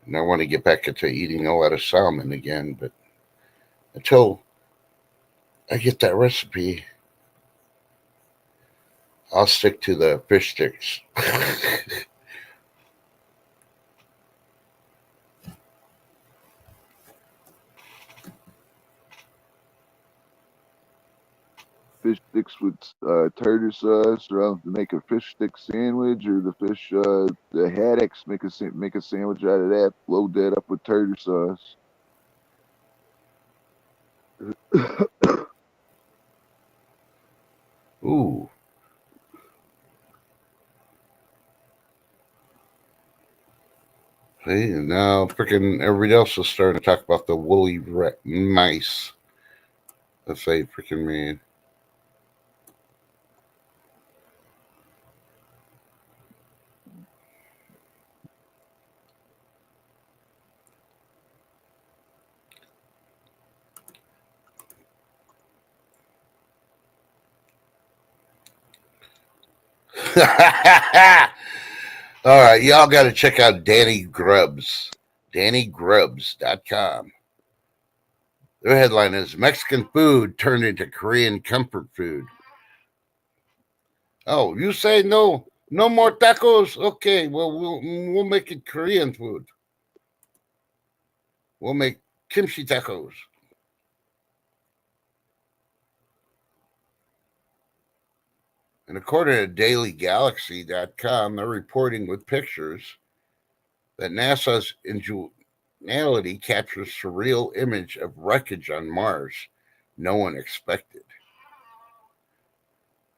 Speaker 1: And I want to get back into eating a lot of salmon again, but until I get that recipe, I'll stick to the fish sticks.
Speaker 2: Fish sticks with tartar sauce, or I'll make a fish stick sandwich, or the haddocks make a sandwich out of that. Load that up with tartar sauce.
Speaker 1: Ooh. See, and now freaking everybody else is starting to talk about the woolly mice. That's a freaking man. All right, y'all got to check out Danny Grubbs. DannyGrubbs.com. Their headline is Mexican food turned into Korean comfort food. Oh, you say no more tacos? Okay, well we'll make it Korean food. We'll make kimchi tacos. And according to DailyGalaxy.com, they're reporting with pictures that NASA's reality captures surreal image of wreckage on Mars no one expected.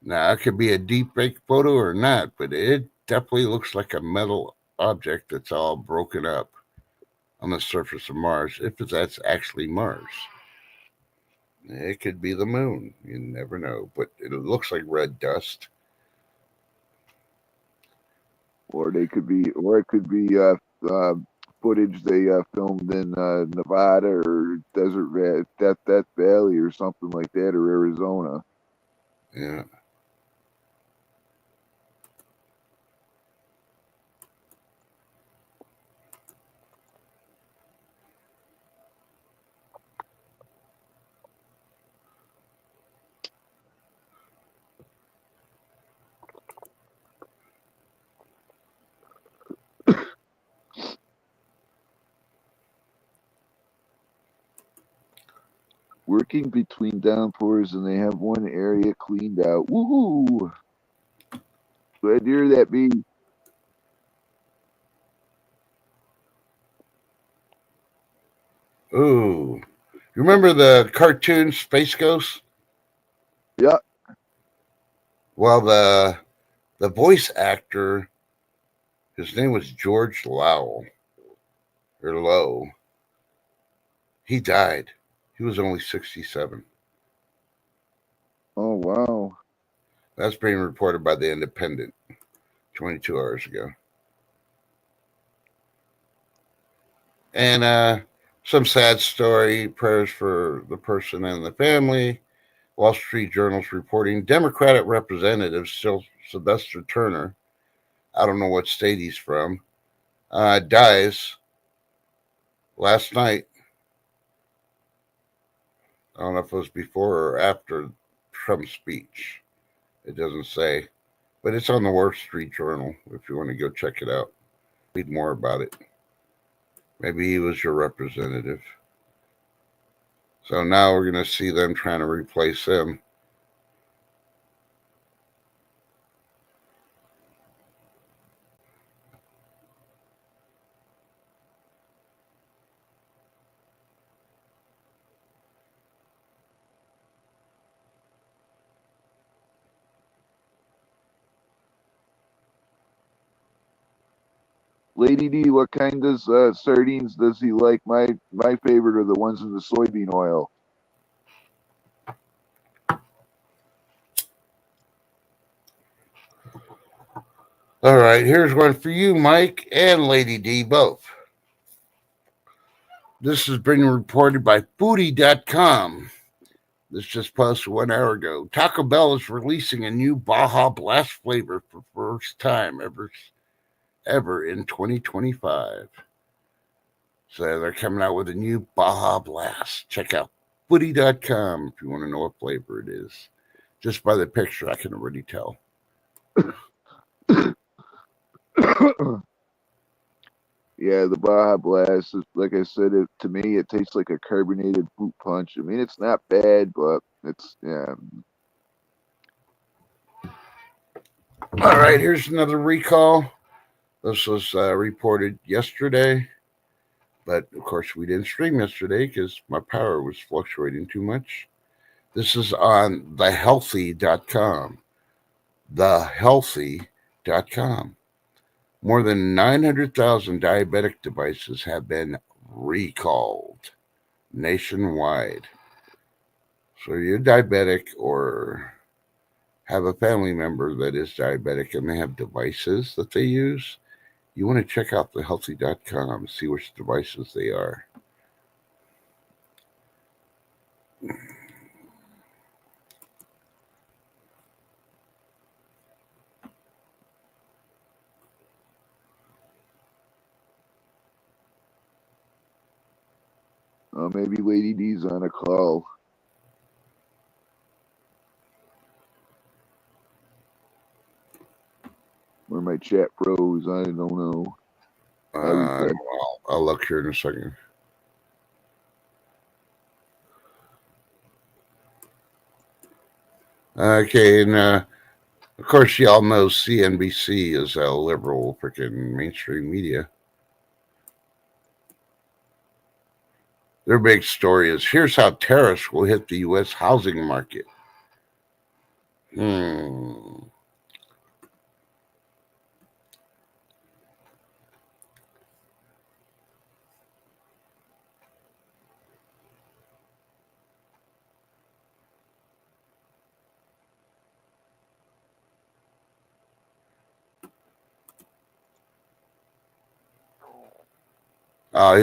Speaker 1: Now, it could be a deep fake photo or not, but it definitely looks like a metal object that's all broken up on the surface of Mars, if that's actually Mars. It could be the moon. You never know, but it looks like red dust.
Speaker 2: Or it could be footage they filmed in Nevada or Death Valley or something like that, or Arizona.
Speaker 1: Yeah.
Speaker 2: Working between downpours, and they have one area cleaned out. Woohoo! Glad to hear that, B.
Speaker 1: Ooh. You remember the cartoon Space Ghost?
Speaker 2: Yeah.
Speaker 1: Well, the voice actor, his name was George Lowe. Or Lowe. He died. He was only 67.
Speaker 2: Oh, wow.
Speaker 1: That's being reported by The Independent 22 hours ago. And some sad story, prayers for the person and the family. Wall Street Journal's reporting Democratic Representative Sylvester Turner, I don't know what state he's from, dies last night. I don't know if it was before or after Trump's speech. It doesn't say. But it's on the Wall Street Journal if you want to go check it out. Read more about it. Maybe he was your representative. So now we're going to see them trying to replace him.
Speaker 2: Lady D, what kind of sardines does he like? My favorite are the ones in the soybean oil.
Speaker 1: All right, here's one for you, Mike and Lady D both. This has been reported by Foodie.com. This just posted 1 hour ago. Taco Bell is releasing a new Baja Blast flavor for first time ever in 2025. So they're coming out with a new Baja Blast. Check out Foodie.com if you want to know what flavor it is. Just by the picture, I can already tell.
Speaker 2: Yeah, the Baja Blast is, like I said, to me it tastes like a carbonated fruit punch. I mean, it's not bad, but it's
Speaker 1: All right, here's another recall. This was reported yesterday, but of course we didn't stream yesterday because my power was fluctuating too much. This is on thehealthy.com. Thehealthy.com. More than 900,000 diabetic devices have been recalled nationwide. So you're diabetic or have a family member that is diabetic and they have devices that they use, you want to check out thehealthy.com and see which devices they are.
Speaker 2: maybe Lady D's on a call. Or my chat froze. I don't know.
Speaker 1: I'll look here in a second. Okay, and of course, y'all know CNBC is a liberal freaking mainstream media. Their big story is here's how tariffs will hit the U.S. housing market. He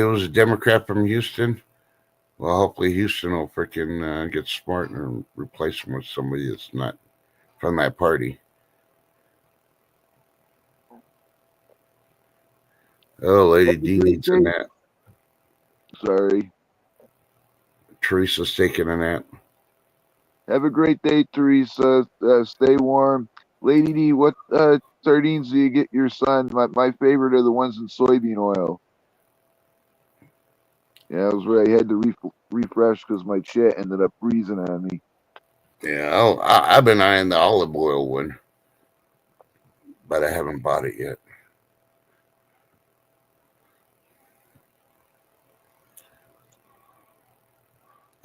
Speaker 1: was a Democrat from Houston. Well, hopefully Houston will freaking get smart and replace him with somebody that's not from that party. Oh, Lady D needs a nap.
Speaker 2: Sorry.
Speaker 1: Teresa's taking a nap.
Speaker 2: Have a great day, Teresa. Stay warm. Lady D, what sardines do you get your son? My favorite are the ones in soybean oil. Yeah, I was right. I had to refresh because my chat ended up freezing on me.
Speaker 1: Yeah, I've been eyeing the olive oil one, but I haven't bought it yet.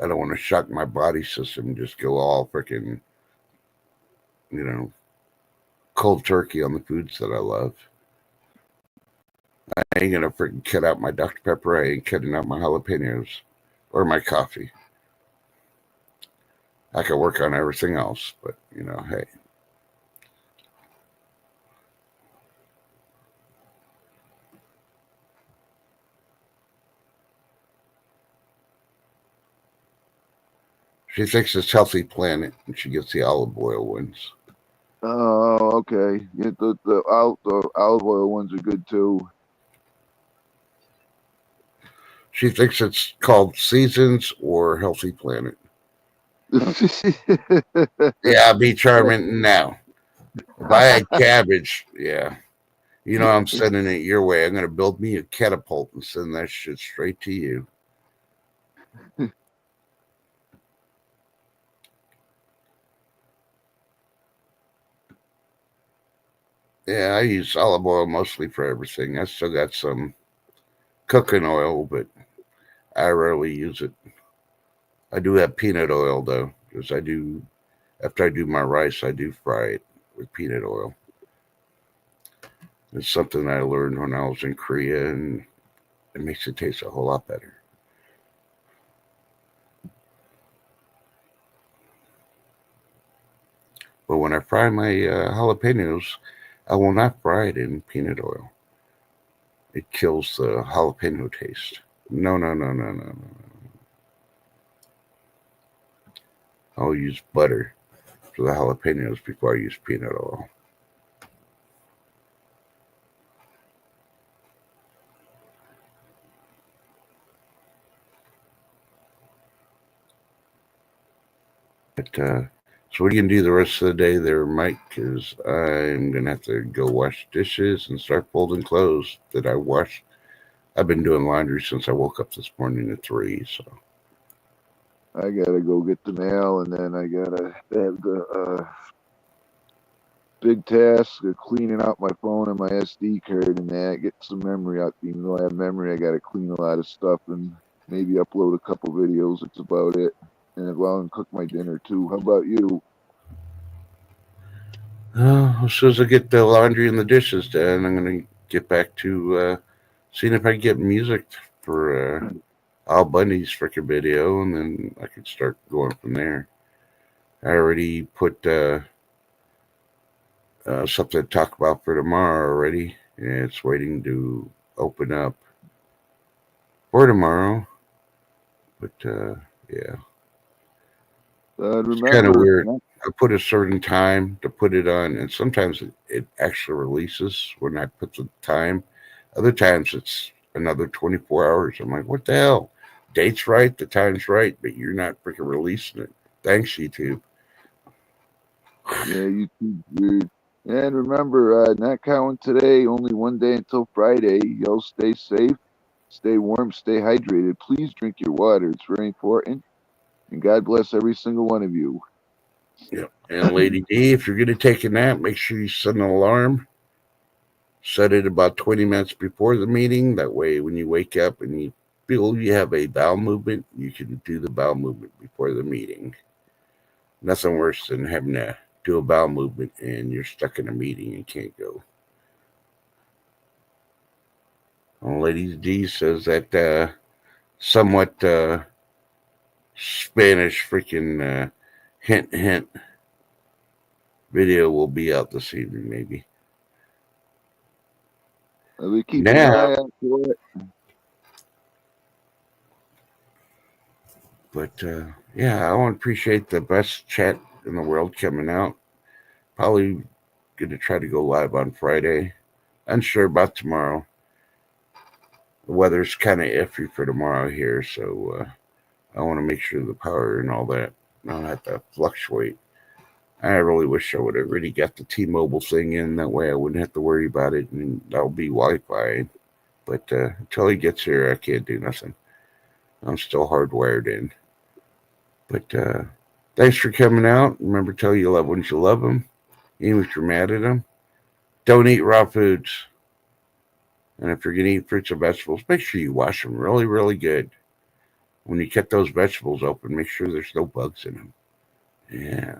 Speaker 1: I don't want to shock my body system and just go all freaking, cold turkey on the foods that I love. I ain't going to freaking cut out my Dr. Pepper. I ain't cutting out my jalapenos or my coffee. I could work on everything else, but, hey. She thinks it's Healthy Planet, and she gets the olive oil ones.
Speaker 2: Oh, okay. Yeah, the olive oil ones are good too.
Speaker 1: She thinks it's called Seasons or Healthy Planet. Yeah, be charming now. If I had cabbage, yeah. I'm sending it your way. I'm going to build me a catapult and send that shit straight to you. Yeah, I use olive oil mostly for everything. I still got some cooking oil, but I rarely use it. I do have peanut oil, though, because after I do my rice, I do fry it with peanut oil. It's something I learned when I was in Korea, and it makes it taste a whole lot better. But when I fry my jalapenos, I will not fry it in peanut oil. It kills the jalapeno taste. No. I'll use butter for the jalapenos before I use peanut oil. But so what are you gonna do the rest of the day there, Mike? Because I'm gonna have to go wash dishes and start folding clothes that I washed. I've been doing laundry since I woke up this morning at 3. So
Speaker 2: I gotta go get the mail, and then I gotta have the big task of cleaning out my phone and my SD card, and that get some memory out. Even though I have memory, I gotta clean a lot of stuff and maybe upload a couple videos. That's about it. And cook my dinner too. How about you?
Speaker 1: as soon as I get the laundry and the dishes done, I'm gonna get back to seeing if I can get music for Al Bundy's freaking video, and then I can start going from there. I already put something to talk about for tomorrow already. And it's waiting to open up for tomorrow. But yeah, it's kind of weird. I put a certain time to put it on, and sometimes it actually releases when I put the time. Other times it's another 24 hours. I'm like, what the hell? Date's right, the time's right, but you're not freaking releasing it. Thanks, YouTube.
Speaker 2: Yeah, YouTube weird. And remember, not counting today, only one day until Friday. Y'all stay safe, stay warm, stay hydrated. Please drink your water. It's very important. And God bless every single one of you.
Speaker 1: Yeah. And Lady D, if you're going to take a nap, make sure you set an alarm. Set it about 20 minutes before the meeting. That way, when you wake up and you feel you have a bowel movement, you can do the bowel movement before the meeting. Nothing worse than having to do a bowel movement and you're stuck in a meeting and can't go. Lady D says that somewhat Spanish freaking hint hint video will be out this evening, maybe.
Speaker 2: I'll be keeping an eye out for it.
Speaker 1: But yeah, I want to appreciate the best chat in the world coming out. Probably going to try to go live on Friday. Unsure about tomorrow. The weather's kind of iffy for tomorrow here, so I want to make sure the power and all that don't have to fluctuate. I really wish I would have really got the T-Mobile thing in. That way I wouldn't have to worry about it, and that'll be Wi-Fi. But until he gets here, I can't do nothing. I'm still hardwired in. But thanks for coming out. Remember, tell your loved ones you love them, even if you're mad at them. Don't eat raw foods. And if you're going to eat fruits and vegetables, make sure you wash them really, really good. When you cut those vegetables open, make sure there's no bugs in them. Yeah.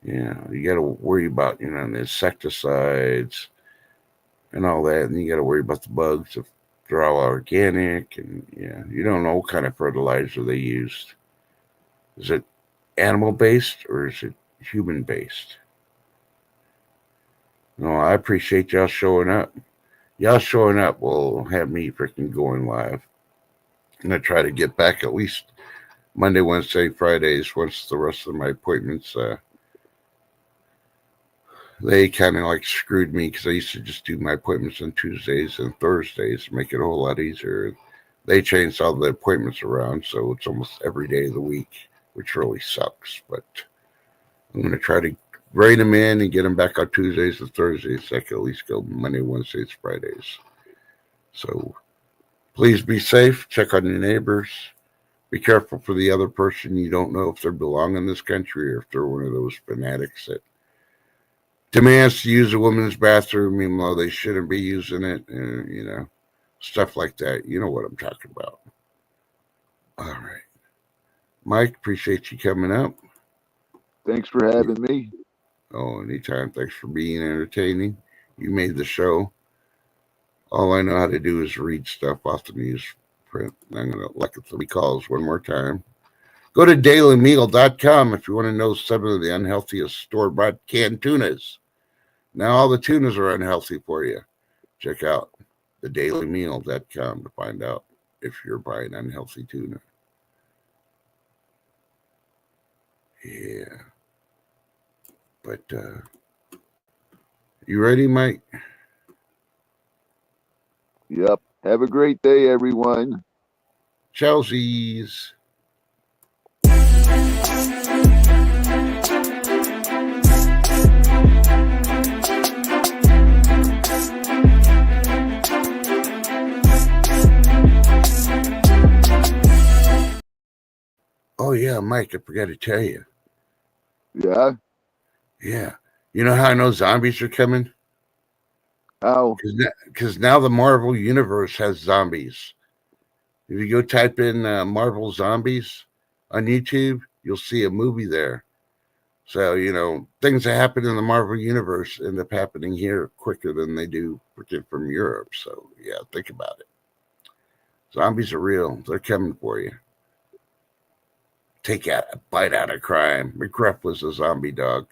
Speaker 1: Yeah, you got to worry about, the insecticides and all that. And you got to worry about the bugs if they're all organic. And, yeah, you don't know what kind of fertilizer they used. Is it animal-based or is it human-based? No, I appreciate y'all showing up. Y'all showing up will have me freaking going live. I'm going to try to get back at least Monday, Wednesday, Fridays once the rest of my appointments, they kind of like screwed me because I used to just do my appointments on Tuesdays and Thursdays to make it a whole lot easier. They changed all the appointments around, so it's almost every day of the week, which really sucks. But I'm going to try to rein them in and get them back on Tuesdays and Thursdays. So I can at least go Monday, Wednesdays, Fridays. So please be safe. Check on your neighbors. Be careful for the other person. You don't know if they belong in this country or if they're one of those fanatics that demands to use a woman's bathroom, even though they shouldn't be using it, and, stuff like that. You know what I'm talking about. All right. Mike, appreciate you coming up.
Speaker 2: Thanks for having me.
Speaker 1: Oh, anytime. Thanks for being entertaining. You made the show. All I know how to do is read stuff off the newsprint. I'm going to look at the recalls one more time. Go to dailymeal.com if you want to know some of the unhealthiest store-bought canned tunas. Now all the tunas are unhealthy for you. Check out the dailymeal.com to find out if you're buying unhealthy tuna. Yeah. But you ready, Mike?
Speaker 2: Yep. Have a great day, everyone.
Speaker 1: Chelsea's. Oh, yeah, Mike, I forgot to tell you.
Speaker 2: Yeah?
Speaker 1: Yeah. You know how I know zombies are coming?
Speaker 2: How?
Speaker 1: Because now the Marvel Universe has zombies. If you go type in Marvel Zombies on YouTube, you'll see a movie there. So, things that happen in the Marvel Universe end up happening here quicker than they do from Europe. So, yeah, think about it. Zombies are real. They're coming for you. Take out a bite out of crime. McGruff was a zombie dog.